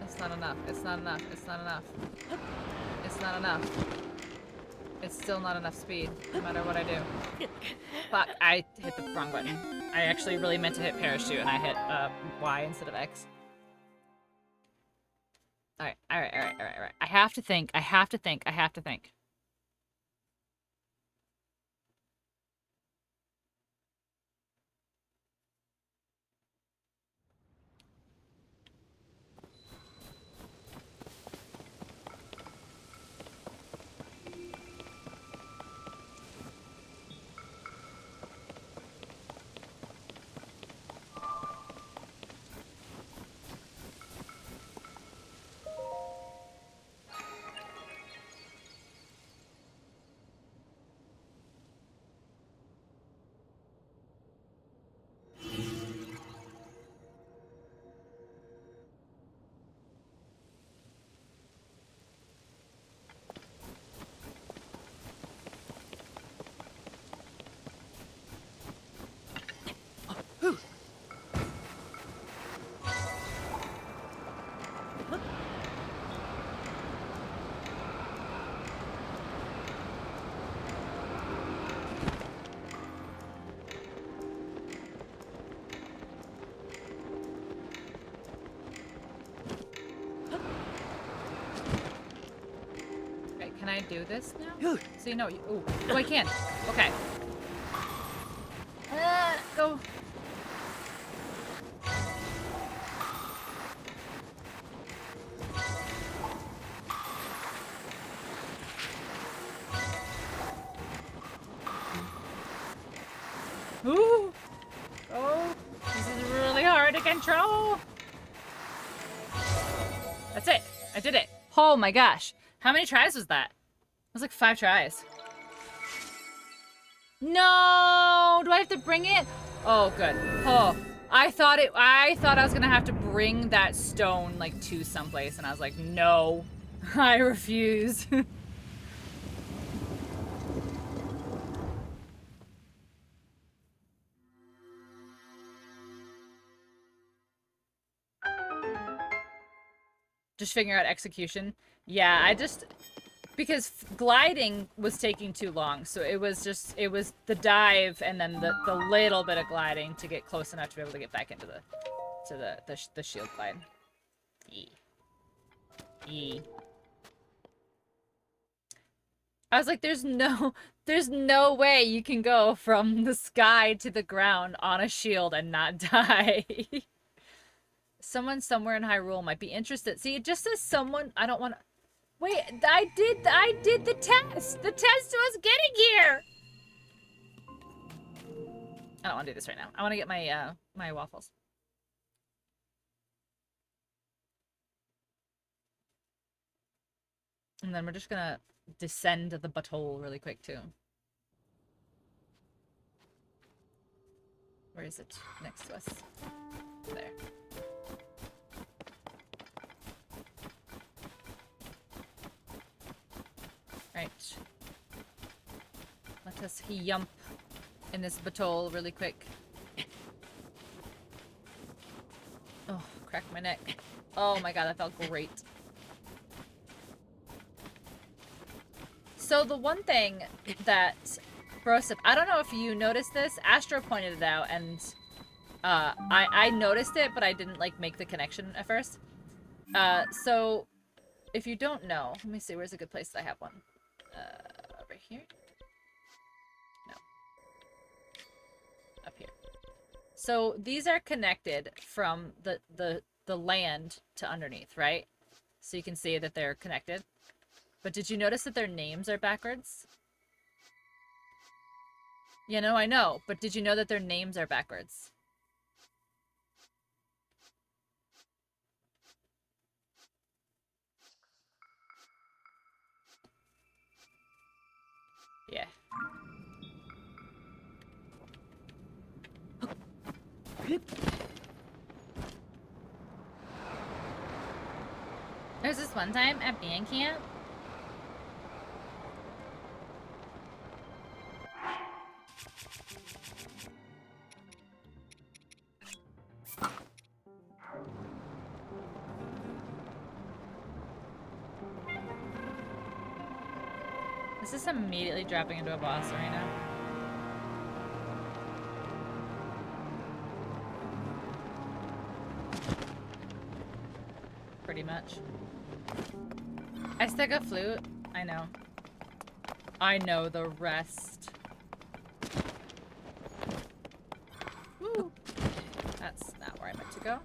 It's not enough. It's not enough. It's not enough. It's not enough. It's still not enough speed, no matter what I do. Fuck, I hit the wrong button. I actually really meant to hit parachute, and I hit Y instead of X. Alright. I have to think. Can I do this now? So you know, ooh, oh, I can. Okay. Go. Ooh. Oh, this is really hard to control. That's it. I did it. Oh my gosh. How many tries was that? It was like 5 tries. No! Do I have to bring it? Oh, good. Oh, I thought I was gonna have to bring that stone like to someplace, and I was like, no, I refuse. Just figuring out execution. Yeah, I just... Because gliding was taking too long, so it was the dive and then the little bit of gliding to get close enough to be able to get back into the shield glide. I was like, there's no way you can go from the sky to the ground on a shield and not die. Someone somewhere in Hyrule might be interested. See, it just says someone. I don't want to. Wait, I did the test. The test was getting here. I don't want to do this right now. I want to get my my waffles. And then we're just gonna descend the butthole really quick too. Where is it? Next to us. There. Right. Let us yump in this butthole really quick. Oh, crack my neck. Oh my god, that felt great. So the one thing that Brosip, I don't know if you noticed this, Astro pointed it out, and I noticed it, but I didn't like make the connection at first. So if you don't know, let me see, where's a good place that I have one? Over here? No. Up here. So these are connected from the land to underneath, right? So you can see that they're connected. But did you notice that their names are backwards? You know, I know, but did you know that their names are backwards? Yeah. There's this one time at band camp. Is this immediately dropping into a boss arena? Pretty much. I stuck a flute. I know. I know the rest. Woo. That's not where I meant to go.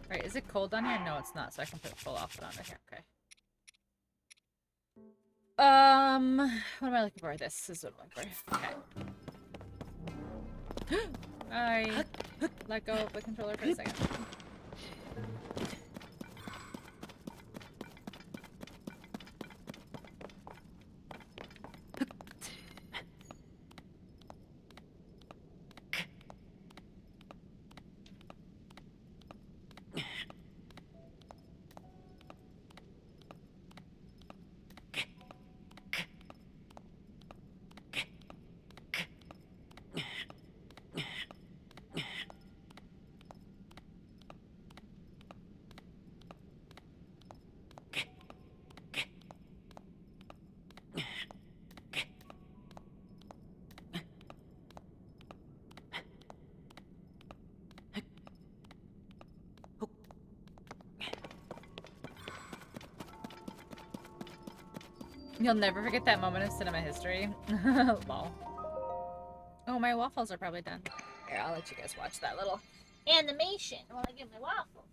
Right, is it cold down here? No, it's not, so I can put full outfit on here. Okay. What am I looking for? This is what I'm looking for. Okay. I let go of the controller for a second. You'll never forget that moment of cinema history. Lol. Oh, my waffles are probably done. Here, I'll let you guys watch that little animation while I get my waffles.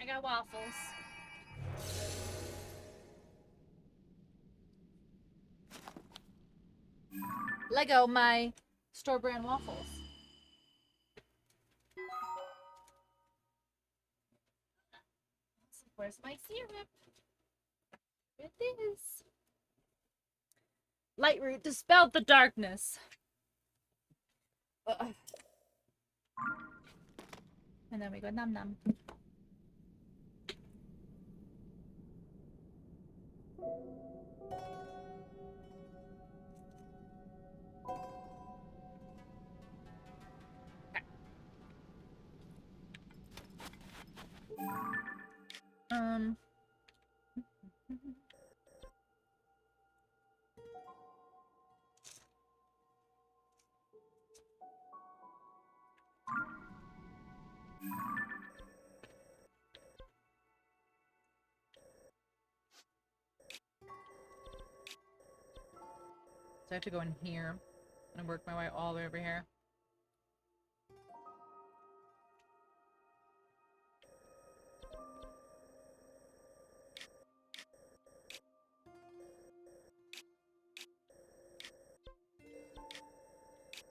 I got waffles. Lego my store brand waffles. Where's my syrup? It is. Lightroot dispelled the darkness. And then we go num num. Okay. So I have to go in here and work my way all the way over here.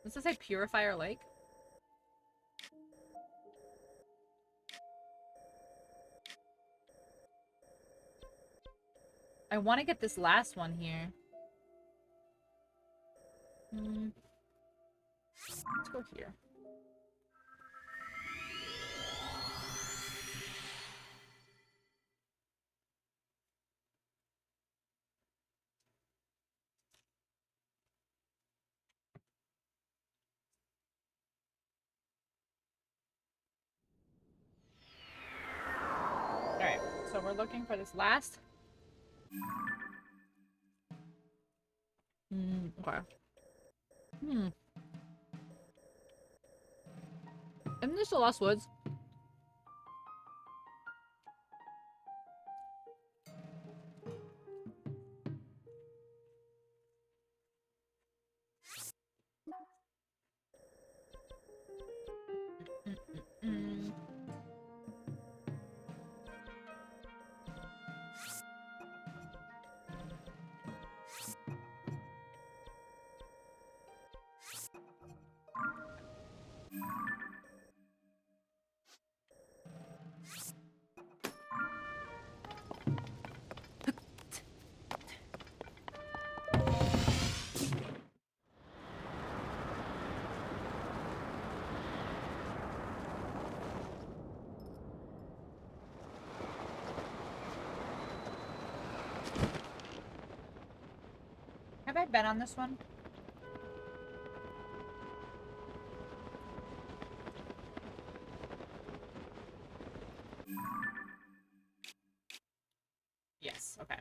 Does this say Purifier Lake? I want to get this last one here. Let's go here. Alright, so we're looking for this last. Okay. Isn't this the Lost Woods? Have I been on this one? Yes, okay.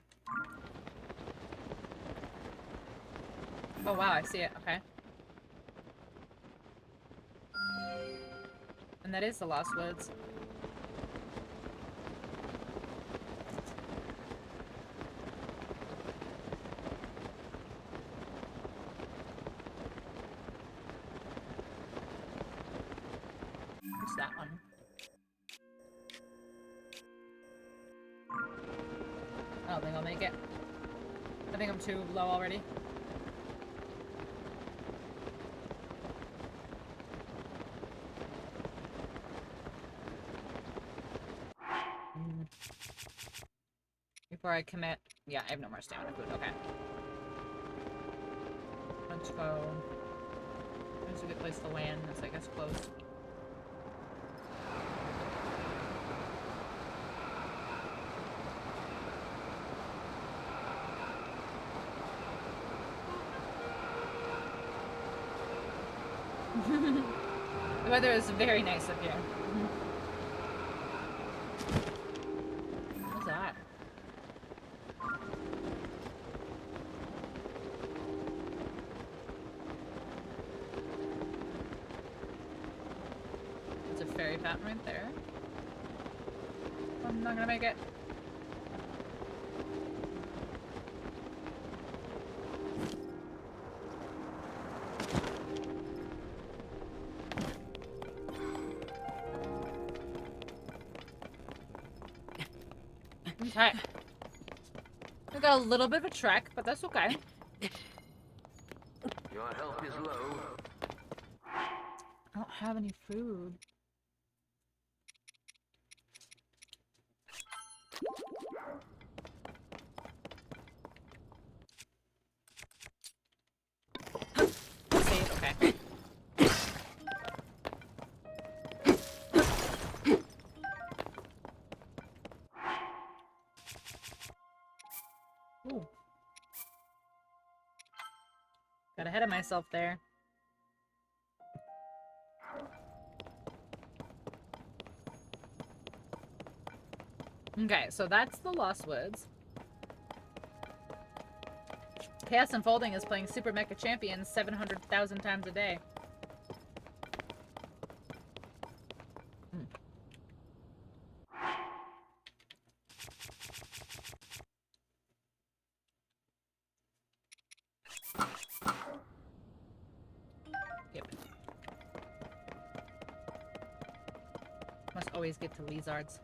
Oh wow, I see it, okay. And that is the Lost Woods. What's that one? I don't think I'll make it. I think I'm too low already. Before I commit. Yeah, I have no more stamina food. Okay. Let's go. There's a good place to land. That's, I guess, close. The weather is very nice up here. What's that? It's a fairy fountain right there. I'm not gonna make it. Okay. We got a little bit of a trek, but that's okay. Your health is low. I don't have any food. Got ahead of myself there. Okay, so that's the Lost Woods. Chaos Unfolding is playing Super Mecha Champions 700,000 times a day. Yep. Must always get to Lizards.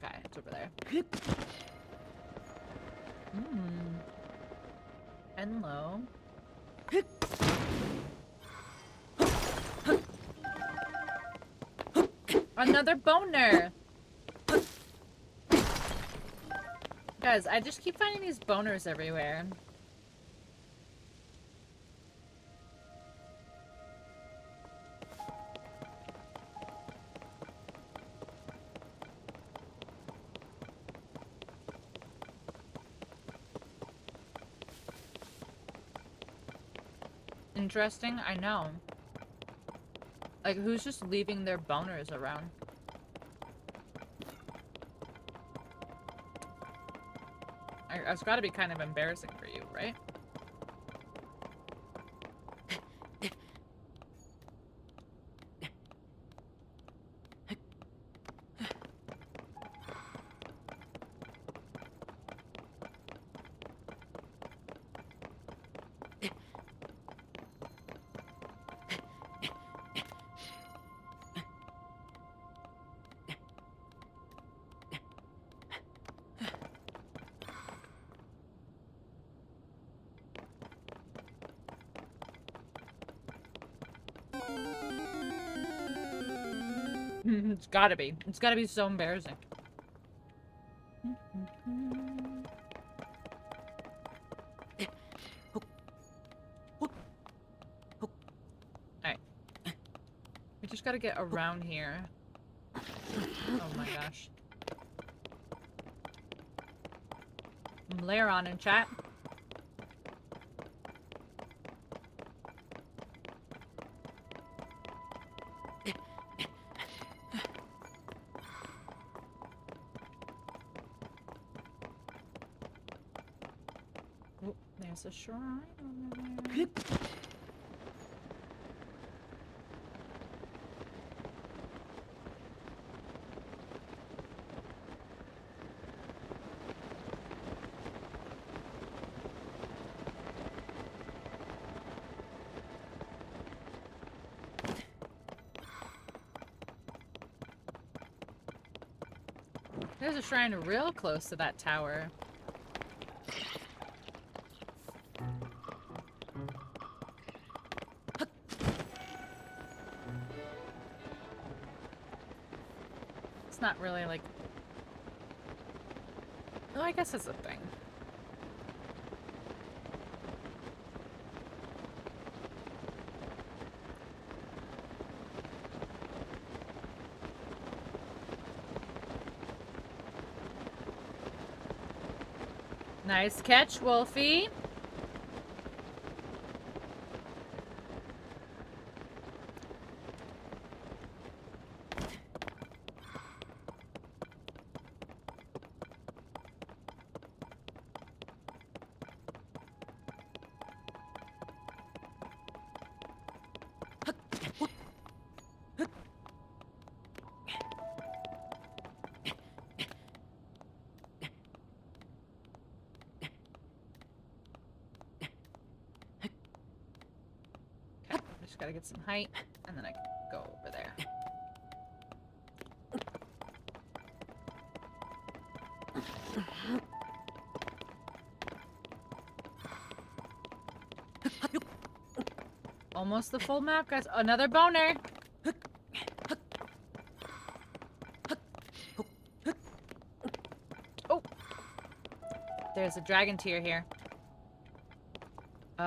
Okay, it's over there. And low. Another boner! Guys, I just keep finding these boners everywhere. Interesting, I know. Like, who's just leaving their boners around? It's gotta be kind of embarrassing for you, right? It's gotta be. It's gotta be so embarrassing. Alright. We just gotta get around here. Oh my gosh. Layer on in chat. Oh, there's a shrine over there. There's a shrine real close to that tower. It's not really like... Oh, I guess it's a thing. Nice catch, Wolfie. Just gotta get some height, and then I can go over there. Almost the full map, guys. Another boner! Oh! There's a dragon tier here.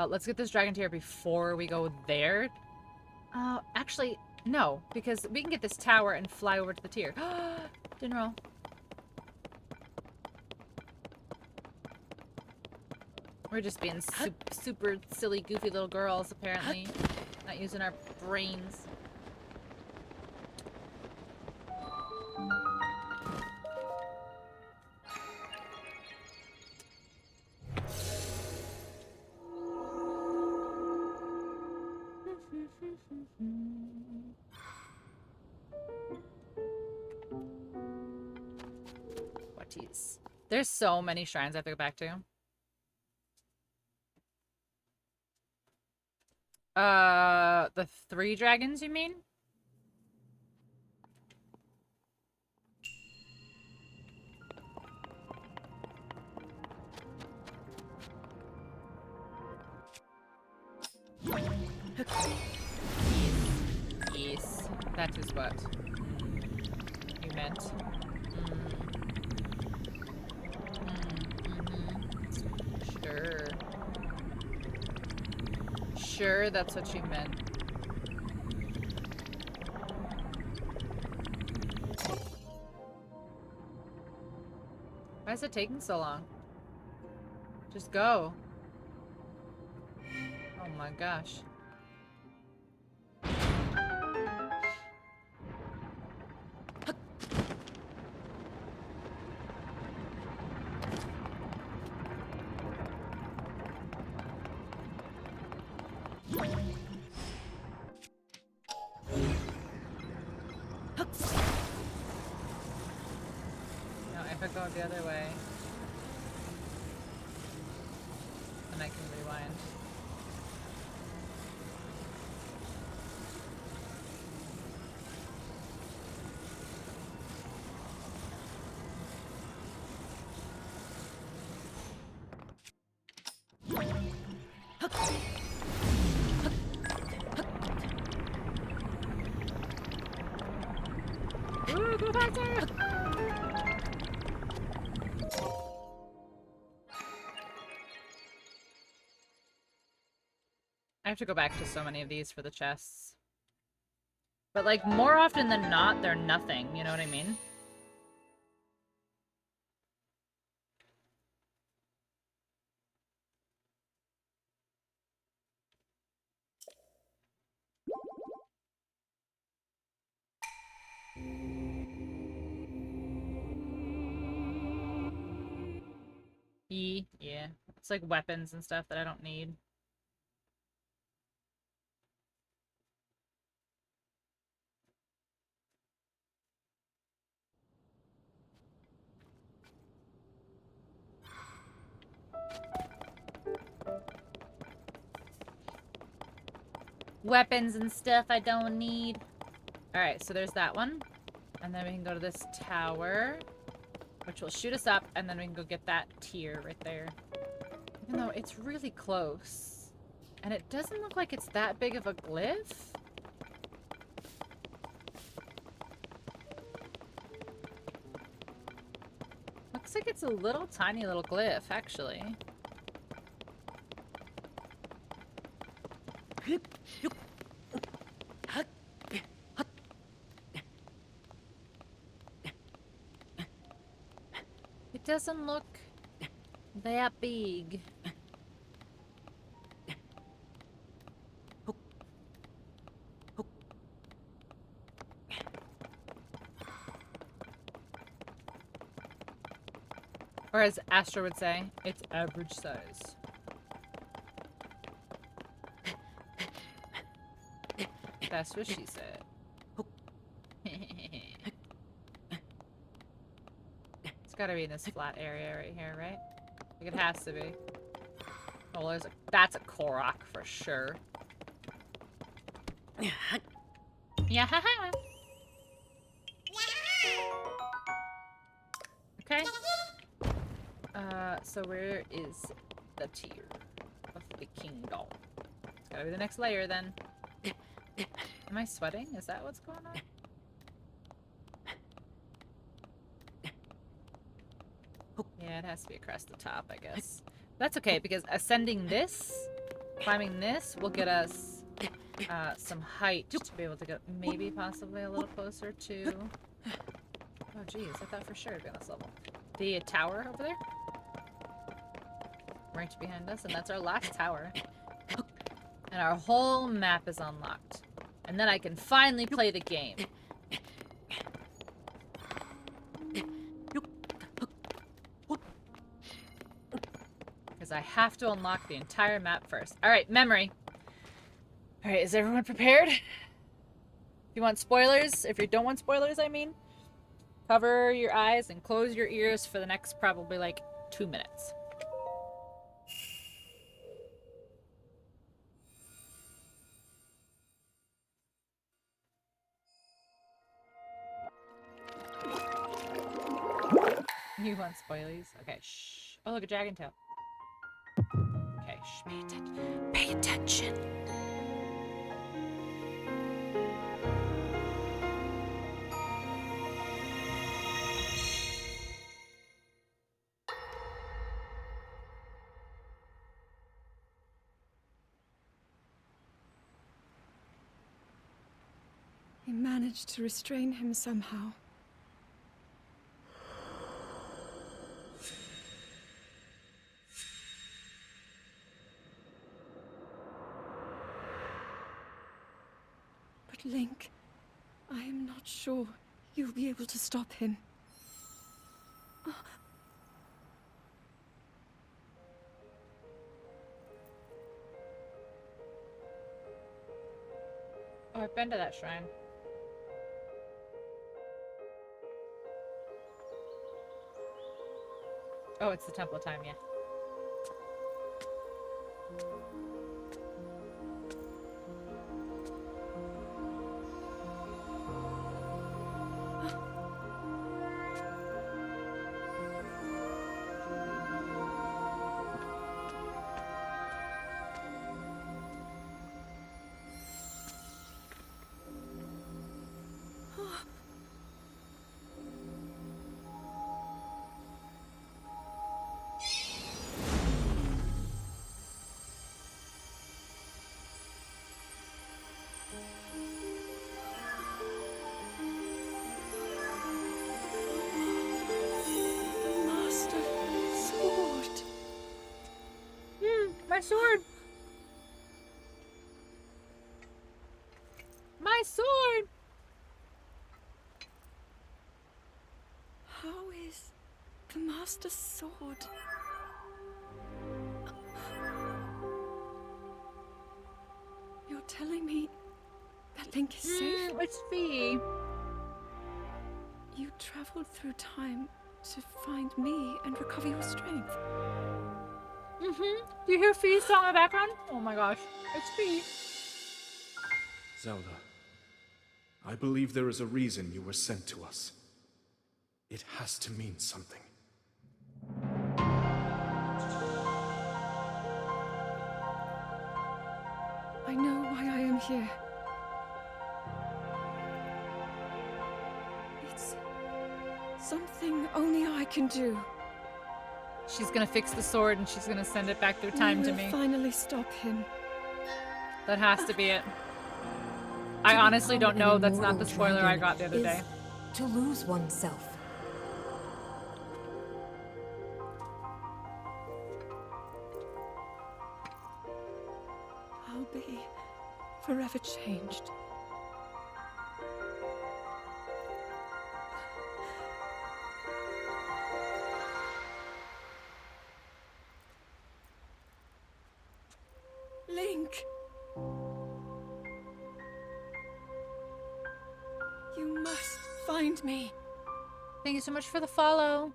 Let's get this dragon tier before we go there. Actually, No, because we can get this tower and fly over to the tier. Didn't roll. We're just being super silly, goofy little girls, apparently. Not using our brains. What is? There's so many shrines I have to go back to. The 3 dragons, you mean? Yes, that is what you meant. Sure. Sure, that's what you meant. Why is it taking so long? Just go. Oh my gosh. No, if I go the other way, then I can rewind. Ooh, go back there! I have to go back to so many of these for the chests. But, like, more often than not, they're nothing. You know what I mean? Yeah. It's like weapons and stuff that I don't need. Weapons and stuff I don't need. Alright, so there's that one. And then we can go to this tower, which will shoot us up, and then we can go get that tier right there. Even though it's really close. And it doesn't look like it's that big of a glyph. Looks like it's a little tiny little glyph, actually. It doesn't look that big. Or as Astra would say, it's average size. That's what she said. It's gotta be in this flat area right here, right? Like it has to be. Oh, that's a Korok for sure. Yeah. Okay. So where is the tier of the kingdom? It's gotta be the next layer then. Am I sweating? Is that what's going on? Yeah, it has to be across the top, I guess. That's okay, because ascending this, climbing this, will get us some height to be able to get maybe possibly a little closer to... Oh geez, I thought for sure it'd be on this level. The tower over there? Right behind us, and that's our last tower. And our whole map is unlocked. And then I can finally play the game. Because I have to unlock the entire map first. Alright, memory. Alright, is everyone prepared? If you want spoilers, if you don't want spoilers, I mean, cover your eyes and close your ears for the next probably like 2 minutes. You want spoilies? Okay, shh. Oh, look, a dragon tail. Okay, shh, pay attention. Pay attention! He managed to restrain him somehow. But Link, I am not sure you'll be able to stop him. Oh, I've been to that shrine. Oh, it's the Temple of Time, yeah. The Master Sword. My sword! My sword! How is the Master Sword? You're telling me that Link is safe? It's Fee. You traveled through time to find me and recover your strength. Do you hear Fee's song in the background? Oh my gosh. It's Fee. Zelda, I believe there is a reason you were sent to us. It has to mean something. I know why I am here. It's something only I can do. She's gonna fix the sword and she's gonna send it back through time to We will me. finally stop him. That has to be it. I honestly don't know. That's not the spoiler I got the other day. To lose oneself. I'll be forever changed. Link! You must find me. Thank you so much for the follow.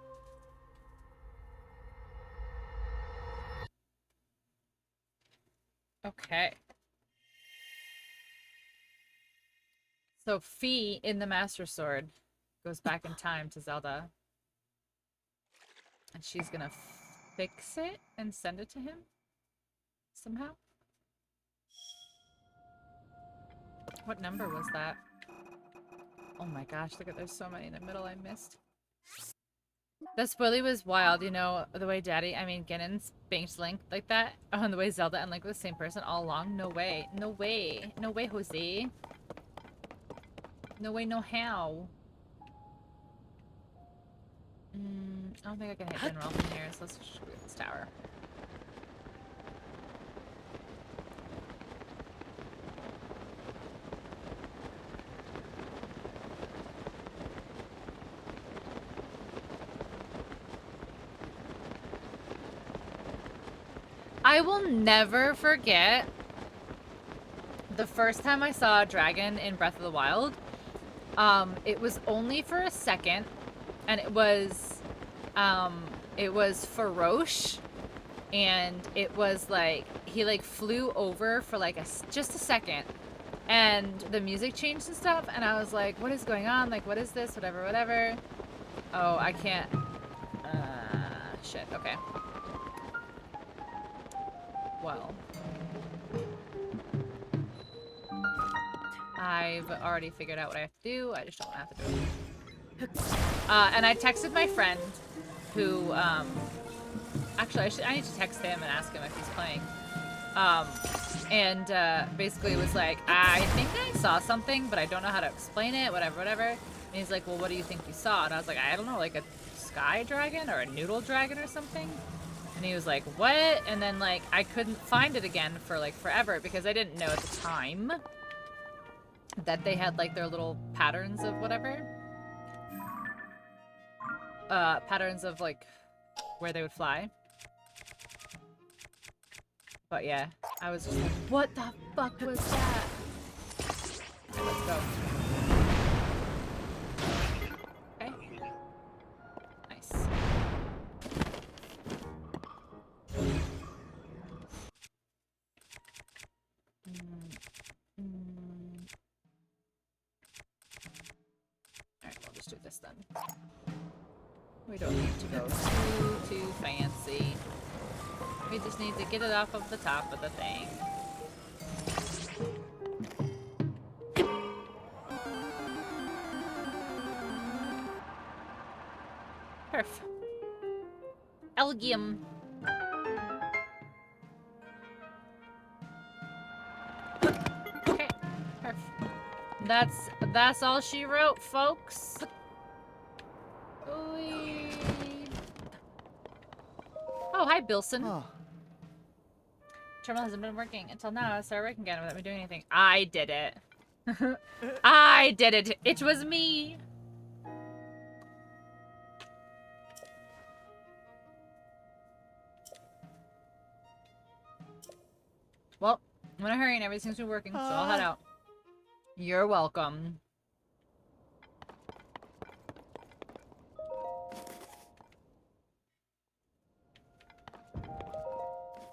Okay. So Fee in the Master Sword goes back in time to Zelda. And she's gonna fix it and send it to him somehow. What number was that? Oh my gosh, look at there's so many in the middle I missed. The spoiler was wild, you know, the way Ganon spanked Link like that, and the way Zelda and Link were the same person all along. No way. No way. No way, Jose. No way, no how. I don't think I can hit General from here, so let's just go to this tower. I will never forget the first time I saw a dragon in Breath of the Wild. It was only for a second, and it was Faroche, and it was like, he like flew over for like just a second, and the music changed and stuff, and I was like, what is going on? Like, what is this? Whatever, whatever. Oh, I can't. Shit, okay. Well, I've already figured out what I have to do. I just don't have to do it. And I texted my friend who, actually, I need to text him and ask him if he's playing. Basically was like, I think I saw something, but I don't know how to explain it, whatever, whatever. And he's like, well, what do you think you saw? And I was like, I don't know, like a sky dragon or a noodle dragon or something? And he was like, what? And then, like, I couldn't find it again for, like, forever because I didn't know at the time that they had, like, their little patterns of whatever. Patterns of, like, where they would fly. But, yeah, I was just like, what the fuck was that? Okay, let's go. Okay. Nice. Alright, we'll just do this then. We don't need to go too fancy. We just need to get it off of the top of the thing. Perf. Elgium. Okay, perf. That's all she wrote, folks. Ooh. Oh, hi, Bilson. Oh. Terminal hasn't been working until now. I started working again without me doing anything. I did it. I did it. It was me. Well, I'm in a hurry and everything seems to be working, so I'll head out. You're welcome.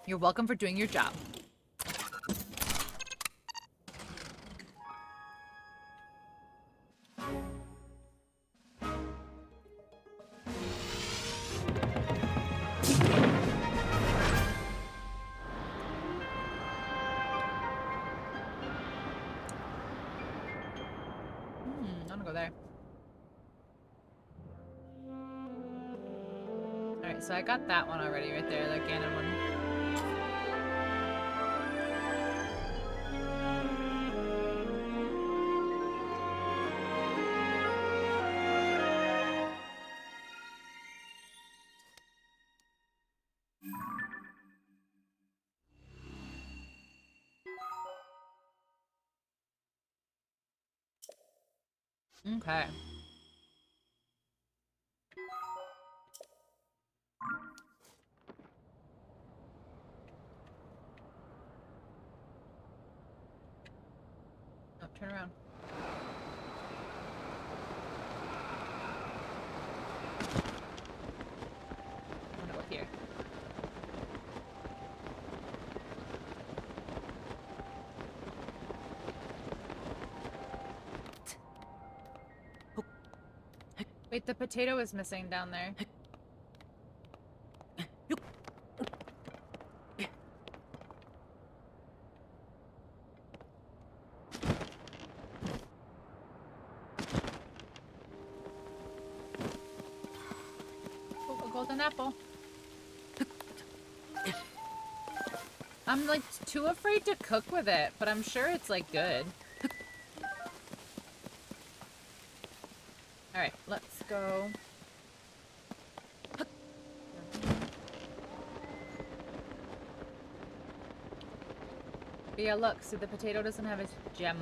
You're welcome for doing your job. I wanna go there. Alright, so I got that one already right there, that Ganon one. Okay. Oh, turn around. I'm gonna go here. Wait, the potato is missing down there. golden apple. I'm like too afraid to cook with it, but I'm sure it's like good. Alright, let's go. But yeah, look, see the potato doesn't have its gem.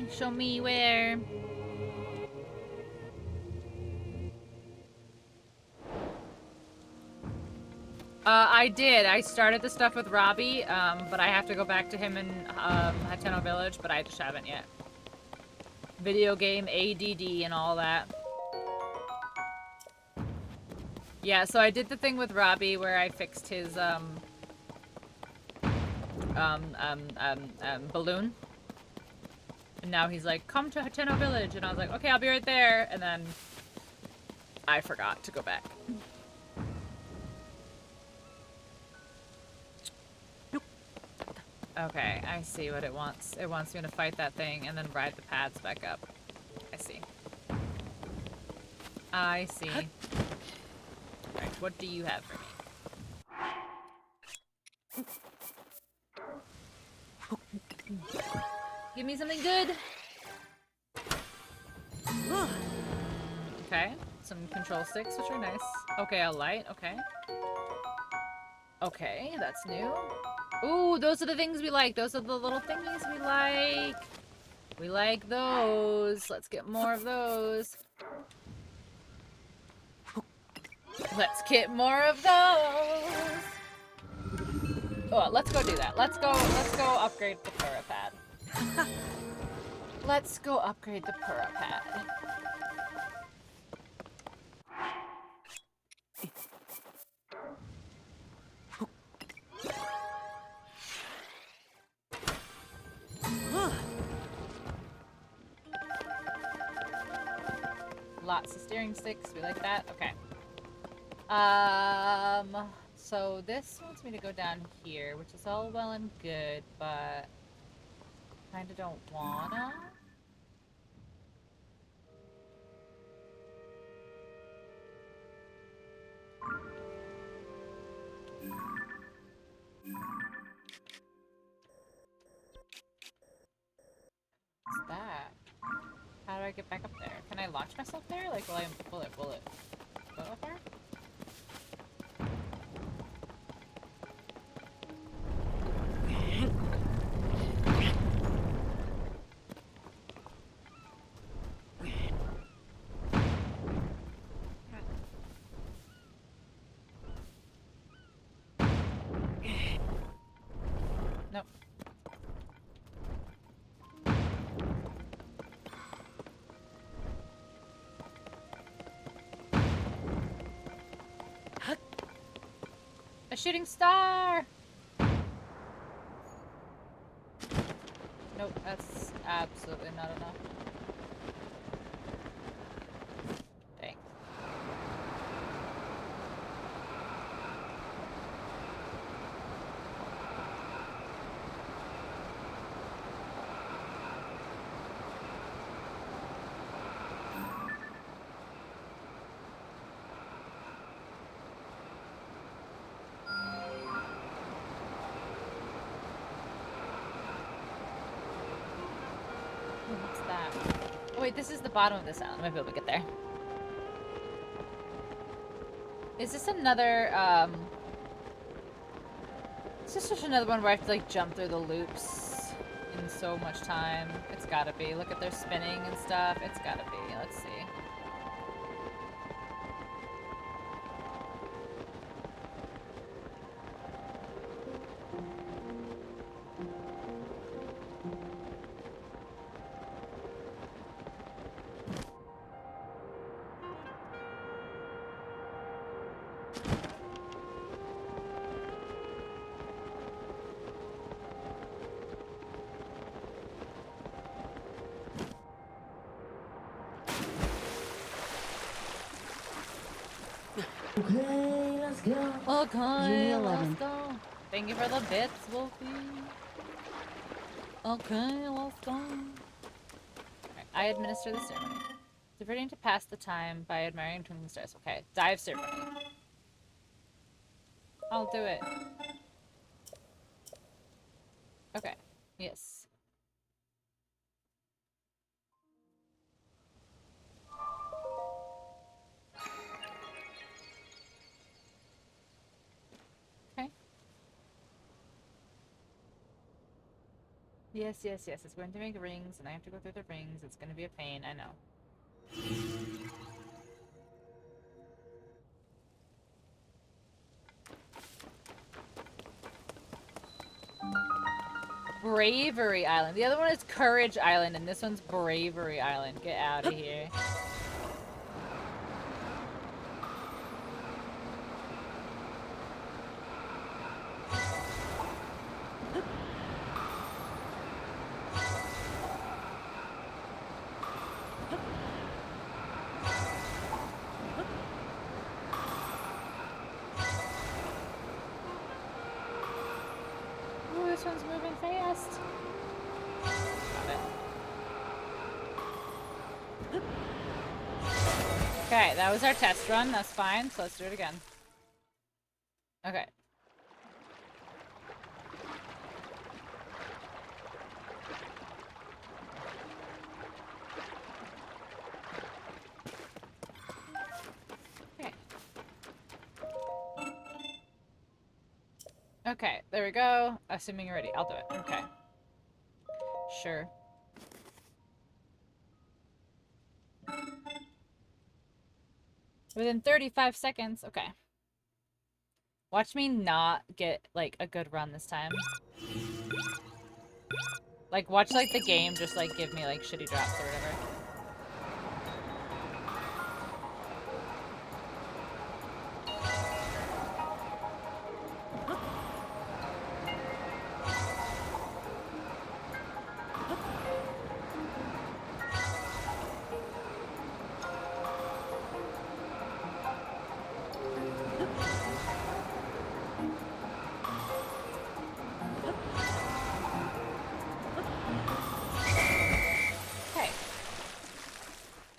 Show me where. I did. I started the stuff with Robbie, but I have to go back to him in Hateno Village, but I just haven't yet. Video game ADD and all that. Yeah, so I did the thing with Robbie where I fixed his balloon. And now he's like, come to Hateno Village, and I was like, okay, I'll be right there, and then I forgot to go back. Okay, I see what it wants. It wants me to fight that thing and then ride the paths back up. I see. I see. Alright, what do you have for me? Give me something good! Okay, some control sticks, which are nice. Okay, a light, okay. Okay, that's new. Ooh, those are the things we like. Those are the little thingies we like. We like those. Let's get more of those. Let's get more of those. Oh, let's go do that. Let's go upgrade the Purapad. Let's go upgrade the Purapad. Lots of steering sticks. We like that. Okay. So this wants me to go down here, which is all well and good, but kinda don't wanna. What's that? How do I get back up there? Can I launch myself there? Like, will it go up there? Nope. A shooting star! Nope, that's absolutely not enough. Dang. What's that? Oh wait, this is the bottom of this island. Maybe we'll get there. Is this another, is this just another one where I have to, like, jump through the loops in so much time? It's gotta be. Look at their spinning and stuff. It's gotta be. Let's see. Okay, let's go. Okay, Juni let's 11. go. Thank you for the bits, Wolfie. Okay, let's go. Alright, I administer the ceremony. Diverting to pass the time by admiring twinkling stars. Okay, dive ceremony. I'll do it. Okay, yes. Okay. Yes, yes, yes. It's going to make rings, and I have to go through the rings. It's going to be a pain, I know. Bravery Island. The other one is Courage Island, and this one's Bravery Island. Get out of here. Ooh, this one's moving fast. Got it. Okay, that was our test run. That's fine. So let's do it again. Okay. Okay. Okay, there we go. Assuming you're ready. I'll do it. Okay. Sure. Within 35 seconds. Okay. Watch me not get, like, a good run this time. Like, watch, like, the game just, like, give me, like, shitty drops or whatever. Okay.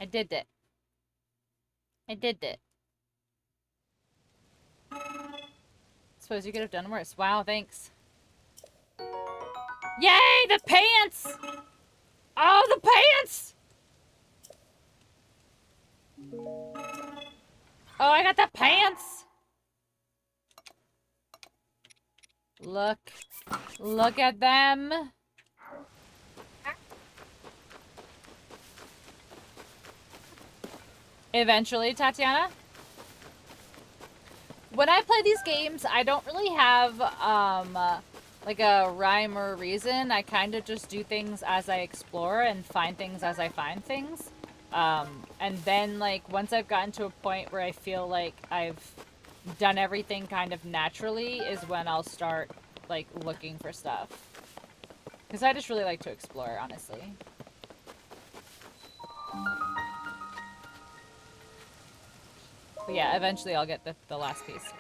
I did it. I did it. Suppose you could have done worse. Wow, thanks. Yay, the pants! Oh, the pants! Oh, I got the pants! Look. Look at them. Eventually, Tatiana. When I play these games, I don't really have, like a rhyme or reason. I kind of just do things as I explore and find things as I find things. And then, like, once I've gotten to a point where I feel like I've done everything kind of naturally is when I'll start, like, looking for stuff. Because I just really like to explore, honestly. But yeah, eventually I'll get the last piece.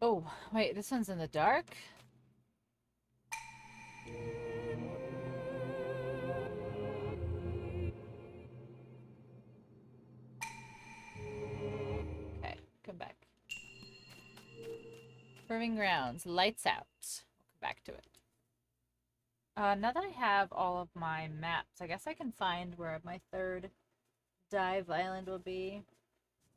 Oh, wait, this one's in the dark? Okay, come back. Proving grounds, lights out. We'll come back to it. Now that I have all of my maps, I guess I can find where my third dive island will be.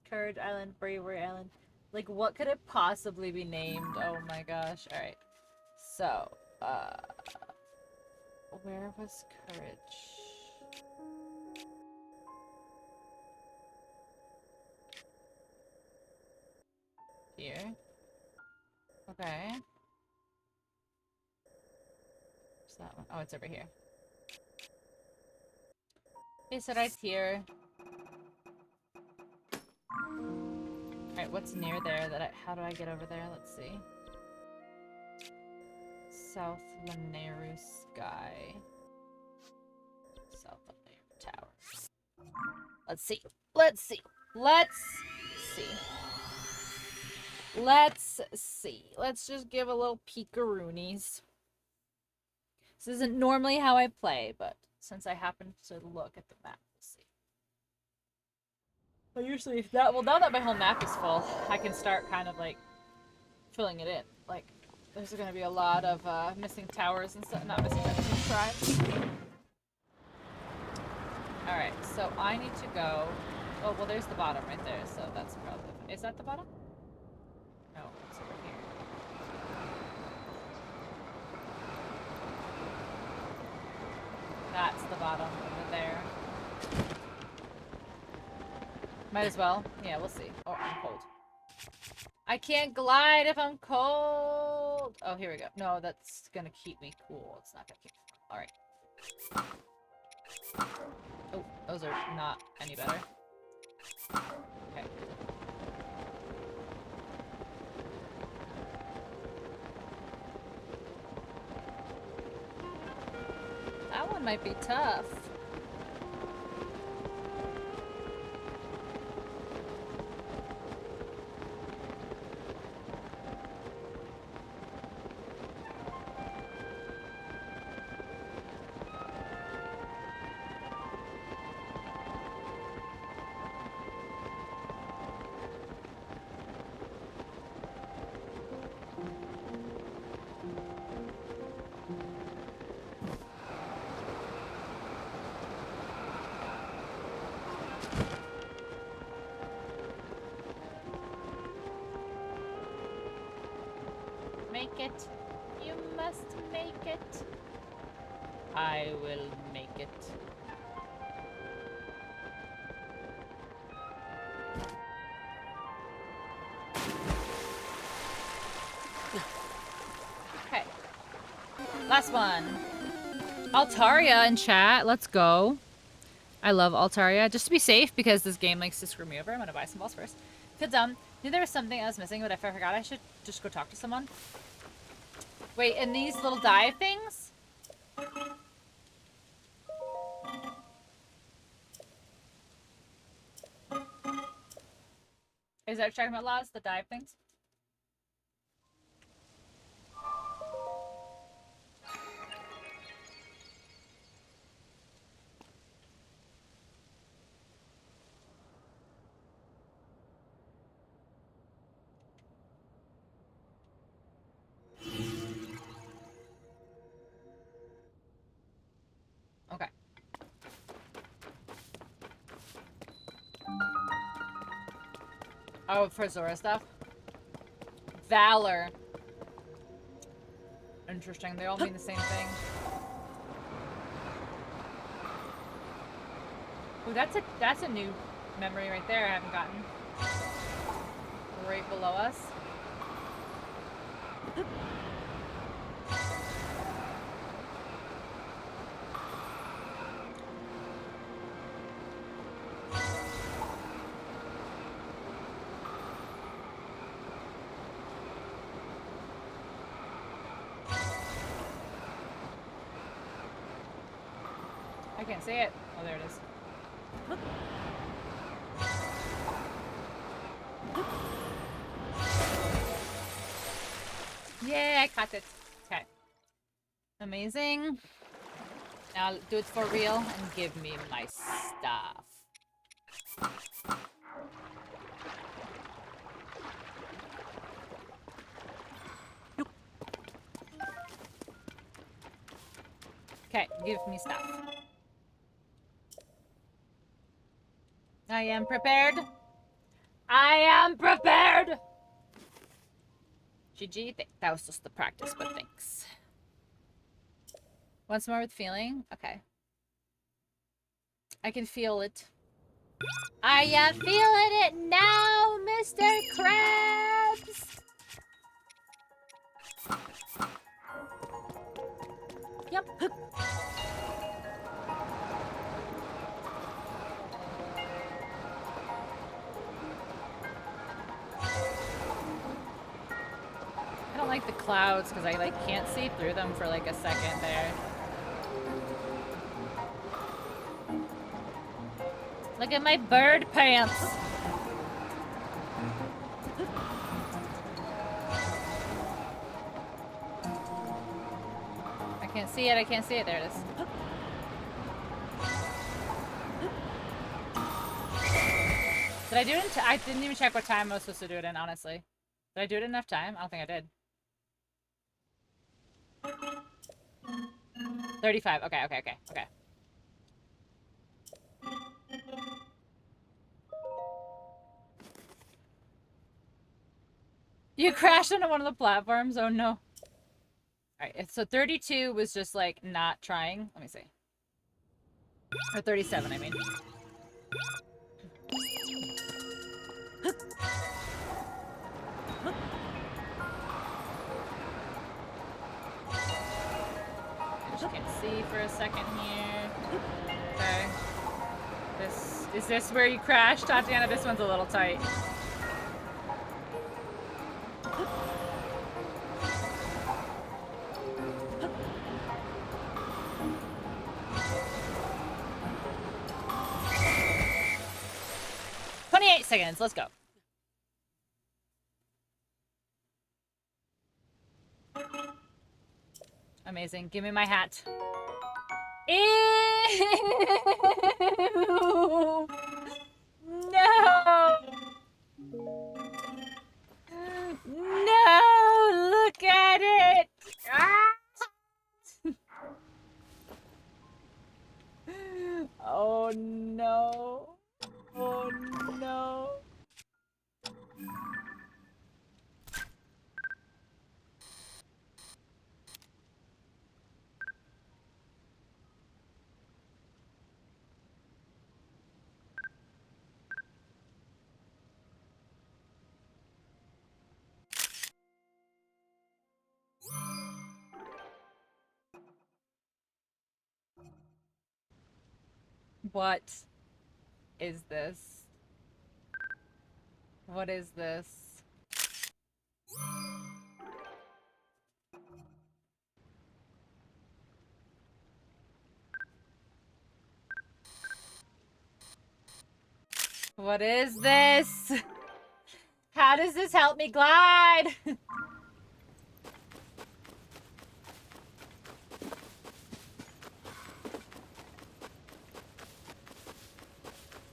Courage Island, Bravery Island. Like, what could it possibly be named? Oh my gosh. Alright. So, where was Courage? Here. Okay. Where's that one? Oh, it's over here. Okay, so right here. Alright, what's near there that I... How do I get over there? Let's see. South Laneru Sky. South Laneru Tower. Let's see. Let's see. Let's see. Let's see. Let's just give a little peek-a-roonies. This isn't normally how I play, but since I happen to look at the map, we'll see. I usually, well, now that my whole map is full, I can start kind of like filling it in. Like, there's gonna be a lot of missing towers and stuff. Not missing towers, missing shrines. Alright, so I need to go. Oh, well, there's the bottom right there, so that's probably. Is that the bottom? No, it's over here. That's the bottom over there. Might as well. Yeah, we'll see. Oh, I'm cold. I can't glide if I'm cold. Oh, here we go. No, that's gonna keep me cool. It's not gonna keep me cool. Alright. Oh, those are not any better. Okay. That one might be tough. Make it. You must make it. I will make it. Okay. Last one. Altaria in chat. Let's go. I love Altaria. Just to be safe, because this game likes to screw me over, I'm gonna buy some balls first. Feel dumb. Knew there was something I was missing, but if I forgot, I should just go talk to someone. Wait, and these little dive things? Is that what you're talking about, Laz? The dive things? Okay. Oh, for Zora stuff? Valor. Interesting. They all mean the same thing. Ooh, that's a new memory right there I haven't gotten. Right below us. I can't see it. Oh, there it is. Yeah, I caught it. Okay. Amazing. Now do it for real and give me my stuff. Okay, give me stuff. I am prepared. I am prepared! GG. That was just the practice, but thanks. Once more with feeling? Okay. I can feel it. I am feeling it now, Mr. Krabs! Yep. like the clouds because I like can't see through them for like a second there. Look at my bird pants. I can't see it. I can't see it. There it is. Did I do it in I didn't even check what time I was supposed to do it in, honestly. Did I do it in enough time? I don't think I did. 35. Okay, okay, okay, okay. You crashed onto one of the platforms? Oh no. Alright, so 32 was just like not trying. Let me see. Or 37, I mean. I just can't see for a second here. Okay. Is this where you crashed, Tatiana? This one's a little tight. Seconds. Let's go. Amazing. Give me my hat. Ew! No! No! Look at it! Ah! Oh no. Oh no. What is this? What is this? What is this? How does this help me glide?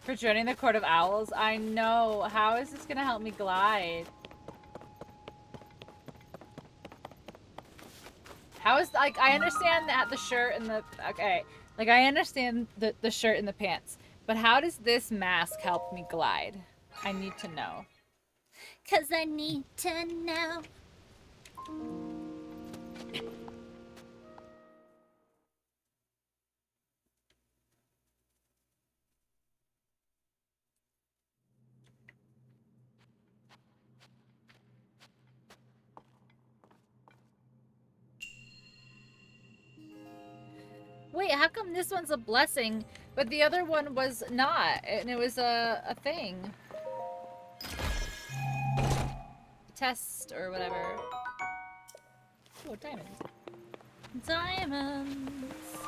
For joining the Court of Owls? I know. How is this gonna help me glide? How is, like, I understand that the shirt and the, okay. Like, I understand the shirt and the pants. But how does this mask help me glide? I need to know. 'Cause I need to know. Wait, how come this one's a blessing, but the other one was not? And it was a thing. Test or whatever. Oh, diamonds. Diamonds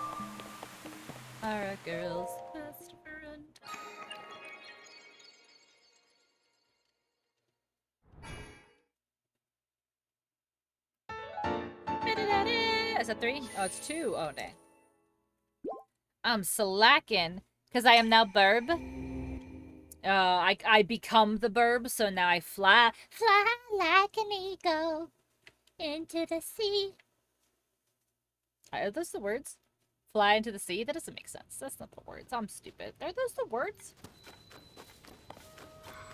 are a girl's best friend. Is that 3? Oh, it's 2. Oh, dang. I'm slacking because I am now burb. I become the burb, so now I fly like an eagle into the sea. Are those the words? Fly into the sea? That doesn't make sense. That's not the words. I'm stupid. Are those the words?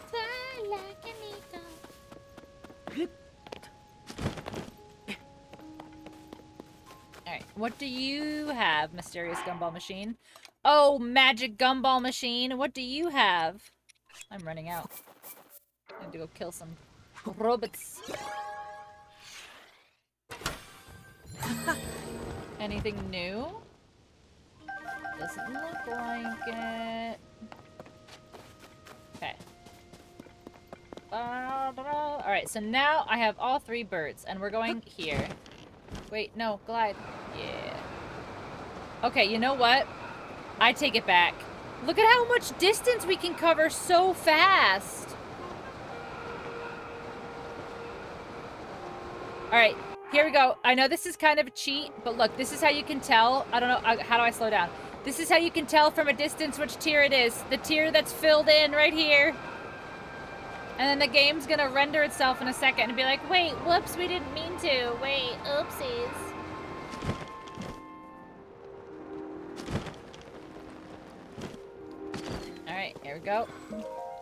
Fly like an eagle. Alright, what do you have, Mysterious Gumball Machine? Oh, Magic Gumball Machine, what do you have? I'm running out. I need to go kill some robots. Anything new? Doesn't look like it. Okay. Alright, so now I have all 3 birds, and we're going here. Wait, no, glide. Yeah. Okay, you know what? I take it back. Look at how much distance we can cover so fast. Alright, here we go. I know this is kind of a cheat, but look, this is how you can tell. I don't know, how do I slow down? This is how you can tell from a distance which tier it is. The tier that's filled in right here. And then the game's gonna render itself in a second and be like, wait, whoops, we didn't mean to. Wait, oopsies. Alright, here we go.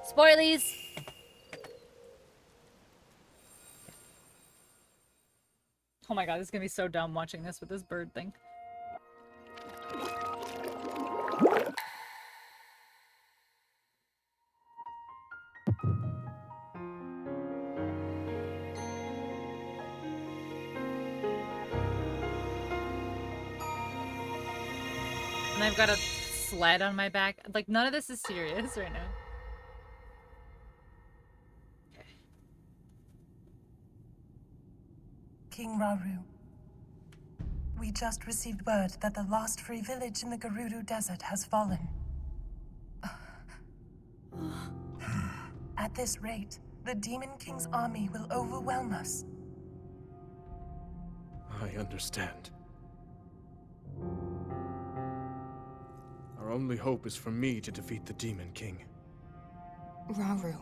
Spoilies! Oh my god, this is gonna be so dumb watching this with this bird thing. And I've got a sled on my back. Like, none of this is serious right now. King Rauru, we just received word that the last free village in the Gerudo Desert has fallen. At this rate, the Demon King's army will overwhelm us. I understand. Our only hope is for me to defeat the Demon King. Rauru.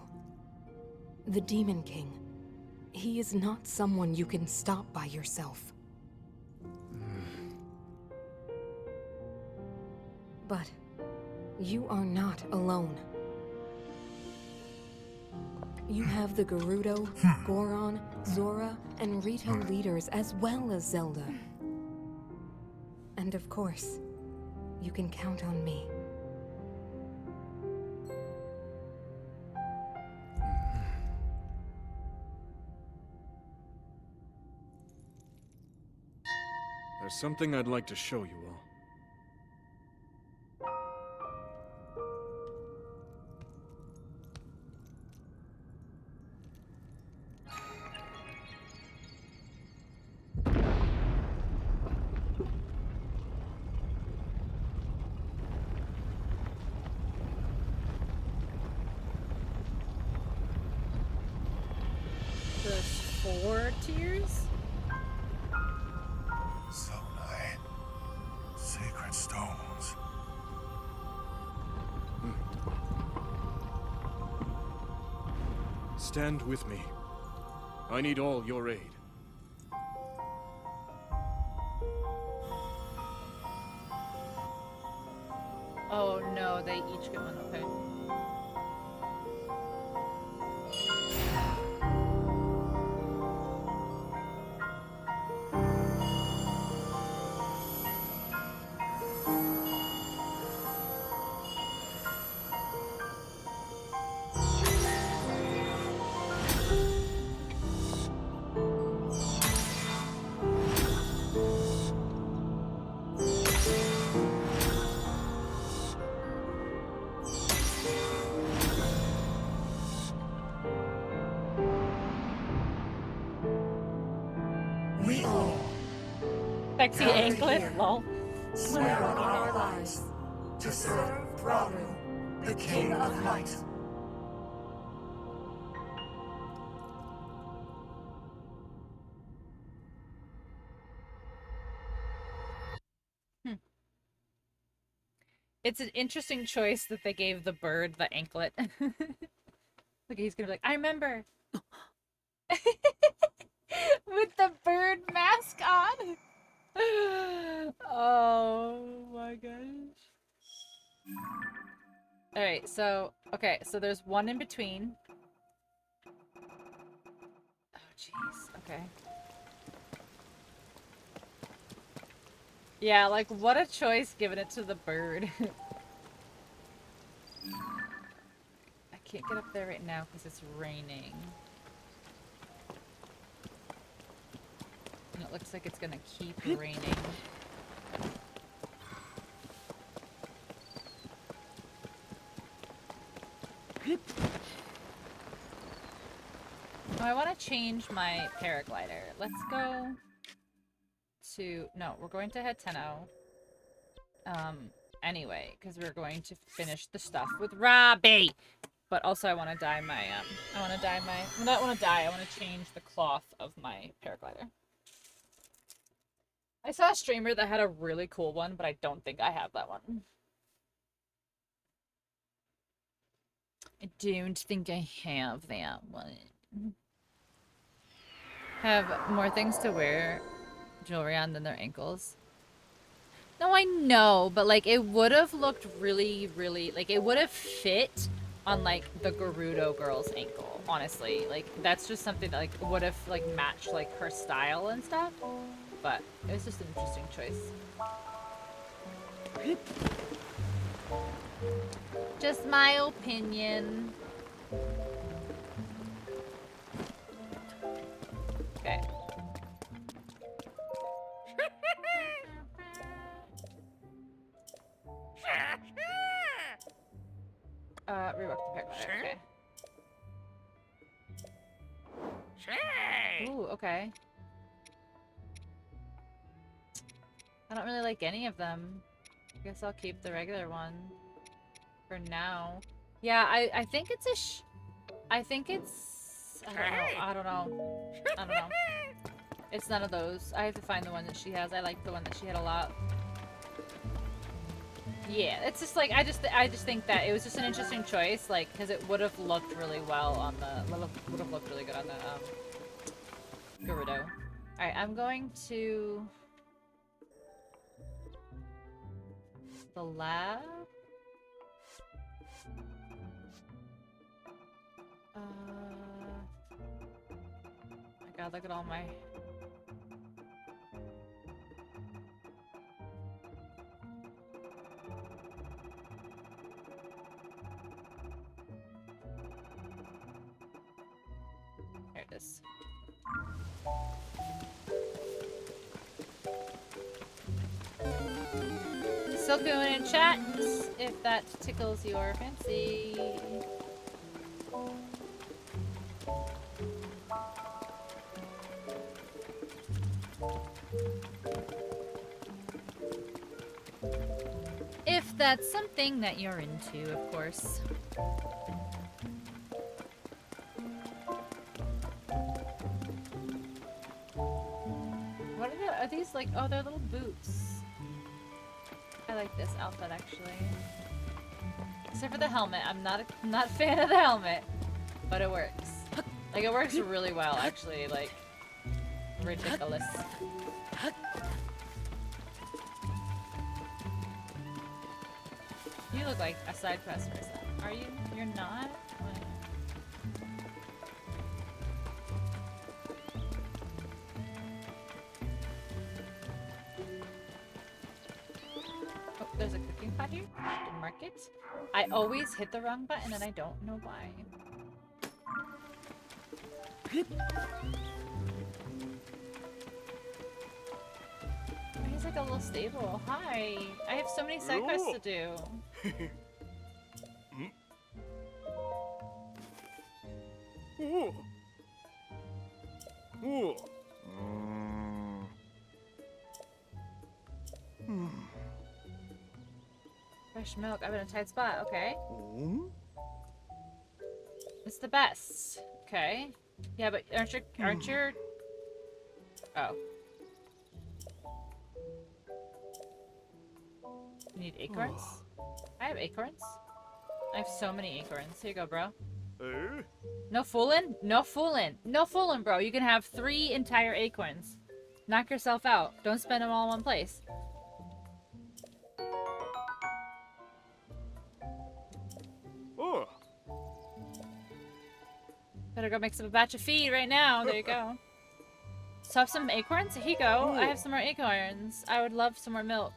The Demon King. He is not someone you can stop by yourself. But you are not alone. You have the Gerudo, Goron, Zora, and Rito leaders as well as Zelda. And of course, you can count on me. There's something I'd like to show you all. There's 4 tiers? Zonai. Sacred stones. Stand with me. I need all your aid. Oh no, they each get one, okay. We all Sexy anklet, lol. swear on our lives to serve Rauru, the King of Light. It's an interesting choice that they gave the bird the anklet. Look, he's gonna be like, I remember. With the bird mask on. Oh my gosh. Alright, so, okay, so there's one in between. Oh, jeez, okay. Yeah, like, what a choice giving it to the bird. I can't get up there right now because it's raining. And it looks like it's gonna keep raining. I want to change my paraglider. Let's go to... No, we're going to head 10-0. Anyway, because we're going to finish the stuff with Robbie. But also I want to dye my, I want to dye my... I don't want to dye, I want to change the cloth of my paraglider. I saw a streamer that had a really cool one, but I don't think I have that one. I don't think I have that one. Have more things to wear jewelry on than their ankles. No, I know, but like it would have looked really, really, like it would have fit on like the Gerudo girl's ankle, honestly. Like that's just something that like would have like matched like her style and stuff. But it was just an interesting choice. Just my opinion. Okay. Rework the paraglider. Okay. Ooh, okay. I don't really like any of them. I guess I'll keep the regular one for now. Yeah, I think it's a I think it's... I don't know. I don't know. It's none of those. I have to find the one that she has. I like the one that she had a lot. Yeah, it's just like, I just think that it was just an interesting choice, like, because it would have looked really well on the... would have looked really good on the, Gerudo. Alright, I'm going to... the lab? My god, look at all my... There it is. Silcoon in chat, if that tickles your fancy. If that's something that you're into, of course. What are these like? Oh, they're little boots. I like this outfit actually. Except for the helmet. I'm not a fan of the helmet, but it works. Like it works really well actually. Like ridiculous. You look like a side quest person. Are you? You're not? Oh, there's a cooking pot here. Didn't mark it. I always hit the wrong button and I don't know why. He's like a little stable. Hi. I have so many side quests to do. Fresh milk. I'm in a tight spot. Okay. It's the best. Okay. Yeah, but aren't your... Oh. You need acorns? I have acorns. I have so many acorns. Here you go, bro. No fooling? No fooling. No fooling, bro. You can have 3 entire acorns. Knock yourself out. Don't spend them all in one place. Better go mix up a batch of feed right now. There you go. So have some acorns? Here you go. I have some more acorns. I would love some more milk.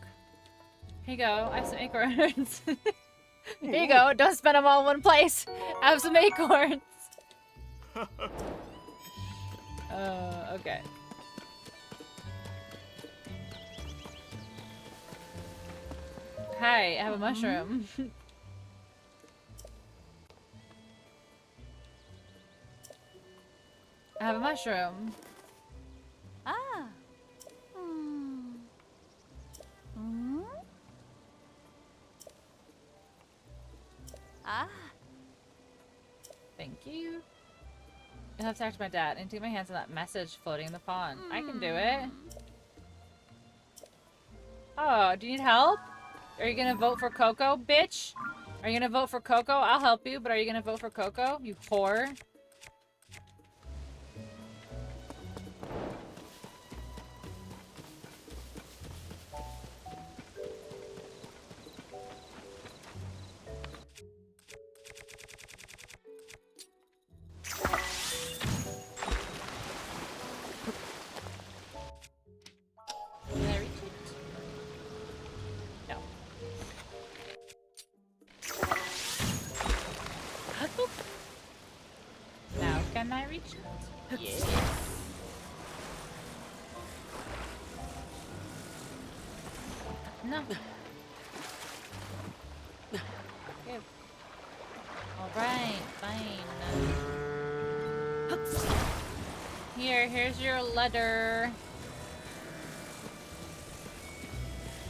Here you go. I have some acorns. Here you go. Don't spend them all in one place. I have some acorns. Okay. Hi, I have a mushroom. have a mushroom. Ah. Hmm. Ah. Thank you. You'll have to talk to my dad and take my hands on that message floating in the pond. I can do it. Oh, do you need help? Are you gonna vote for Coco, bitch? Are you gonna vote for Coco? I'll help you, but are you gonna vote for Coco? You whore. Can I reach it? No. Now can I reach it? Yes. No. Good. Alright, fine. Here's your letter.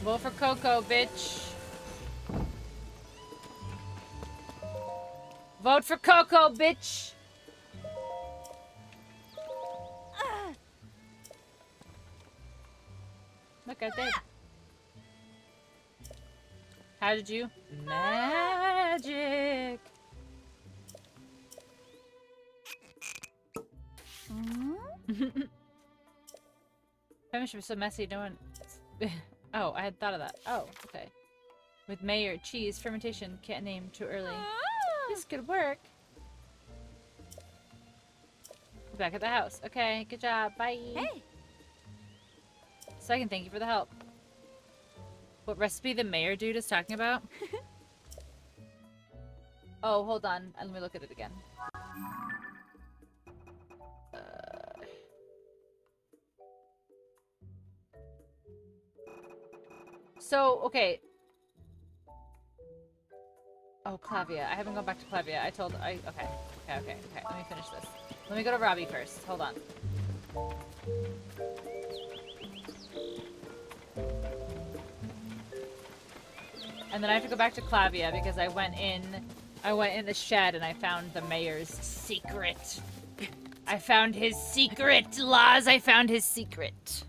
Vote for Coco, bitch. Vote for Coco, bitch. Look, I did. How did you? Magic. Femish was so messy, no one... Oh, I had thought of that. Oh, okay. With mayor, cheese, fermentation, can't name too early. This could work. We're back at the house. Okay, good job. Bye. Hey. Second, thank you for the help. What recipe the mayor dude is talking about? Oh, hold on. Let me look at it again. So, okay. Oh, Clavia. I haven't gone back to Clavia. Okay. Okay. Let me finish this. Let me go to Robbie first. Hold on. And then I have to go back to Clavia because I went in the shed and I found the mayor's secret. I found his secret, Laz. I found his secret.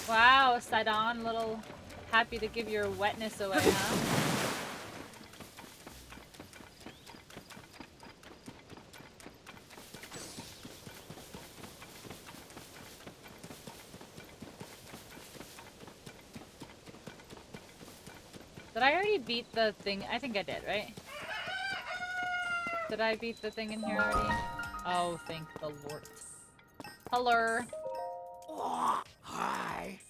Wow, Sidon, little happy to give your wetness away, huh? Did I already beat the thing? I think I did, right? Did I beat the thing in here already? Oh, thank the Lord. Hello. Oh, hi.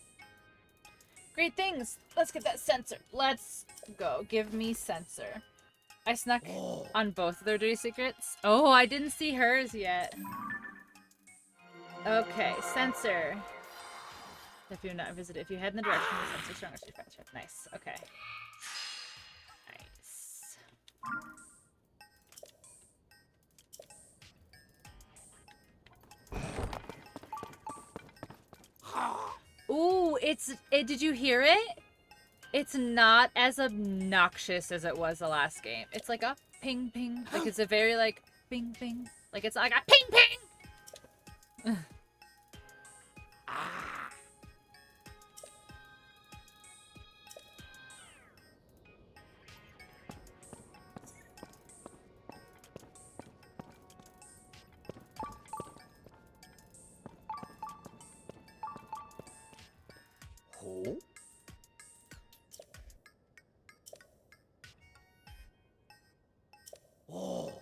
Great things. Let's get that sensor. Let's go. Give me sensor. I snuck on both of their dirty secrets. Oh, I didn't see hers yet. Okay, sensor. If you're not visited, if you head in the direction of the sensor, strongest your friendship. Nice. Okay. Nice. Ooh, did you hear it? It's not as obnoxious as it was the last game. It's like a ping ping. Like it's a very like ping ping. Like it's like a ping ping! Oh? Oh.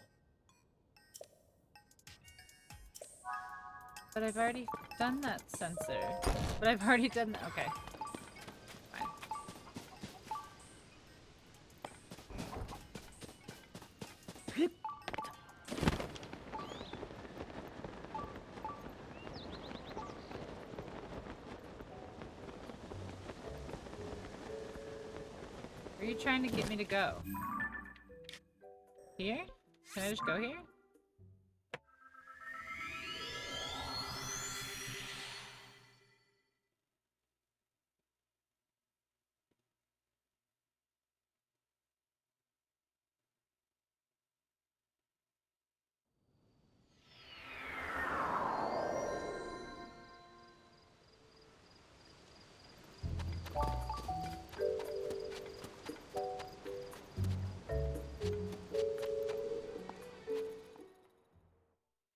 But I've already done that sensor. But I've already done that. Okay. Fine. Where are you trying to get me to go? Here? Can I just go here?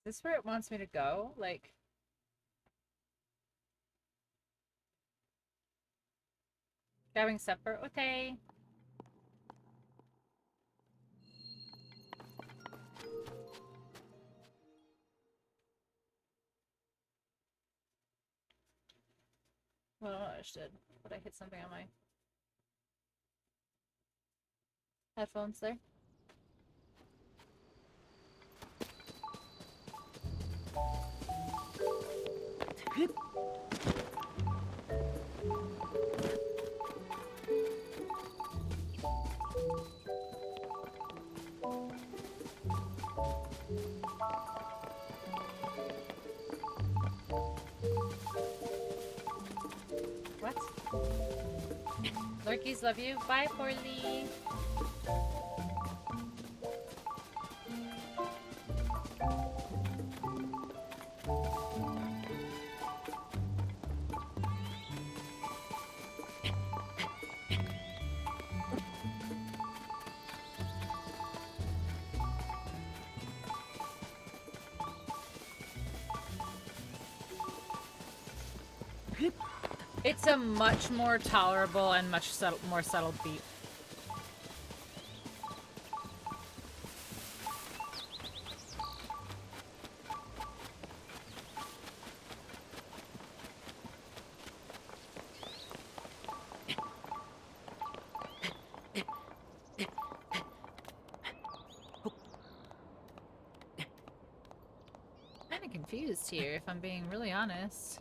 Is this where it wants me to go? Like... Having supper? Okay. Well, I understood. But I hit something on my headphones there. What? Lurkies love you. Bye, Porly. It's a much more tolerable and much more subtle beat. Kinda confused here, if I'm being really honest.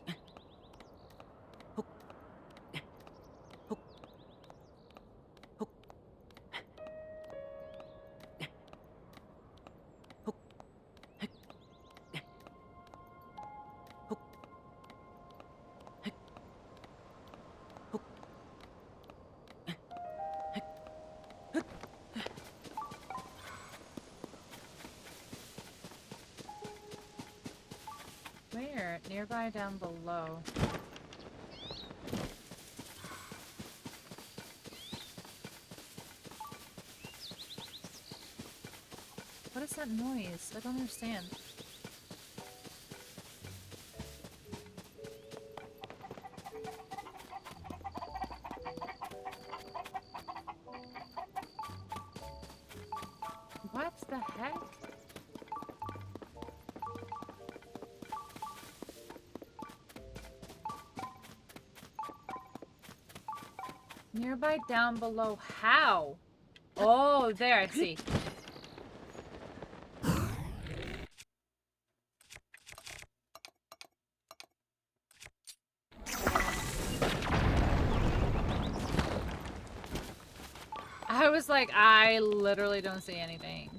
Where? Nearby down below. What is that noise? I don't understand. What the heck? Nearby down below. How? Oh, there, I see. I was like, I literally don't see anything.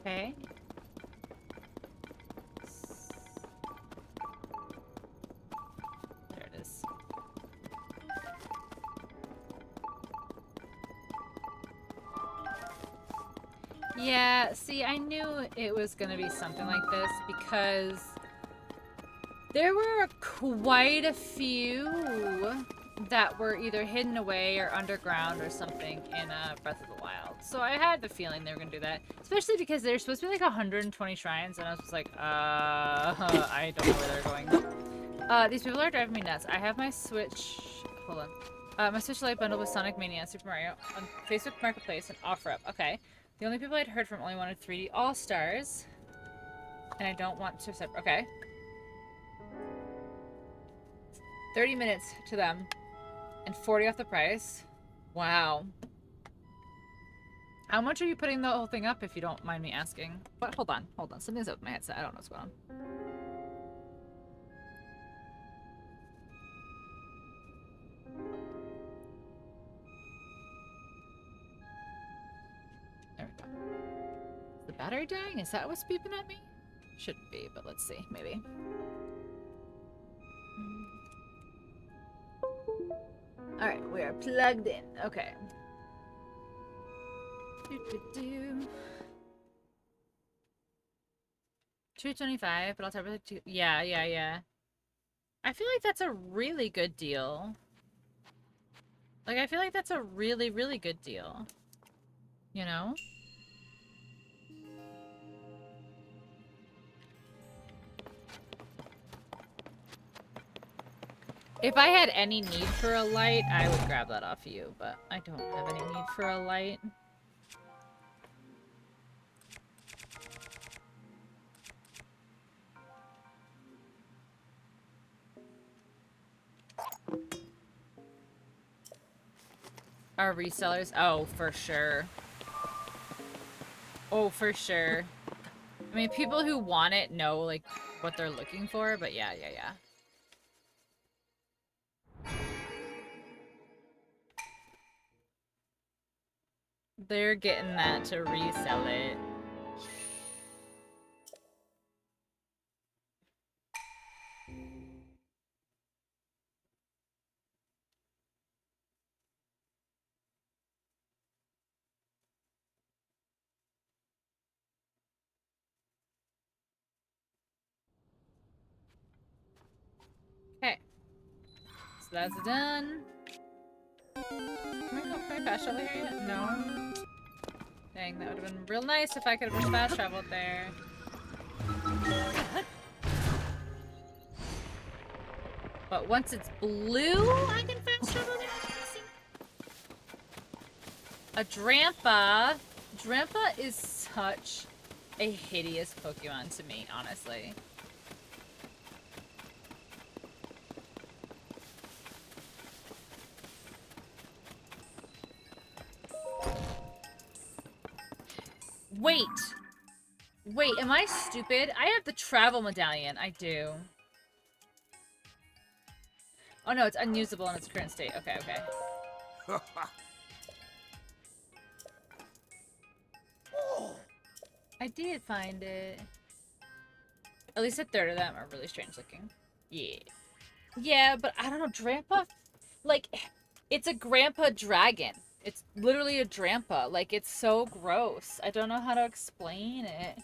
Okay. There it is. Yeah, see, I knew it was gonna be something like this because there were quite a few that were either hidden away or underground or something in Breath of the Wild. So I had the feeling they were gonna do that. Especially because there's supposed to be like 120 shrines, and I was just like, I don't know where they're going. These people are driving me nuts. I have my Switch... Hold on. My Switch Lite bundled with Sonic Mania and Super Mario on Facebook Marketplace and OfferUp. Okay. The only people I'd heard from only wanted 3D All-Stars. And I don't want to... Okay. 30 minutes to them. And 40 off the price. Wow. How much are you putting the whole thing up, if you don't mind me asking? What? Hold on. Hold on. Something's up with my headset. I don't know what's going on. There we go. Is the battery dying? Is that what's beeping at me? Shouldn't be, but let's see. Maybe. Alright, we are plugged in. Okay. Do. 225, but I'll type it to... Yeah. I feel like that's a really good deal. Like, I feel like that's a really, really good deal. You know? If I had any need for a light, I would grab that off you, but I don't have any need for a light. Our resellers? Oh, for sure. Oh, for sure. I mean, people who want it know, like, what they're looking for, but yeah. They're getting that to resell it. Okay. So that's done. Can I fast travel here yet? No. Dang, that would have been real nice if I could have just fast traveled there. But once it's blue, I can fast travel there. A Drampa. Drampa is such a hideous Pokemon to me, honestly. Wait, am I stupid? I have the travel medallion. I do. Oh no, it's unusable in its current state. Okay. I did find it. At least a third of them are really strange looking. Yeah. Yeah, but I don't know, Drampa, like, it's a grandpa dragon. It's literally a Drampa. Like, it's so gross. I don't know how to explain it.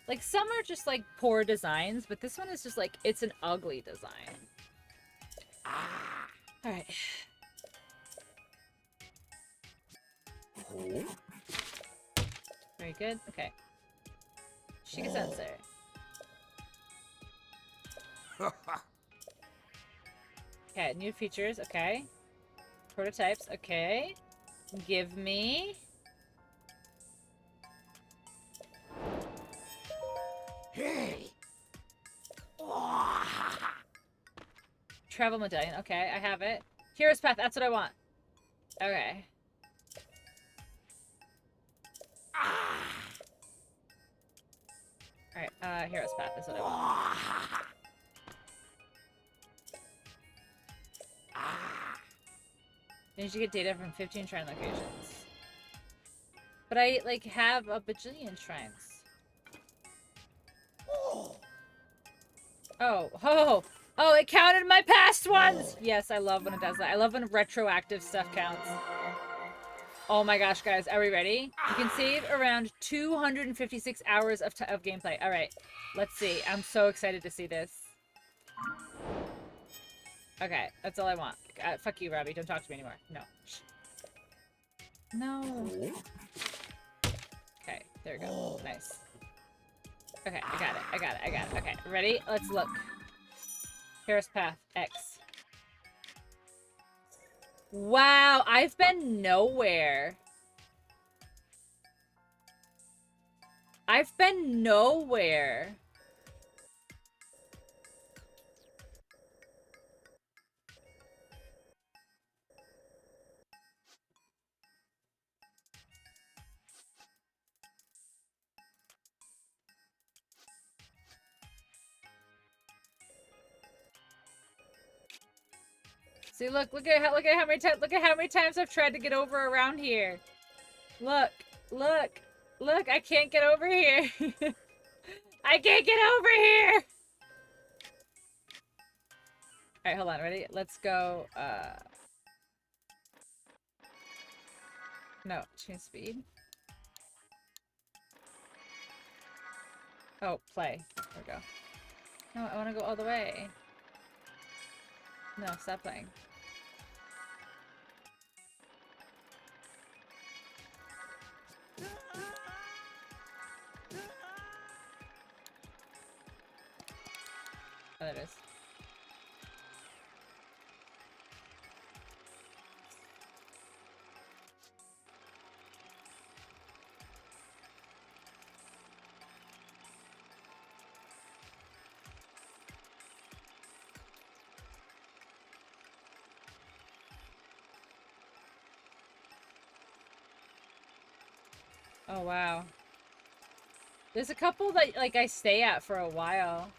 Like, some are just, like, poor designs, but this one is just, like, it's an ugly design. Alright. Very good. Okay. Shiga Sensei. Okay, new features. Okay. Prototypes. Okay. Give me... Hey! Travel medallion. Okay, I have it. Hero's Path. That's what I want. Okay. Alright, Hero's Path is what I want. Then you should get data from 15 shrine locations. But I, like, have a bajillion shrines. Oh, it counted my past ones! Yes, I love when it does that. I love when retroactive stuff counts. Oh my gosh, guys, are we ready? You can save around 256 hours of gameplay. Alright, let's see. I'm so excited to see this. Okay, that's all I want. Fuck you, Robbie. Don't talk to me anymore. No. Shh. No. Okay, there we go. Nice. Okay, I got it. Okay, ready? Let's look. Hero's Path, X. Wow, I've been nowhere. I've been nowhere. See, look at how many times I've tried to get over around here. Look, I can't get over here. I can't get over here. All right, hold on, ready? Let's go. No, change speed. Oh, play. There we go. No, I want to go all the way. No, stop playing. Oh, there it is. Oh, wow. There's a couple that, like, I stay at for a while.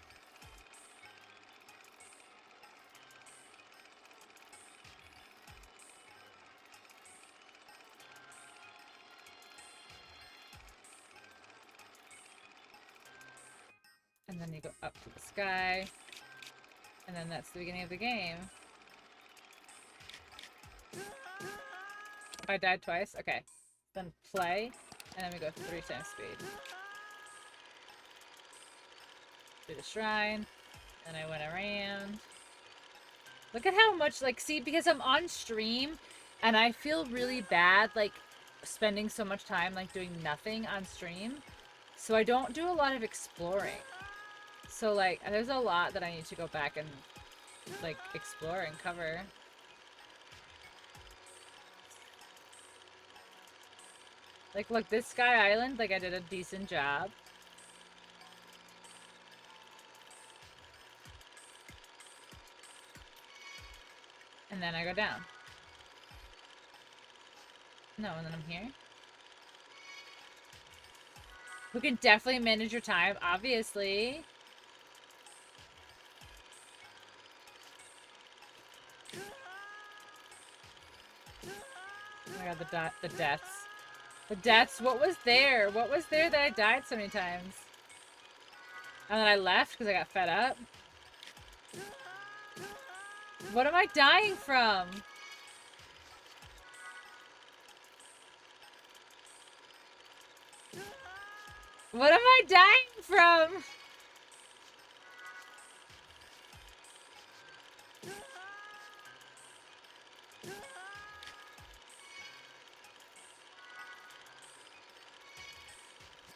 And then you go up to the sky. And then that's the beginning of the game. I died twice? Okay. Then play. And then we go 3 times speed. Do the shrine. And I went around. Look at how much, like, see, because I'm on stream, and I feel really bad, like, spending so much time, like, doing nothing on stream. So I don't do a lot of exploring. So, like, there's a lot that I need to go back and, like, explore and cover. Like, look, this Sky Island, like, I did a decent job. And then I go down. No, and then I'm here. We can definitely manage your time, obviously. Oh my god, the deaths. The deaths, what was there? What was there that I died so many times? And then I left because I got fed up. What am I dying from? What am I dying from?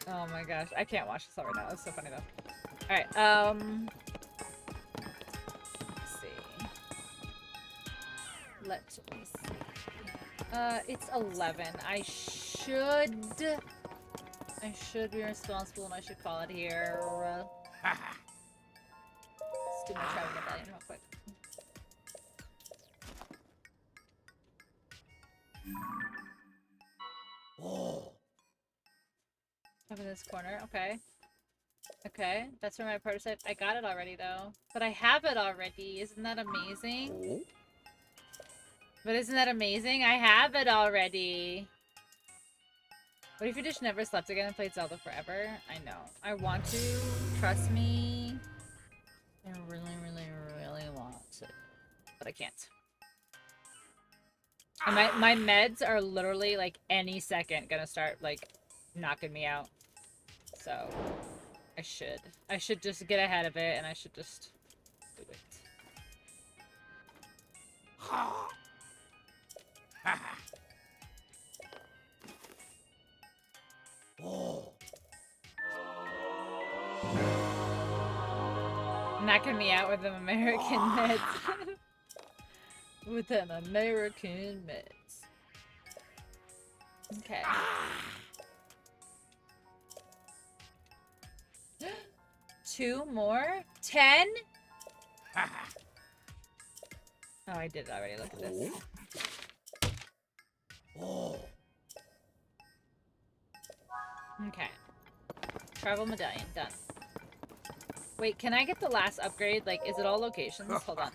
Oh my gosh, I can't watch this all right now. It's so funny though. Alright, let's see. Let me see. It's 11. I should be responsible and I should call it here. Let's do my travel medallion real quick. Oh. Up in this corner, okay. Okay, that's where my prototype. I got it already though. But I have it already. Isn't that amazing? Oh. But isn't that amazing? I have it already. What if you just never slept again and played Zelda forever? I know. I want to. Trust me. I really, really, really want to. But I can't. And my meds are literally, like, any second gonna start, like, knocking me out. So, I should. I should just get ahead of it, and I should just do it. Oh. Knocking me out with an American meds. With an American meds. Okay. 2 more? 10? Oh, I did it already. Look at this. Oh. Okay. Travel medallion. Done. Wait, can I get the last upgrade? Like, is it all locations? Hold on.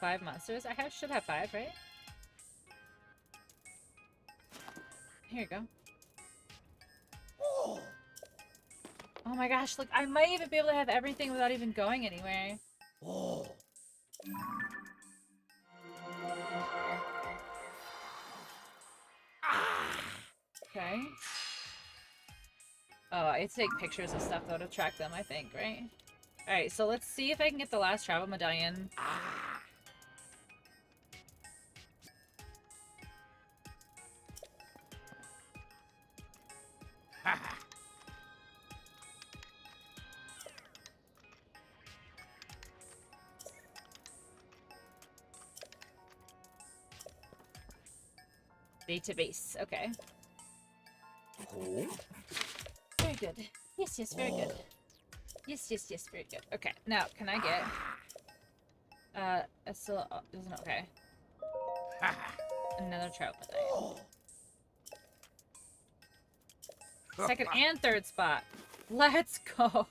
5 monsters. Should have 5, right? Here you go. Oh my gosh, look, I might even be able to have everything without even going anywhere. Okay. Oh, I take pictures of stuff though to track them, I think, right? Alright, so let's see if I can get the last travel medallion. Database, okay. Very good. Yes, yes, very good. Yes, yes, yes, very good. Okay, now, can I get... it's still... isn't it okay? Another trout medallion. Second and third spot. Let's go!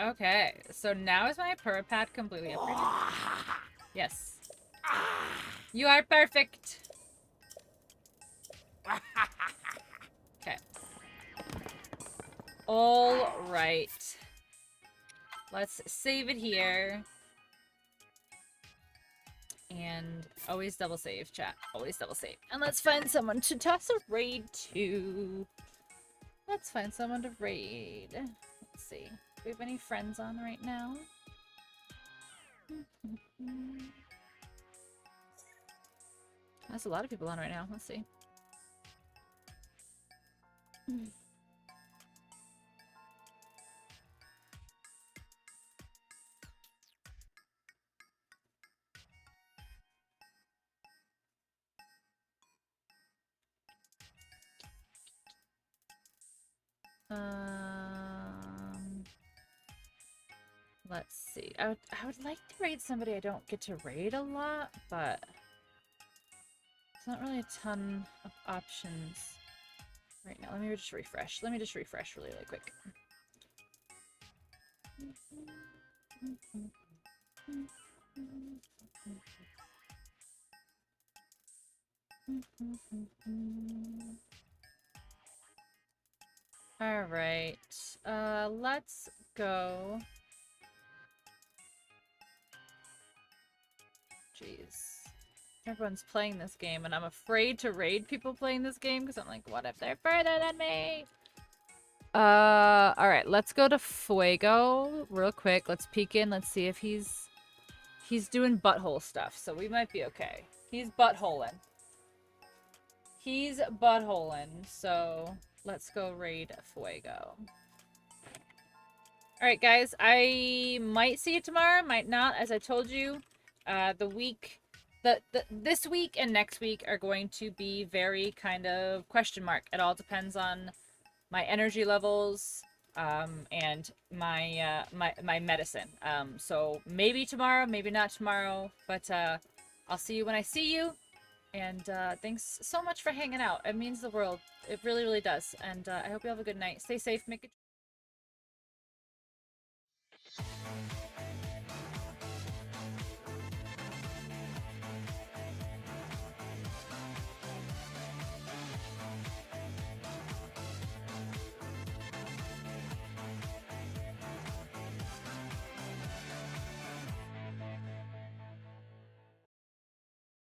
Okay, so now is my pad completely upgraded? Yes. You are perfect! Okay. Alright. Let's save it here. And always double save, chat. Always double save. And let's find someone to toss a raid to. Let's find someone to raid. Let's see. Do we have any friends on right now? There's a lot of people on right now. Let's see. Let's see. I would like to raid somebody I don't get to raid a lot, but it's not really a ton of options right now. Let me just refresh. Let me just refresh really, really quick. All right. Let's go. Jeez. Everyone's playing this game, and I'm afraid to raid people playing this game because I'm like, what if they're further than me? All right. Let's go to Fuego real quick. Let's peek in. Let's see if he's doing butthole stuff, so we might be okay. He's buttholing. He's buttholing, so let's go raid Fuego. Alright, guys. I might see you tomorrow, might not. As I told you, this week and next week are going to be very kind of question mark. It all depends on my energy levels, and my my medicine. So maybe tomorrow, maybe not tomorrow, but I'll see you when I see you. And thanks so much for hanging out. It means the world. It really, really does. And I hope you have a good night. Stay safe. Make it.